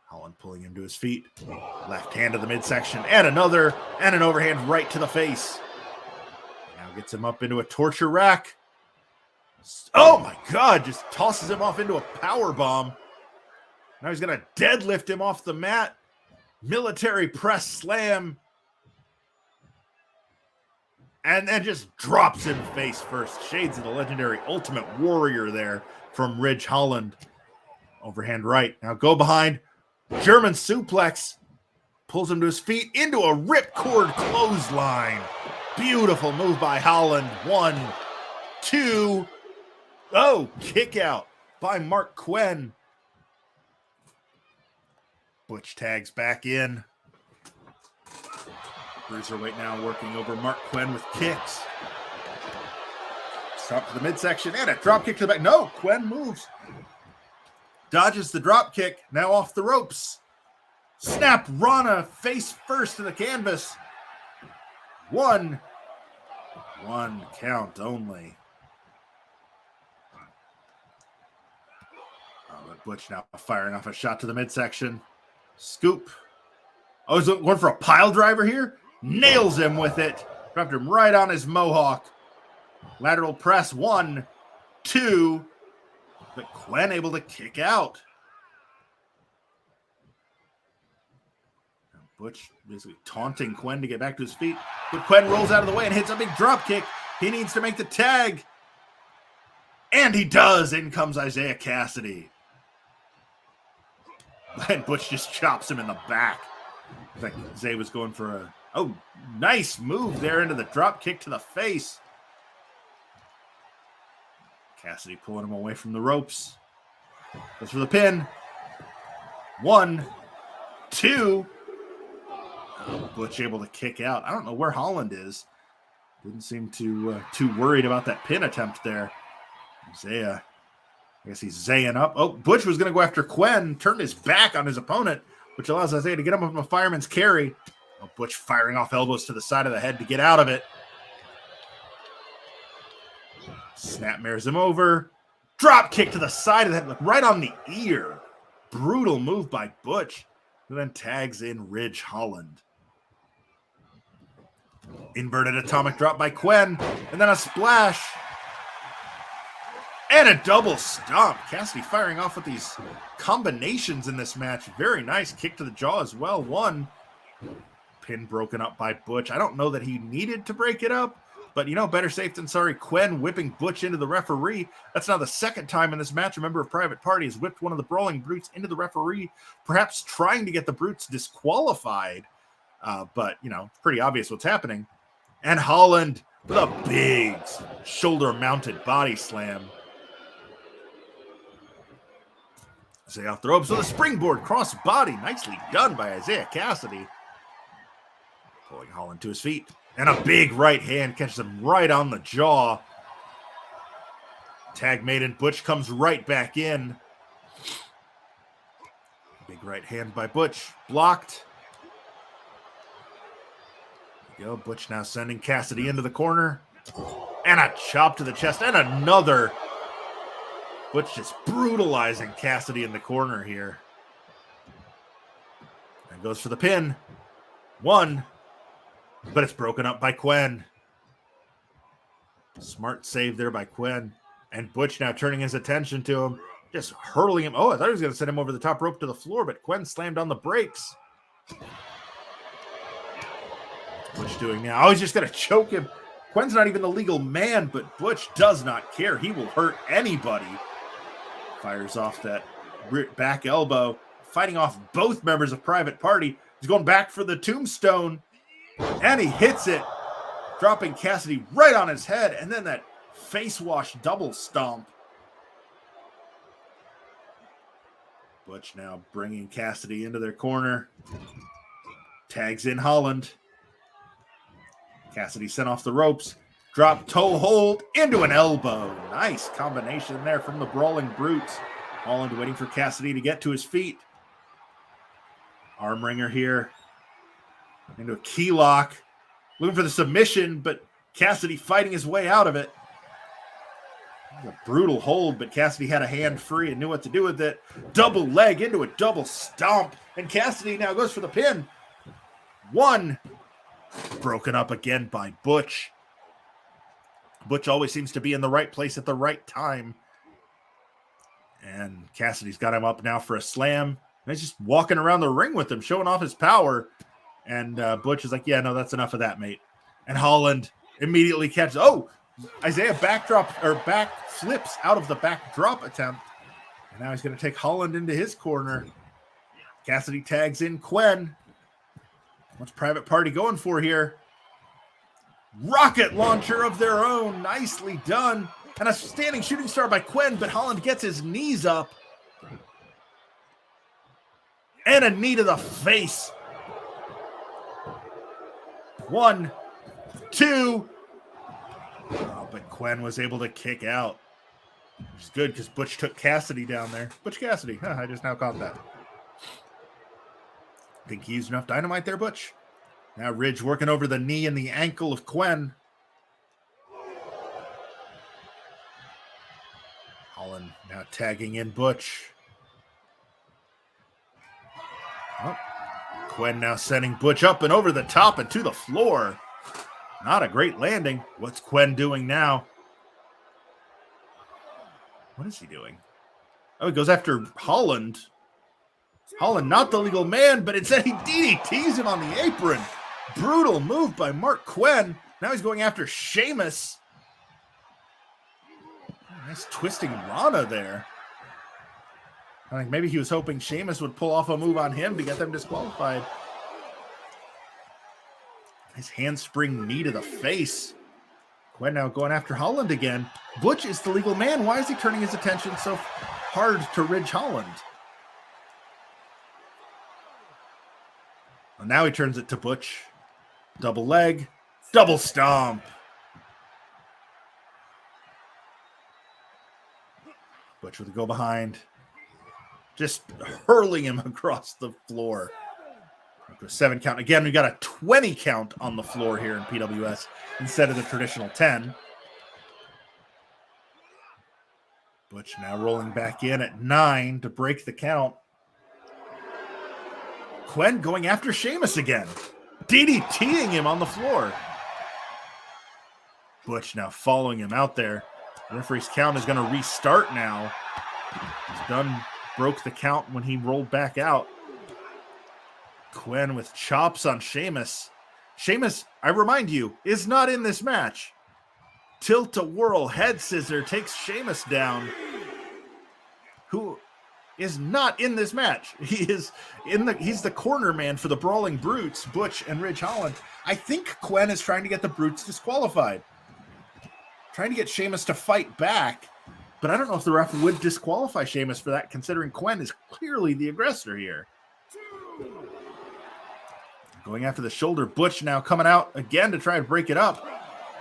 Holland pulling him to his feet. Left hand to the midsection. And another. And an overhand right to the face. Now gets him up into a torture rack. Oh my God. Just tosses him off into a power bomb. Now he's going to deadlift him off the mat. Military press slam. And then just drops him face first. Shades of the legendary Ultimate Warrior there from Ridge Holland. Overhand right. Now go behind. German suplex. Pulls him to his feet into a ripcord clothesline. Beautiful move by Holland. 1, 2. Oh, kick out by Mark Quen. Butch tags back in. Bruiserweight now working over Mark Quen with kicks. Stop to the midsection and a drop kick to the back. No, Quen moves. Dodges the drop kick. Now off the ropes. Snap Rana face first to the canvas. 1 count only. Oh, but Butch now firing off a shot to the midsection. Scoop. Oh, he's going for a pile driver here. Nails him with it. Dropped him right on his mohawk. Lateral press. 1, 2. But Quen able to kick out. Butch basically taunting Quen to get back to his feet. But Quen rolls out of the way and hits a big drop kick. He needs to make the tag. And he does. In comes Isaiah Cassidy. And Butch just chops him in the back. I think Zay was going for a... Oh, nice move there into the drop kick to the face. Cassidy pulling him away from the ropes. Goes for the pin. 1, 2. Butch able to kick out. I don't know where Holland is. Didn't seem too worried about that pin attempt there. Isaiah... I guess he's Zaying up. Oh, Butch was going to go after Quen, turned his back on his opponent, which allows Isaiah to get him up from a fireman's carry. Oh, Butch firing off elbows to the side of the head to get out of it. Snapmares him over. Drop kick to the side of the head, right on the ear. Brutal move by Butch, who then tags in Ridge Holland. Inverted atomic drop by Quen, and then a splash. And a double stomp. Cassidy firing off with these combinations in this match. Very nice kick to the jaw as well. 1. Pin broken up by Butch. I don't know that he needed to break it up, but you know, better safe than sorry. Quen whipping Butch into the referee. That's now the second time in this match a member of Private Party has whipped one of the Brawling Brutes into the referee, perhaps trying to get the Brutes disqualified. But, you know, pretty obvious what's happening. And Holland with a big shoulder-mounted body slam. Isaiah off the ropes with a springboard cross body. Nicely done by Isaiah Cassidy. Pulling Holland to his feet. And a big right hand catches him right on the jaw. Tag made and Butch comes right back in. Big right hand by Butch. Blocked. There you go. Butch now sending Cassidy into the corner. And a chop to the chest. And another. Butch just brutalizing Cassidy in the corner here. And goes for the pin. 1. But it's broken up by Quen. Smart save there by Quen. And Butch now turning his attention to him. Just hurtling him. Oh, I thought he was going to send him over the top rope to the floor, but Quen slammed on the brakes. What's Butch doing now? Oh, he's just going to choke him. Quen's not even the legal man, but Butch does not care. He will hurt anybody. Fires off that back elbow, fighting off both members of Private Party. He's going back for the tombstone, and he hits it, dropping Cassidy right on his head, and then that face wash double stomp. Butch now bringing Cassidy into their corner. Tags in Holland. Cassidy sent off the ropes. Drop toe hold into an elbow. Nice combination there from the Brawling Brutes. Holland waiting for Cassidy to get to his feet. Arm wringer here. Into a key lock. Looking for the submission, but Cassidy fighting his way out of it. A brutal hold, but Cassidy had a hand free and knew what to do with it. Double leg into a double stomp. And Cassidy now goes for the pin. 1. Broken up again by Butch. Butch always seems to be in the right place at the right time. And Cassidy's got him up now for a slam. And he's just walking around the ring with him, showing off his power. And Butch is like, yeah, no, that's enough of that, mate. And Holland immediately catches. Oh, Isaiah back flips out of the backdrop attempt. And now he's going to take Holland into his corner. Cassidy tags in Quen. What's Private Party going for here? Rocket launcher of their own. Nicely done. And a standing shooting star by Quen, but Holland gets his knees up. And a knee to the face. 1, 2. Oh, but Quen was able to kick out. Which is good because Butch took Cassidy down there. Butch Cassidy. Huh, I just now caught that. Think he used enough dynamite there, Butch? Now Ridge working over the knee and the ankle of Quen. Holland now tagging in Butch. Oh. Quen now sending Butch up and over the top and to the floor. Not a great landing. What's Quen doing now? What is he doing? Oh, he goes after Holland. Holland, not the legal man, but instead he DDTs him on the apron. Brutal move by Mark Quen. Now he's going after Sheamus. Nice twisting Rana there. I think maybe he was hoping Sheamus would pull off a move on him to get them disqualified. His handspring knee to the face. Quen now going after Holland again. Butch is the legal man. Why is he turning his attention so hard to Ridge Holland? Well, now he turns it to Butch. Double leg. Double stomp. Butch with a go behind. Just hurling him across the floor. 7 count. Again, we got a 20 count on the floor here in PWS instead of the traditional 10. Butch now rolling back in at 9 to break the count. Quen going after Sheamus again. DDTing him on the floor. Butch now following him out there. The referee's count is going to restart now. He's done, broke the count when he rolled back out. Quen with chops on Sheamus. Sheamus, I remind you, is not in this match. Tilt-a-whirl head scissor takes Sheamus down. Who is not in this match. He's the corner man for the Brawling Brutes, Butch and Ridge Holland. I think Quen is trying to get the Brutes disqualified. Trying to get Sheamus to fight back, but I don't know if the ref would disqualify Sheamus for that, considering Quen is clearly the aggressor here. Going after the shoulder, Butch now coming out again to try and break it up.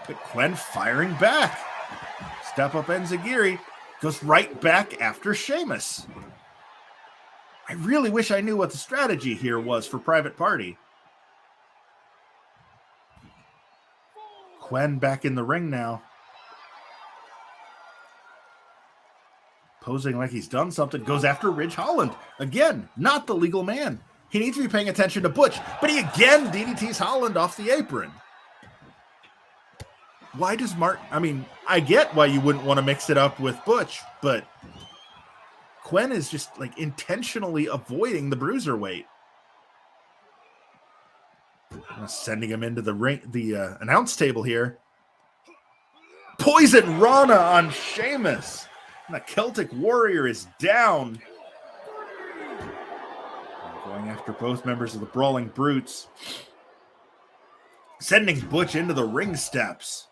But Quen firing back. Step up Enziguri goes right back after Sheamus. I really wish I knew what the strategy here was for Private Party. Quen back in the ring now. Posing like he's done something. Goes after Ridge Holland. Again, not the legal man. He needs to be paying attention to Butch, but he again DDTs Holland off the apron. Why does Mark... I mean, I get why you wouldn't want to mix it up with Butch, but Quen is just like intentionally avoiding the bruiserweight. Sending him into the ring, the announce table here. Poison Rana on Sheamus. And the Celtic Warrior is down. Going after both members of the Brawling Brutes. Sending Butch into the ring steps.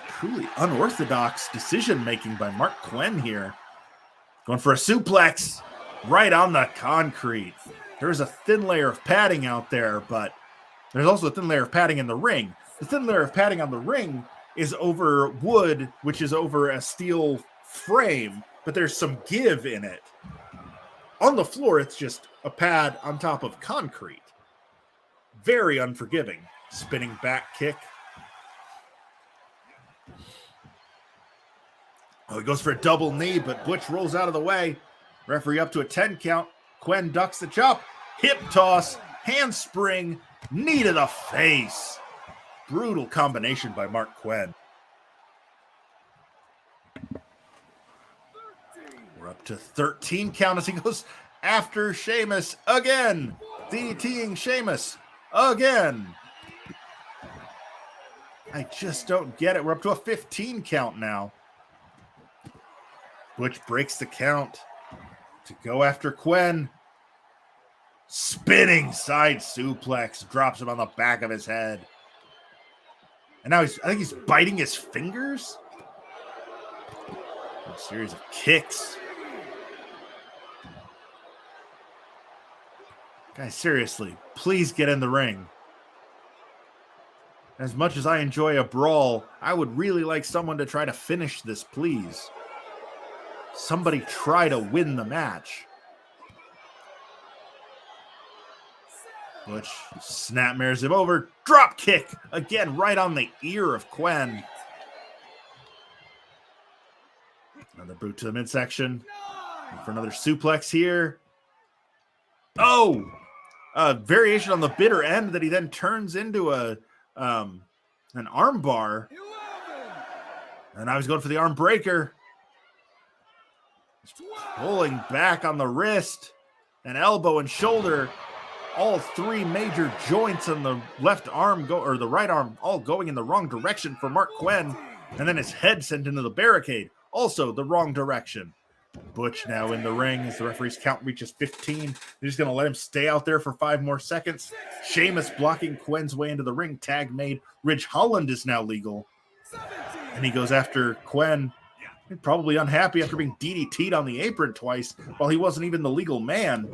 Truly unorthodox decision-making by Mark Quen here. Going for a suplex right on the concrete. There's a thin layer of padding out there, but there's also a thin layer of padding in the ring. The thin layer of padding on the ring is over wood, which is over a steel frame. but there's some give in it. On the floor, it's just a pad on top of concrete. Very unforgiving. Spinning back kick. Oh, he goes for a double knee, but Butch rolls out of the way. Referee up to a 10 count. Quen ducks the chop. Hip toss. Handspring. Knee to the face. Brutal combination by Mark Quen. We're up to 13 count as he goes after Sheamus again. DDTing Sheamus again. I just don't get it. We're up to a 15 count now. Butch breaks the count to go after Quen. Spinning side suplex. Drops him on the back of his head. And now I think he's biting his fingers. A series of kicks. Guys, seriously, please get in the ring. As much as I enjoy a brawl, I would really like someone to try to finish this, please. Somebody try to win the match. Butch snapmares him over. Drop kick. Again, right on the ear of Quen. Another boot to the midsection. For another suplex here. Oh! A variation on the bitter end that he then turns into an arm bar. And now he's going for the arm breaker. Pulling back on the wrist. An elbow and shoulder. All three major joints on the left arm or the right arm all going in the wrong direction for Mark Quen. And then his head sent into the barricade. Also the wrong direction. Butch now in the ring as the referee's count reaches 15. They're just going to let him stay out there for 5 more seconds. Sheamus blocking Quen's way into the ring. Tag made. Ridge Holland is now legal. And he goes after Quen. Probably unhappy after being DDT'd on the apron twice while he wasn't even the legal man.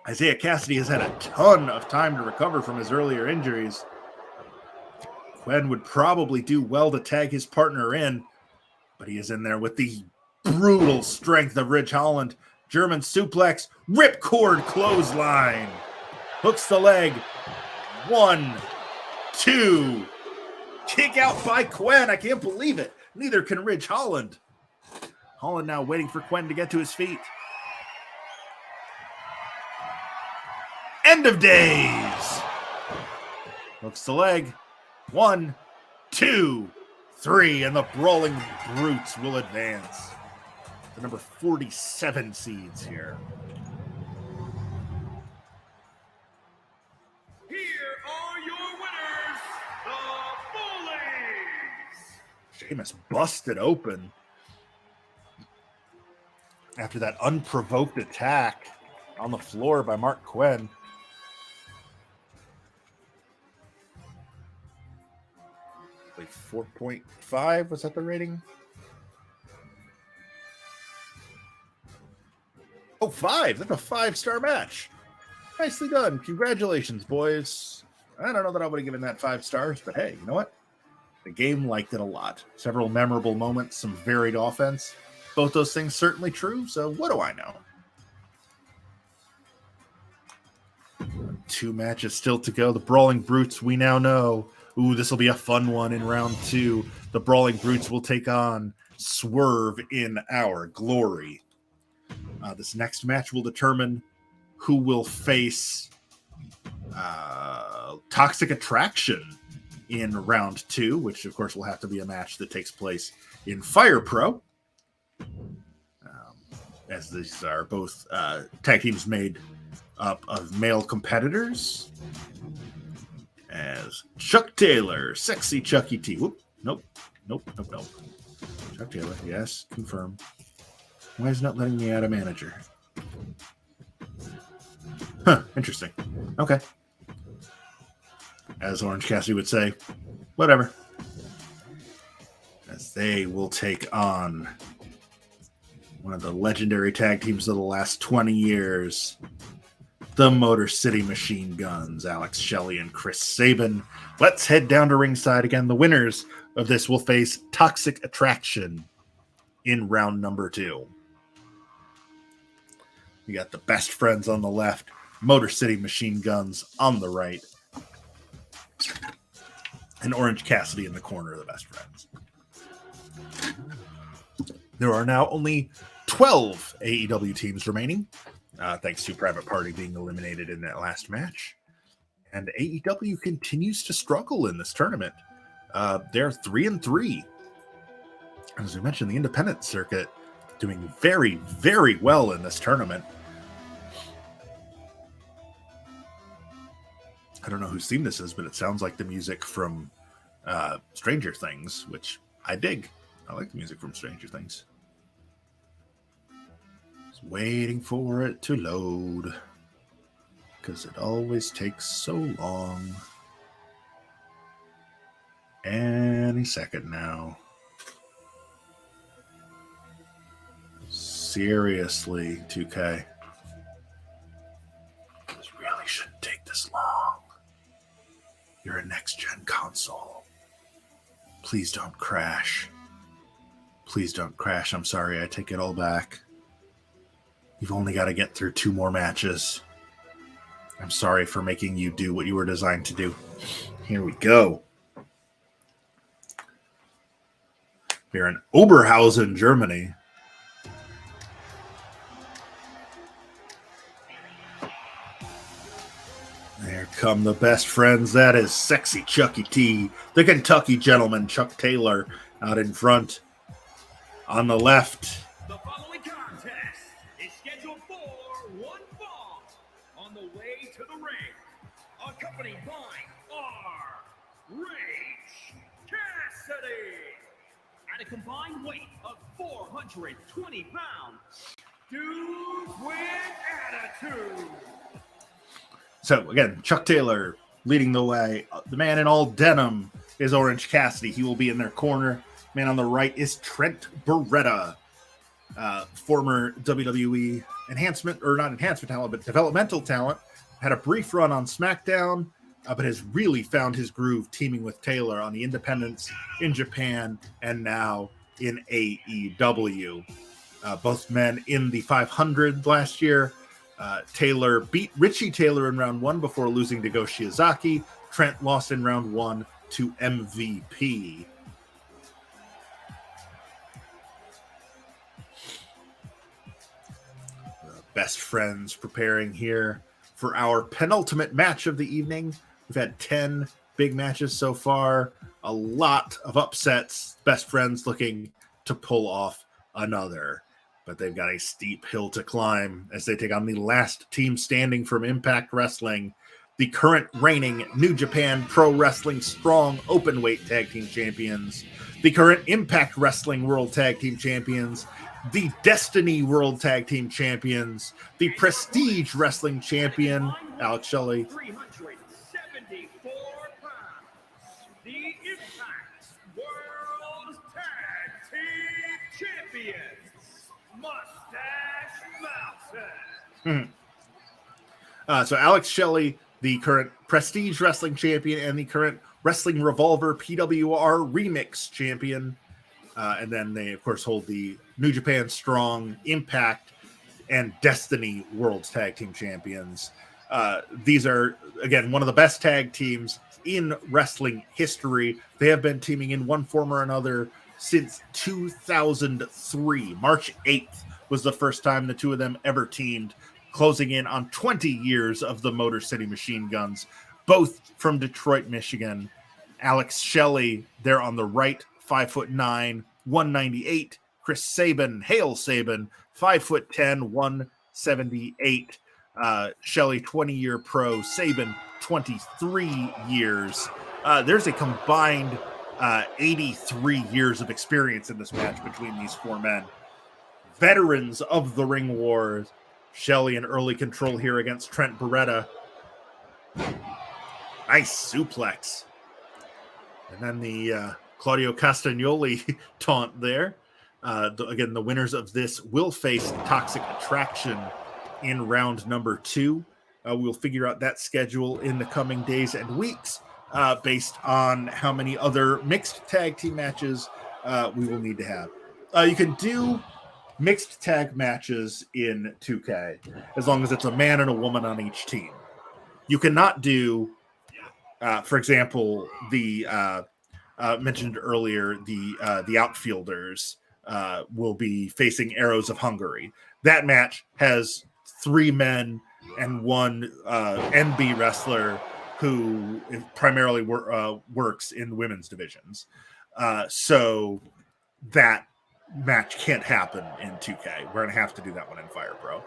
Isaiah Cassidy has had a ton of time to recover from his earlier injuries. Quen would probably do well to tag his partner in, but he is in there with the brutal strength of Ridge Holland. German suplex, ripcord clothesline. Hooks the leg. 1, 2. Kick out by Quen. I can't believe it. Neither can Ridge Holland. Holland now waiting for Quen to get to his feet. End of days. Hooks the leg. 1, 2, 3, and the Brawling Brutes will advance. The number 47 seeds here. Here are your winners, the Bullies. Sheamus busted open after that unprovoked attack on the floor by Mark Quen. Like 4.5, was that the rating? Oh, 5. That's a 5-star match. Nicely done. Congratulations, boys. I don't know that I would have given that 5 stars, but hey, you know what? The game liked it a lot. Several memorable moments, some varied offense. Both those things certainly true, so what do I know? 2 matches still to go. The Brawling Brutes, we now know. Ooh, this will be a fun one in round 2. The Brawling Brutes will take on Swerve in Our Glory. This next match will determine who will face Toxic Attraction in round 2, which of course will have to be a match that takes place in Fire Pro. As these are both tag teams made up of male competitors. As Chuck Taylor, Sexy Chucky T. Whoop. Nope. Chuck Taylor, yes, confirm. Why is it not letting me add a manager? Huh, interesting. Okay. As Orange Cassidy would say, whatever. As they will take on one of the legendary tag teams of the last 20 years, the Motor City Machine Guns, Alex Shelley and Chris Sabin. Let's head down to ringside again. The winners of this will face Toxic Attraction in round number 2. You got the Best Friends on the left, Motor City Machine Guns on the right, and Orange Cassidy in the corner of the Best Friends. There are now only 12 AEW teams remaining, thanks to Private Party being eliminated in that last match. And AEW continues to struggle in this tournament. They're 3-3. As we mentioned, the independent circuit doing very, very well in this tournament. I don't know whose theme this is, but it sounds like the music from Stranger Things, which I dig. I like the music from Stranger Things. Just waiting for it to load, because it always takes so long. Any second now. Seriously, 2K. This really shouldn't take this long. You're a next-gen console. Please don't crash. Please don't crash. I'm sorry, I take it all back. You've only got to get through 2 more matches. I'm sorry for making you do what you were designed to do. Here we go. We're in Oberhausen, Germany. There come the Best Friends. That is Sexy Chucky T, the Kentucky Gentleman, Chuck Taylor, out in front. On the left, The following contest is scheduled for 1 fall. On the way to the ring, accompanied by R. Rage Cassidy. At a combined weight of 420 pounds, dudes with attitude. so again, Chuck Taylor leading the way. The man in all denim is Orange Cassidy. He will be in their corner. Man on the right is Trent Beretta, former WWE developmental talent. Had a brief run on SmackDown, but has really found his groove teaming with Taylor on the independents in Japan and now in AEW. Both men in the 500 last year. Taylor beat Richie Taylor in round 1 before losing to Go Shiozaki. Trent lost in round 1 to MVP. Best Friends preparing here for our penultimate match of the evening. We've had 10 big matches so far, a lot of upsets. Best Friends looking to pull off another, but they've got a steep hill to climb as they take on the last team standing from Impact Wrestling, the current reigning New Japan Pro Wrestling Strong Openweight Tag Team Champions, the current Impact Wrestling World Tag Team Champions, the Destiny World Tag Team Champions, the Prestige Wrestling Champion, Alex Shelley, 374 pounds, the Impact World Tag Team Champions, Mustache Mountain. So Alex Shelley, the current Prestige Wrestling Champion and the current Wrestling Revolver PWR Remix Champion. And then they, of course, hold the New Japan Strong, Impact, and Destiny World Tag Team Champions. These are, again, one of the best tag teams in wrestling history. They have been teaming in one form or another since 2003. March 8th was the first time the two of them ever teamed, closing in on 20 years of the Motor City Machine Guns, both from Detroit, Michigan. Alex Shelley there on the right, 5'9", 198. Chris Sabin, Hale Sabin, 5'10", 178. Shelley, 20-year pro. Sabin, 23 years. There's a combined 83 years of experience in this match between these four men. Veterans of the ring wars. Shelley in early control here against Trent Beretta. Nice suplex. And then the Claudio Castagnoli taunt there. Again, the winners of this will face Toxic Attraction in round number 2. We'll figure out that schedule in the coming days and weeks based on how many other mixed tag team matches we will need to have. You can do mixed tag matches in 2K as long as it's a man and a woman on each team. You cannot do, for example, the mentioned earlier, the outfielders will be facing Arrows of Hungary. That match has 3 men and 1 NB wrestler who primarily works in women's divisions. So that match can't happen in 2K. We're going to have to do that one in Fire Pro.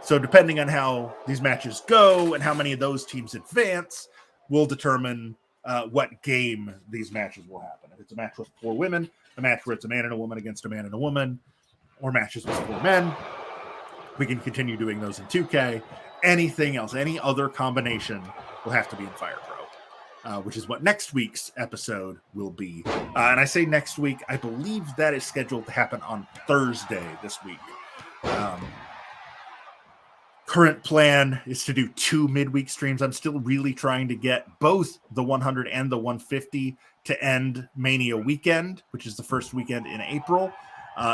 So depending on how these matches go and how many of those teams advance will determine what game these matches will happen. If it's a match with 4 women, a match where it's a man and a woman against a man and a woman, or matches with 4 men, we can continue doing those in 2K. Anything else, any other combination will have to be in Fire Pro, which is what next week's episode will be. And I say next week, I believe that is scheduled to happen on Thursday this week. Current plan is to do 2 midweek streams. I'm still really trying to get both the 100 and the 150 to end Mania weekend, which is the first weekend in April.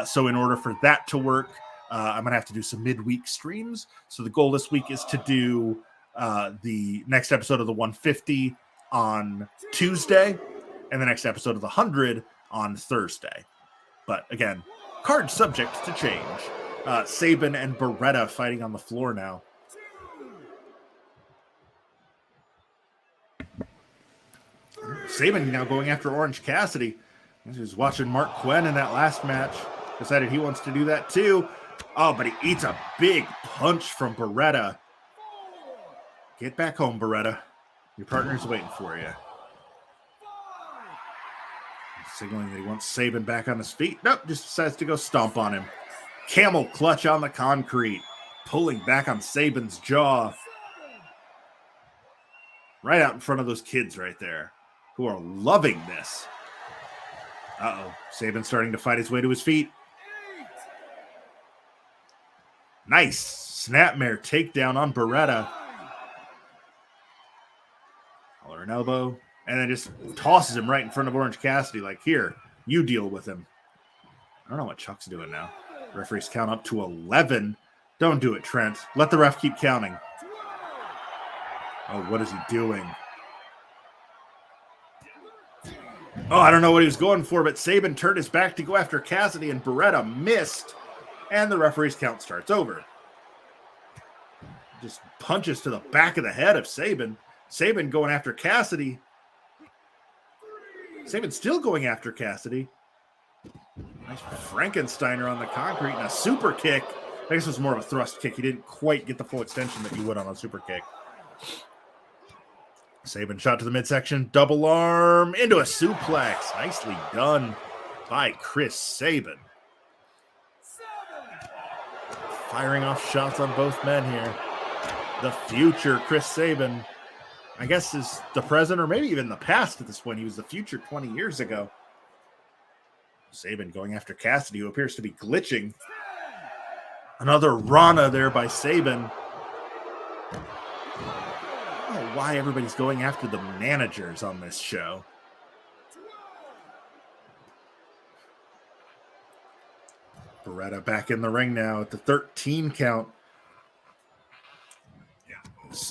So in order for that to work, I'm going to have to do some midweek streams. So the goal this week is to do the next episode of the 150 on Tuesday and the next episode of the 100 on Thursday. But again, card subject to change. Sabin and Beretta fighting on the floor now. Sabin now going after Orange Cassidy. He was watching Mark Quinn in that last match. Decided he wants to do that too. Oh, but he eats a big punch from Beretta. Get back home, Beretta. Your partner's waiting for you. Signaling that he wants Sabin back on his feet. Nope, just decides to go stomp on him. Camel clutch on the concrete. Pulling back on Sabin's jaw. Right out in front of those kids right there, who are loving this. Uh-oh. Sabin starting to fight his way to his feet. Nice snapmare takedown on Beretta. Collar and elbow. And then just tosses him right in front of Orange Cassidy. Like, here, you deal with him. I don't know what Chuck's doing now. Referees count up to 11. Don't do it, Trent. Let the ref keep counting. Oh, what is he doing? Oh, I don't know what he was going for, but Sabin turned his back to go after Cassidy, and Beretta missed. And the referee's count starts over. Just punches to the back of the head of Sabin. Sabin going after Cassidy. Sabin still going after Cassidy. Nice Frankensteiner on the concrete and a super kick. I guess it was more of a thrust kick. He didn't quite get the full extension that you would on a super kick. Sabin shot to the midsection. Double arm into a suplex. Nicely done by Chris Sabin. Firing off shots on both men here. The future Chris Sabin, I guess, is the present or maybe even the past at this point. He was the future 20 years ago. Sabin going after Cassidy, who appears to be glitching. Another Rana there by Sabin. I don't know why everybody's going after the managers on this show. Beretta back in the ring now at the 13 count.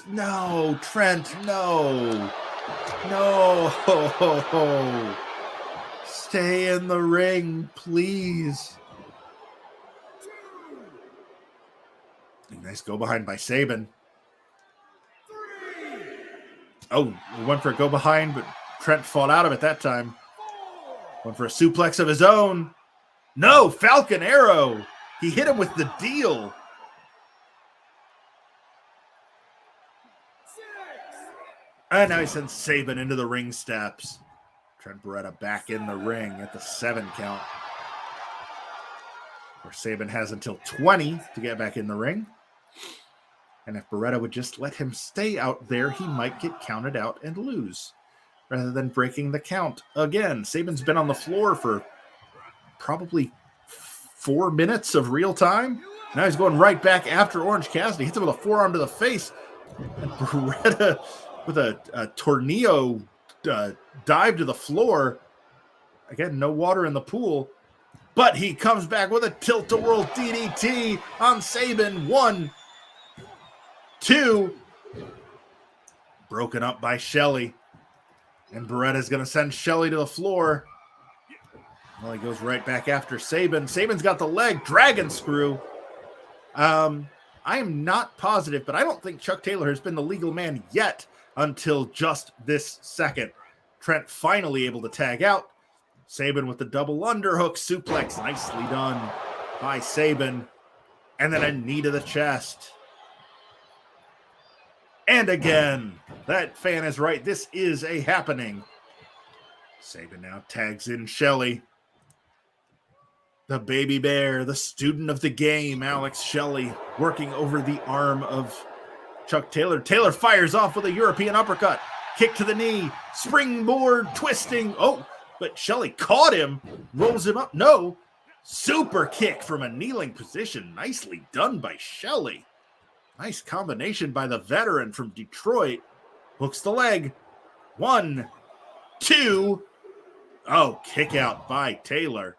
No, Trent, no. No. Stay in the ring, please. Nice go behind by Sabin. Oh, we went for a go behind, but Trent fought out of it that time. Went for a suplex of his own. No, Falcon Arrow. He hit him with the deal. And now he sends Sabin into the ring steps. Trent Beretta back in the ring at the 7 count. Where Sabin has until 20 to get back in the ring. And if Beretta would just let him stay out there, he might get counted out and lose. Rather than breaking the count again. Sabin's been on the floor for probably 4 minutes of real time. Now he's going right back after Orange Cassidy. Hits him with a forearm to the face. And Beretta with a tornado dive to the floor. Again, no water in the pool. but he comes back with a tilt-a-whirl DDT on Sabin. 1, 2. Broken up by Shelley. And Beretta's going to send Shelley to the floor. Well, he goes right back after Sabin. Sabin's got the leg. Dragon screw. I am not positive, but I don't think Chuck Taylor has been the legal man yet until just this second. Trent finally able to tag out. Sabin with the double underhook suplex. Nicely done by Sabin. And then a knee to the chest. And again, that fan is right. This is a happening. Sabin now tags in Shelley. The baby bear, the student of the game, Alex Shelley, working over the arm of Chuck Taylor. Taylor fires off with a European uppercut. Kick to the knee. Springboard twisting. Oh, but Shelley caught him. Rolls him up. No. Super kick from a kneeling position. Nicely done by Shelley. Nice combination by the veteran from Detroit. Hooks the leg. 1, 2. Oh, kick out by Taylor.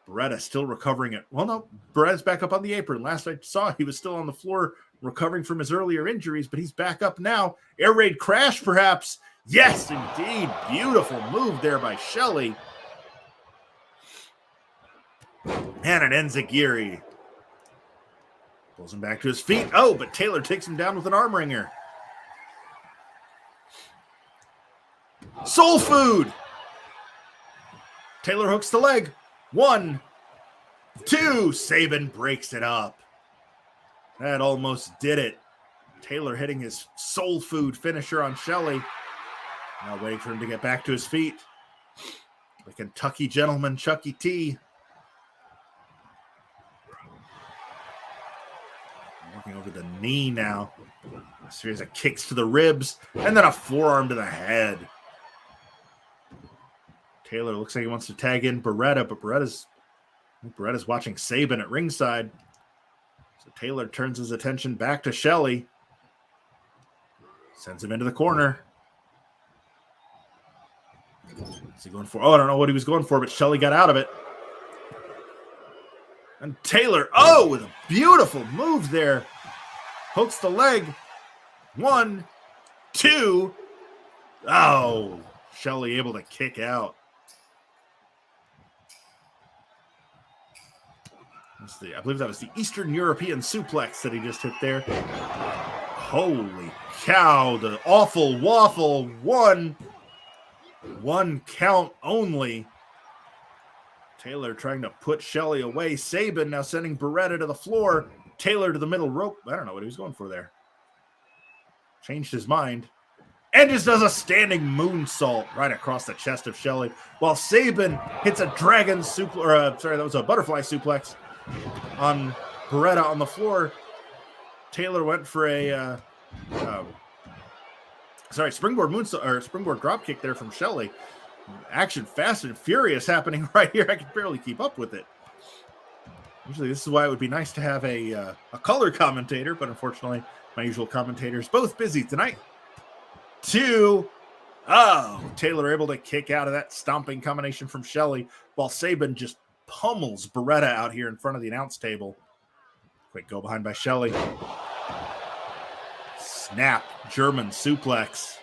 Beretta still recovering it. Well, no, Beretta's back up on the apron. Last I saw, he was still on the floor recovering from his earlier injuries, but he's back up now. Air raid crash, perhaps. Yes, indeed. Beautiful move there by Shelley. And an enziguri. Pulls him back to his feet. Oh, but Taylor takes him down with an arm wringer. Soul food. Taylor hooks the leg. 1, 2. Sabin breaks it up. That almost did it. Taylor hitting his soul food finisher on Shelley. Now waiting for him to get back to his feet. The Kentucky gentleman, Chucky T. Working over the knee now. A series of kicks to the ribs. And then a forearm to the head. Taylor looks like he wants to tag in Beretta, but Beretta's watching Sabin at ringside. So Taylor turns his attention back to Shelley. Sends him into the corner. What's he going for? Oh, I don't know what he was going for, but Shelley got out of it. And Taylor, oh, with a beautiful move there. Hooks the leg. 1, 2. Oh, Shelley able to kick out. I believe that was the Eastern European suplex that he just hit there. Holy cow, the awful waffle. 1 count only. Taylor trying to put Shelley away. Sabin now sending Beretta to the floor. Taylor to the middle rope. I don't know what he was going for there. Changed his mind. And just does a standing moonsault right across the chest of Shelley. While Sabin hits a dragon suplex, that was a butterfly suplex on Beretta on the floor. Taylor went for a springboard moonsault or springboard drop kick there from Shelley. Action fast and furious happening right here. I can barely keep up with it. Usually this is why it would be nice to have a color commentator, but unfortunately my usual commentator is both busy tonight. 2. Oh, Taylor able to kick out of that stomping combination from Shelley while Sabin just pummels Beretta out here in front of the announce table. Quick go behind by Shelley. Snap German suplex.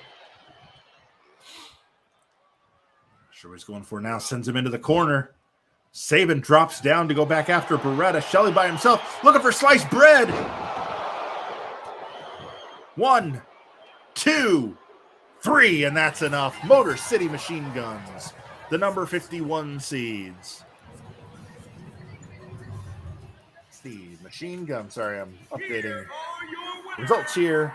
Not sure what he's going for now. Sends him into the corner. Sabin drops down to go back after Beretta. Shelley by himself looking for sliced bread. 1, 2, 3, and that's enough. Motor City Machine Guns, the number 51 seeds. It's the machine gun. Sorry, I'm updating results here.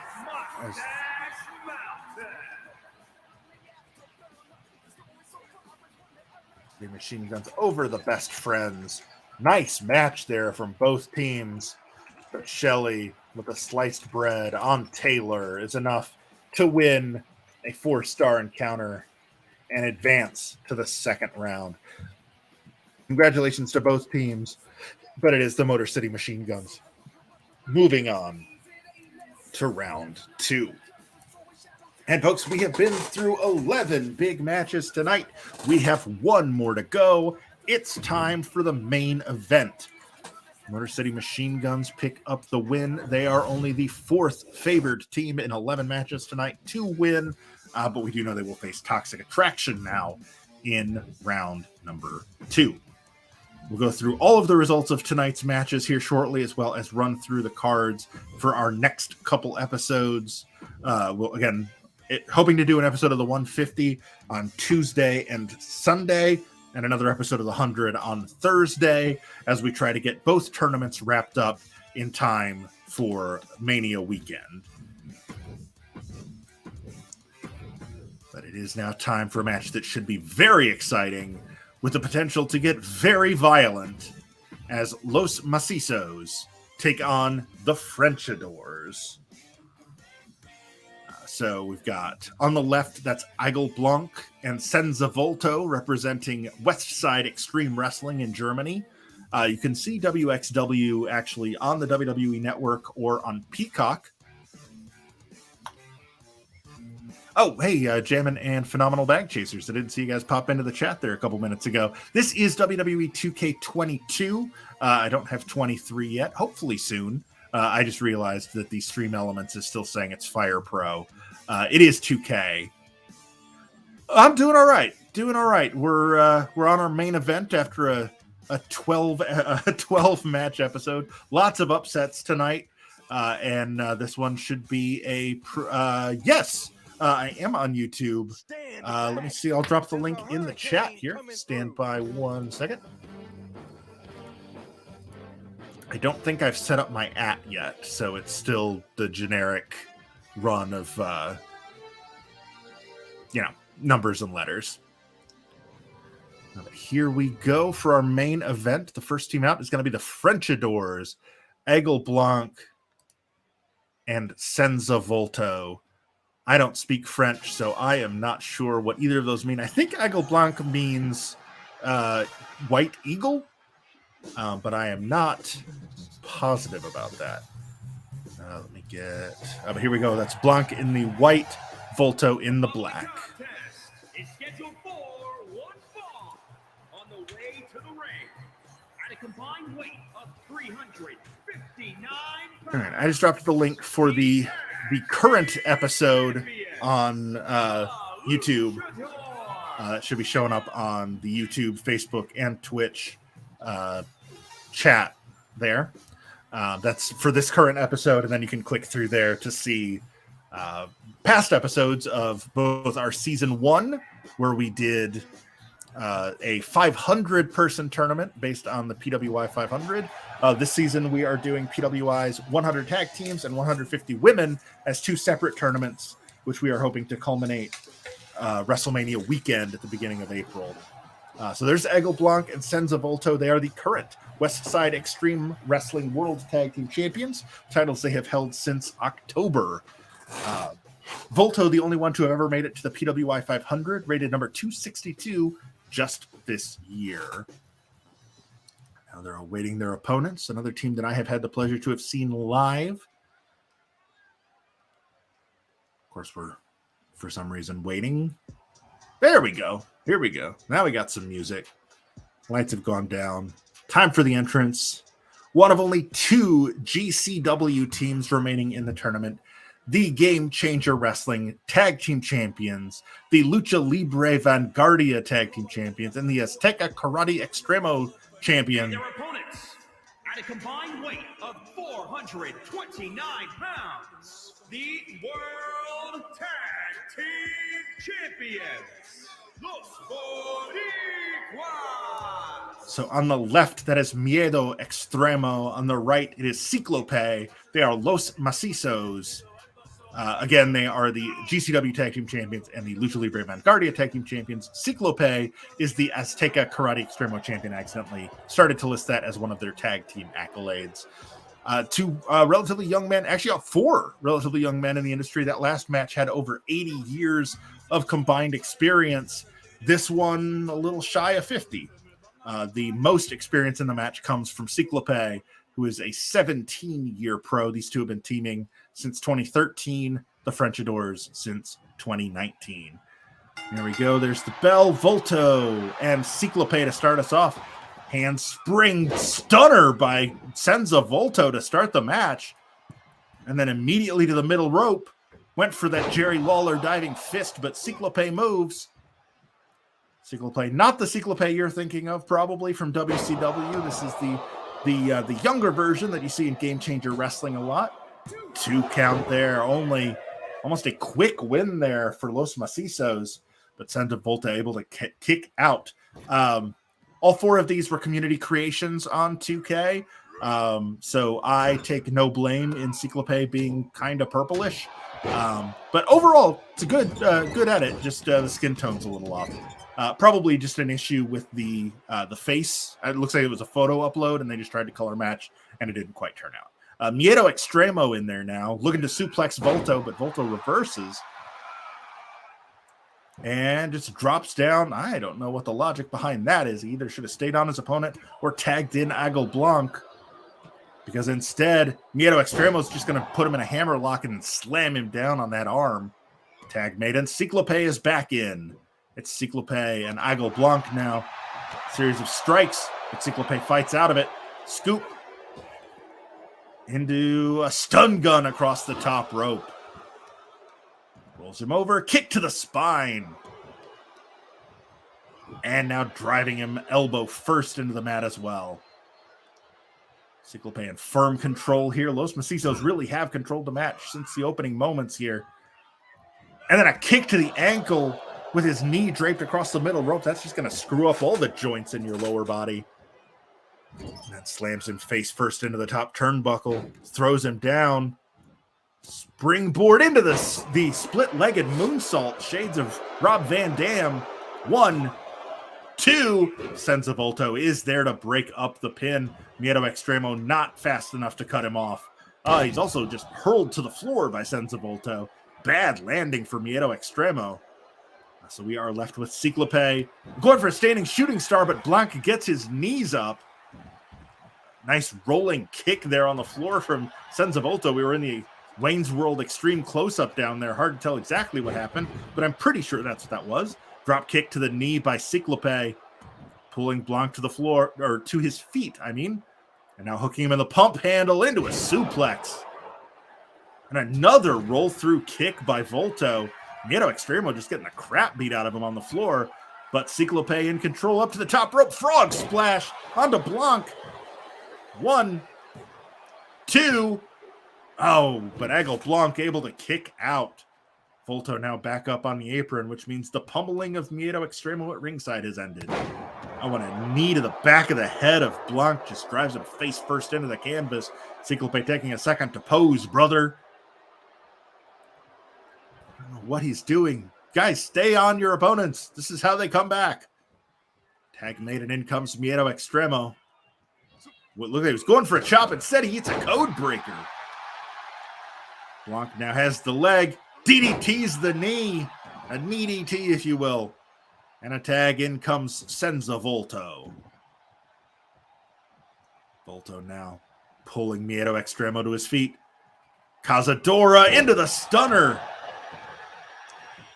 The machine guns over the best friends. Nice match there from both teams. But Shelley with a sliced bread on Taylor is enough to win a 4-star encounter and advance to the second round. Congratulations to both teams, but it is the Motor City Machine Guns. Moving on to round 2. And folks, we have been through 11 big matches tonight. We have one more to go. It's time for the main event. Motor City Machine Guns pick up the win. They are only the fourth favored team in 11 matches tonight to win, but we do know they will face Toxic Attraction now in round number 2. We'll go through all of the results of tonight's matches here shortly, as well as run through the cards for our next couple episodes. Hoping to do an episode of the 150 on Tuesday and Sunday, and another episode of the 100 on Thursday, as we try to get both tournaments wrapped up in time for Mania weekend. But it is now time for a match that should be very exciting, with the potential to get very violent, as Los Macizos take on the Frenchadors. So we've got on the left, that's Igel Blanc and Senza Volto representing West Side Extreme Wrestling in Germany. You can see WXW actually on the WWE Network or on Peacock. Oh, hey, Jammin' and Phenomenal Bag Chasers. I didn't see you guys pop into the chat there a couple minutes ago. This is WWE 2K22. I don't have 23 yet. Hopefully soon. I just realized that the Stream Elements is still saying it's Fire Pro. It is 2K. I'm doing all right. We're on our main event after a 12 match episode. Lots of upsets tonight, and this one should be yes. I am on YouTube. Let me see. I'll drop the link in the chat here. Stand by 1 second. I don't think I've set up my @ yet, so it's still the generic run of, numbers and letters. But here we go for our main event. The first team out is going to be the Frenchadors, Igel Blanc and Senza Volto. I don't speak French, so I am not sure what either of those mean. I think Igel Blanc means white eagle, but I am not positive about that. Let me get... but here we go. That's Blanc in the white, Volto in the black. Is scheduled for one fall on the way to the ring at a combined weight of 359 pounds. All right, I just dropped the link for the current episode on YouTube. It should be showing up on the YouTube, Facebook, and Twitch chat there. That's for this current episode, and then you can click through there to see past episodes of both our season 1, where we did a 500-person tournament based on the PWI 500. This season, we are doing PWI's 100 tag teams and 150 women as 2 separate tournaments, which we are hoping to culminate WrestleMania weekend at the beginning of April. So there's Igel Blanc and Senza Volto. They are the current West Side Extreme Wrestling World Tag Team Champions, titles they have held since October. Volto, the only one to have ever made it to the PWI 500, rated number 262 just this year. Now they're awaiting their opponents, another team that I have had the pleasure to have seen live. Of course, we're, for some reason, waiting. There we go. Here we go. Now we got some music. Lights have gone down. Time for the entrance. One of only 2 GCW teams remaining in the tournament. The Game Changer Wrestling Tag Team Champions, the Lucha Libre Vanguardia Tag Team Champions, and the Azteca Karate Extremo Champion. Their opponents at a combined weight of 429 pounds, the World Tag Team Champions, Los Boricuas. So on the left, that is Miedo Extremo. On the right, it is Ciclope. They are Los Macizos. Again, they are the GCW Tag Team Champions and the Lucha Libre Vanguardia Tag Team Champions. Ciclope is the Azteca Karate Extremo Champion. I accidentally started to list that as one of their tag team accolades. 2 relatively young men, actually 4 relatively young men in the industry. That last match had over 80 years of combined experience. This one, a little shy of 50. The most experience in the match comes from Ciclope, who is a 17-year pro. These two have been teaming since 2013. the Frenchadors since 2019. There we go. There's the bell. Volto and Cyclope to start us off. Handspring stunner by Senza Volto to start the match. And then immediately to the middle rope. Went for that Jerry Lawler diving fist, but Cyclope moves. Cyclope, not the Cyclope you're thinking of, probably from WCW. This is the younger version that you see in Game Changer Wrestling a lot. 2 count there. Only almost a quick win there for Los Macizos, but Senza Volta able to kick out. All 4 of these were community creations on 2K. So I take no blame in Cyclope being kind of purplish. But overall, it's a good edit. Just the skin tone's a little off. Probably just an issue with the face. It looks like it was a photo upload, and they just tried to color match, and it didn't quite turn out. Miedo Extremo in there now, looking to suplex Volto, but Volto reverses. And just drops down. I don't know what the logic behind that is. He either should have stayed on his opponent or tagged in Aigle Blanc. Because instead, Miedo Extremo is just going to put him in a hammer lock and slam him down on that arm. Tag made, and Cyclope is back in. It's Cyclope and Aigle Blanc now. Series of strikes, but Cyclope fights out of it. Scoop into a stun gun across the top rope. Rolls him over, kick to the spine. And now driving him elbow first into the mat as well. Cyclope in firm control here. Los Macizos really have controlled the match since the opening moments here. And then a kick to the ankle with his knee draped across the middle rope. That's just going to screw up all the joints in your lower body. And that slams him face first into the top turnbuckle. Throws him down. Springboard into the split-legged moonsault. Shades of Rob Van Dam. 1, 2. Senza Volto is there to break up the pin. Miedo Extremo not fast enough to cut him off. He's also just hurled to the floor by Senza Volto. Bad landing for Miedo Extremo. So we are left with Cyclope going for a standing shooting star, but Blanc gets his knees up. Nice rolling kick there on the floor from Senza Volto. We were in the Wayne's World extreme close-up down there. Hard to tell exactly what happened, but I'm pretty sure that's what that was. Drop kick to the knee by Cyclope, pulling Blanc to the floor, or to his feet, I mean. And now hooking him in the pump handle into a suplex. And another roll-through kick by Volto. Miedo Extremo just getting the crap beat out of him on the floor. But Cyclope in control up to the top rope. Frog splash onto Blanc. 1, 2. Oh, but Aigle Blanc able to kick out. Volto now back up on the apron, which means the pummeling of Miedo Extremo at ringside has ended. I want a knee to the back of the head of Blanc. Just drives him face first into the canvas. Cyclope taking a second to pose, brother. I don't know what he's doing. Guys, stay on your opponents. This is how they come back. Tag made, and in comes Miedo Extremo. Look, like he was going for a chop. Instead, he hits a code breaker. Blanc now has the leg. DDT's the knee. A knee DT, if you will. And a tag. In comes Senza Volto. Volto now pulling Miedo Extremo to his feet. Cazadora into the stunner.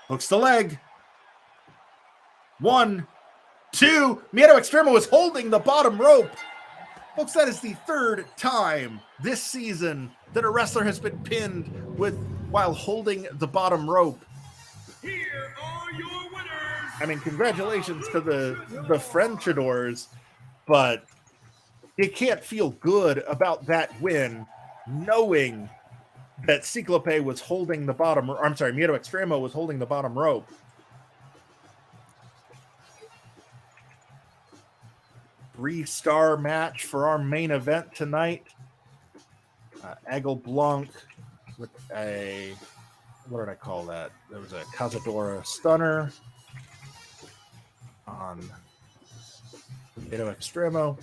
Hooks the leg. 1, 2. Miedo Extremo is holding the bottom rope. Folks, that is the 3rd time this season that a wrestler has been pinned while holding the bottom rope. Here are your winners. I mean, congratulations to the Frenchadors, but you can't feel good about that win knowing that Cyclope was holding the bottom. I'm sorry, Miedo Extremo was holding the bottom rope. Three-star match for our main event tonight. Aigle Blanc with a, what did I call that? There was a Cazadora stunner on Miedo Extremo.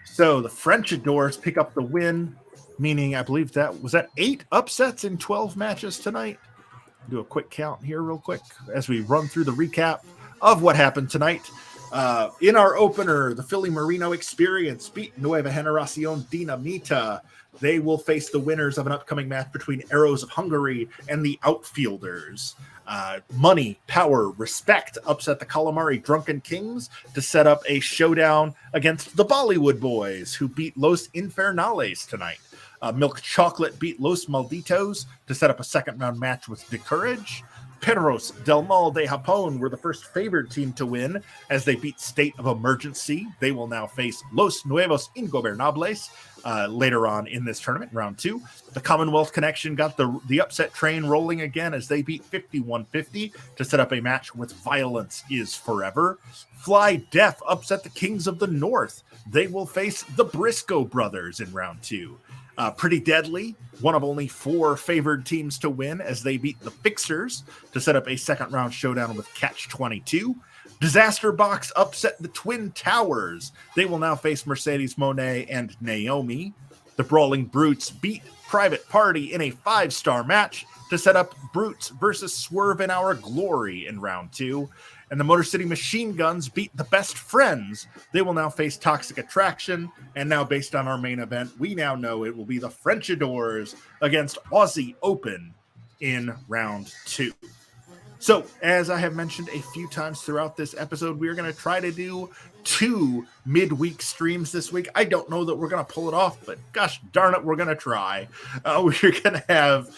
So the Frenchadors pick up the win, meaning I believe that was 8 upsets in 12 matches tonight. Do a quick count here real quick as we run through the recap of what happened tonight. In our opener, the Philly Marino Experience beat Nueva Generacion Dinamita. They will face the winners of an upcoming match between Arrows of Hungary and the Outfielders. Money, Power, Respect upset the Calamari Drunken Kings to set up a showdown against the Bollywood Boys, who beat Los Infernales tonight. Milk Chocolate beat Los Malditos to set up a second-round match with De Courage. Perros del Mal de Japón were the first favored team to win as they beat State of Emergency. They will now face Los Nuevos Ingobernables later on in this tournament, round 2. The Commonwealth Connection got the upset train rolling again as they beat 5150 to set up a match with Violence is Forever. Fly Deaf upset the Kings of the North. They will face the Briscoe Brothers in round 2. Pretty Deadly, one of only 4 favored teams to win as they beat the Fixers to set up a second round showdown with Catch 22. Disaster Box upset the Twin Towers. They will now face Mercedes Monet and Naomi. The Brawling Brutes beat Private Party in a 5-star match to set up Brutes versus Swerve in Our Glory in round 2. And the Motor City Machine Guns beat the Best Friends. They will now face Toxic Attraction. And now, based on our main event, we now know it will be the Frenchadors against Aussie Open in round 2. So, as I have mentioned a few times throughout this episode, we are going to try to do 2 midweek streams this week. I don't know that we're going to pull it off, but gosh darn it, we're going to try. We're going to have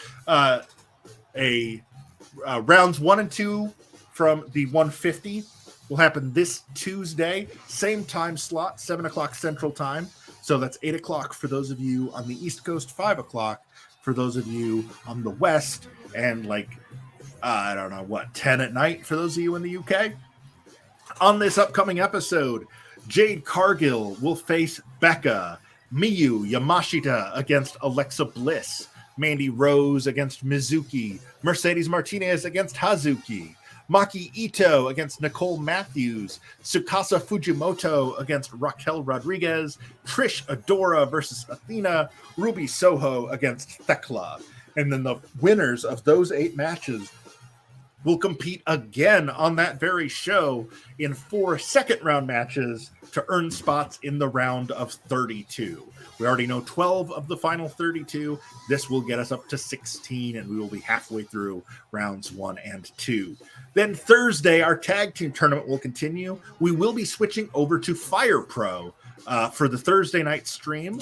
rounds 1 and 2 from the 150 will happen this Tuesday, same time slot, 7 o'clock Central Time. So that's 8 o'clock for those of you on the East Coast, 5 o'clock for those of you on the West, and 10 at night for those of you in the UK. On this upcoming episode, Jade Cargill will face Becca, Miyu Yamashita against Alexa Bliss, Mandy Rose against Mizuki, Mercedes Martinez against Hazuki, Maki Ito against Nicole Matthews, Tsukasa Fujimoto against Raquel Rodriguez, Trish Adora versus Athena, Ruby Soho against Thekla. And then the winners of those 8 matches will compete again on that very show in 4 second-round matches to earn spots in the round of 32. We already know 12 of the final 32. This will get us up to 16, and we will be halfway through rounds 1 and 2. Then Thursday, our tag team tournament will continue. We will be switching over to Fire Pro for the Thursday night stream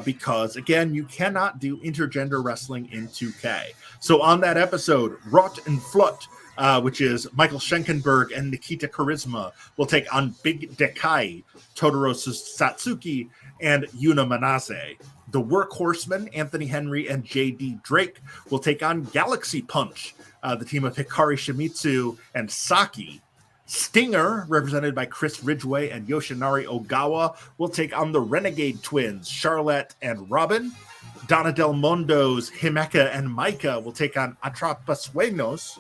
because, again, you cannot do intergender wrestling in 2K. So on that episode, Rot and Flut, which is Michael Schenkenberg and Nikita Charisma, will take on Big Dekai, Totoro Satsuki, and Yuna Manase. The Workhorsemen, Anthony Henry and J.D. Drake, will take on Galaxy Punch, the team of Hikari Shimizu and Saki. Stinger, represented by Chris Ridgway and Yoshinari Ogawa, will take on the Renegade Twins, Charlotte and Robin. Donna Del Mondo's Himeka and Maika will take on Atrapasueños.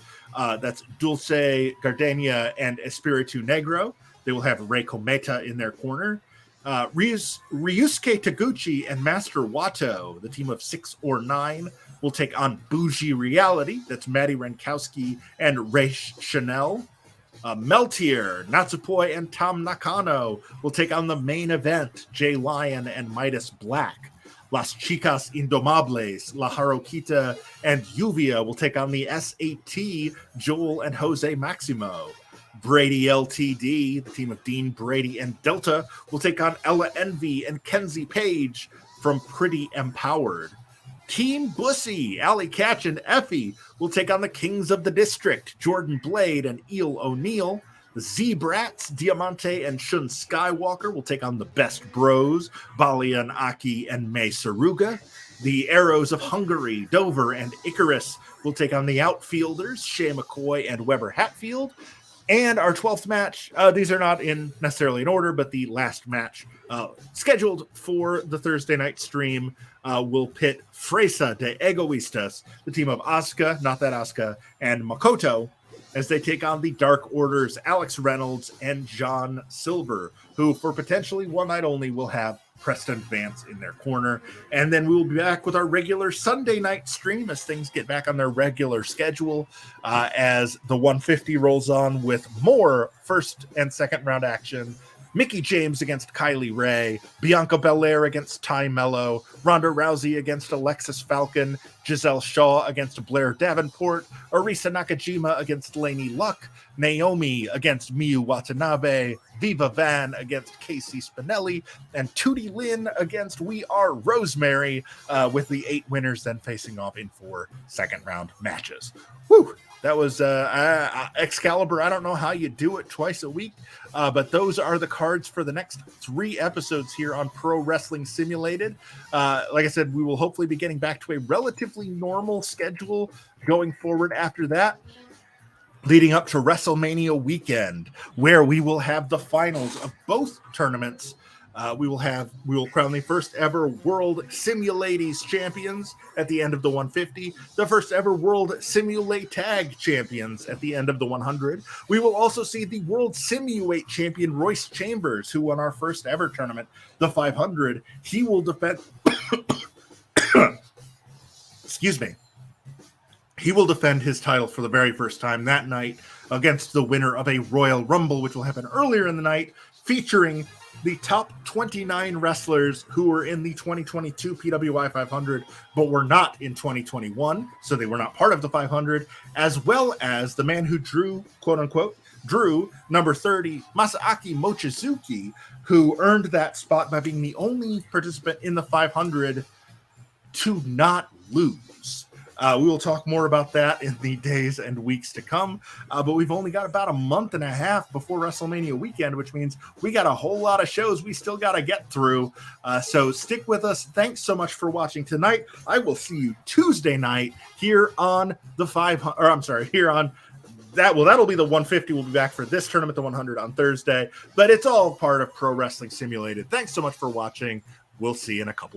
That's Dulce Gardenia and Espiritu Negro. They will have Rei Kometa in their corner. Ryusuke Taguchi and Master Wato, the team of 6 or 9, will take on Bougie Reality. That's Maddie Renkowski and Ray Chanel. Meltier, Natsupoi, and Tom Nakano will take on the main event, Jay Lion and Midas Black. Las Chicas Indomables, La Haruquita, and Yuvia will take on the SAT, Joel and Jose Maximo. Brady LTD, the team of Dean Brady and Delta, will take on Ella Envy and Kenzie Page from Pretty Empowered. Team Bussy, Allie Catch and Effie will take on the Kings of the District, Jordan Blade and Eel O'Neill. The Z-Brats, Diamante and Shun Skywalker will take on the Best Bros, Balian Aki and May Saruga. The Arrows of Hungary, Dover and Icarus will take on the Outfielders, Shea McCoy and Weber Hatfield. And our 12th match, these are not necessarily in order, but the last match scheduled for the Thursday night stream will pit Fresa de Egoistas, the team of Asuka, not that Asuka, and Makoto, as they take on the Dark Order's Alex Reynolds and John Silver, who for potentially one night only will have Preston Vance in their corner. And then we will be back with our regular Sunday night stream as things get back on their regular schedule, as the 150 rolls on with more first and second round action. Mickie James against Kylie Ray, Bianca Belair against Ty Mello, Ronda Rousey against Alexis Falcon, Giselle Shaw against Blair Davenport, Arisa Nakajima against Lainey Luck, Naomi against Miyu Watanabe, Viva Van against Casey Spinelli, and Tootie Lynn against We Are Rosemary, with the 8 winners then facing off in 4 second round matches. Whew! That was Excalibur. I don't know how you do it twice a week, but those are the cards for the next 3 episodes here on Pro Wrestling Simulated. Like I said, we will hopefully be getting back to a relatively normal schedule going forward after that, leading up to WrestleMania weekend, where we will have the finals of both tournaments. We will crown the first ever World Simulades champions at the end of the 150, the first ever World Simulate Tag champions at the end of the 100. We will also see the World Simuate champion Royce Chambers, who won our first ever tournament, the 500. He will defend excuse me. He will defend his title for the very first time that night against the winner of a Royal Rumble, which will happen earlier in the night, featuring the top 29 wrestlers who were in the 2022 PWI 500, but were not in 2021, so they were not part of the 500, as well as the man who drew, quote unquote, drew number 30, Masaaki Mochizuki, who earned that spot by being the only participant in the 500 to not lose. We will talk more about that in the days and weeks to come, but we've only got about a month and a half before WrestleMania weekend, which means we got a whole lot of shows we still got to get through. So stick with us. Thanks so much for watching tonight. I will see you Tuesday night here on the 500, or I'm sorry, here on that. Well, that'll be the 150. We'll be back for this tournament, the 100 on Thursday, but it's all part of Pro Wrestling Simulated. Thanks so much for watching. We'll see you in a couple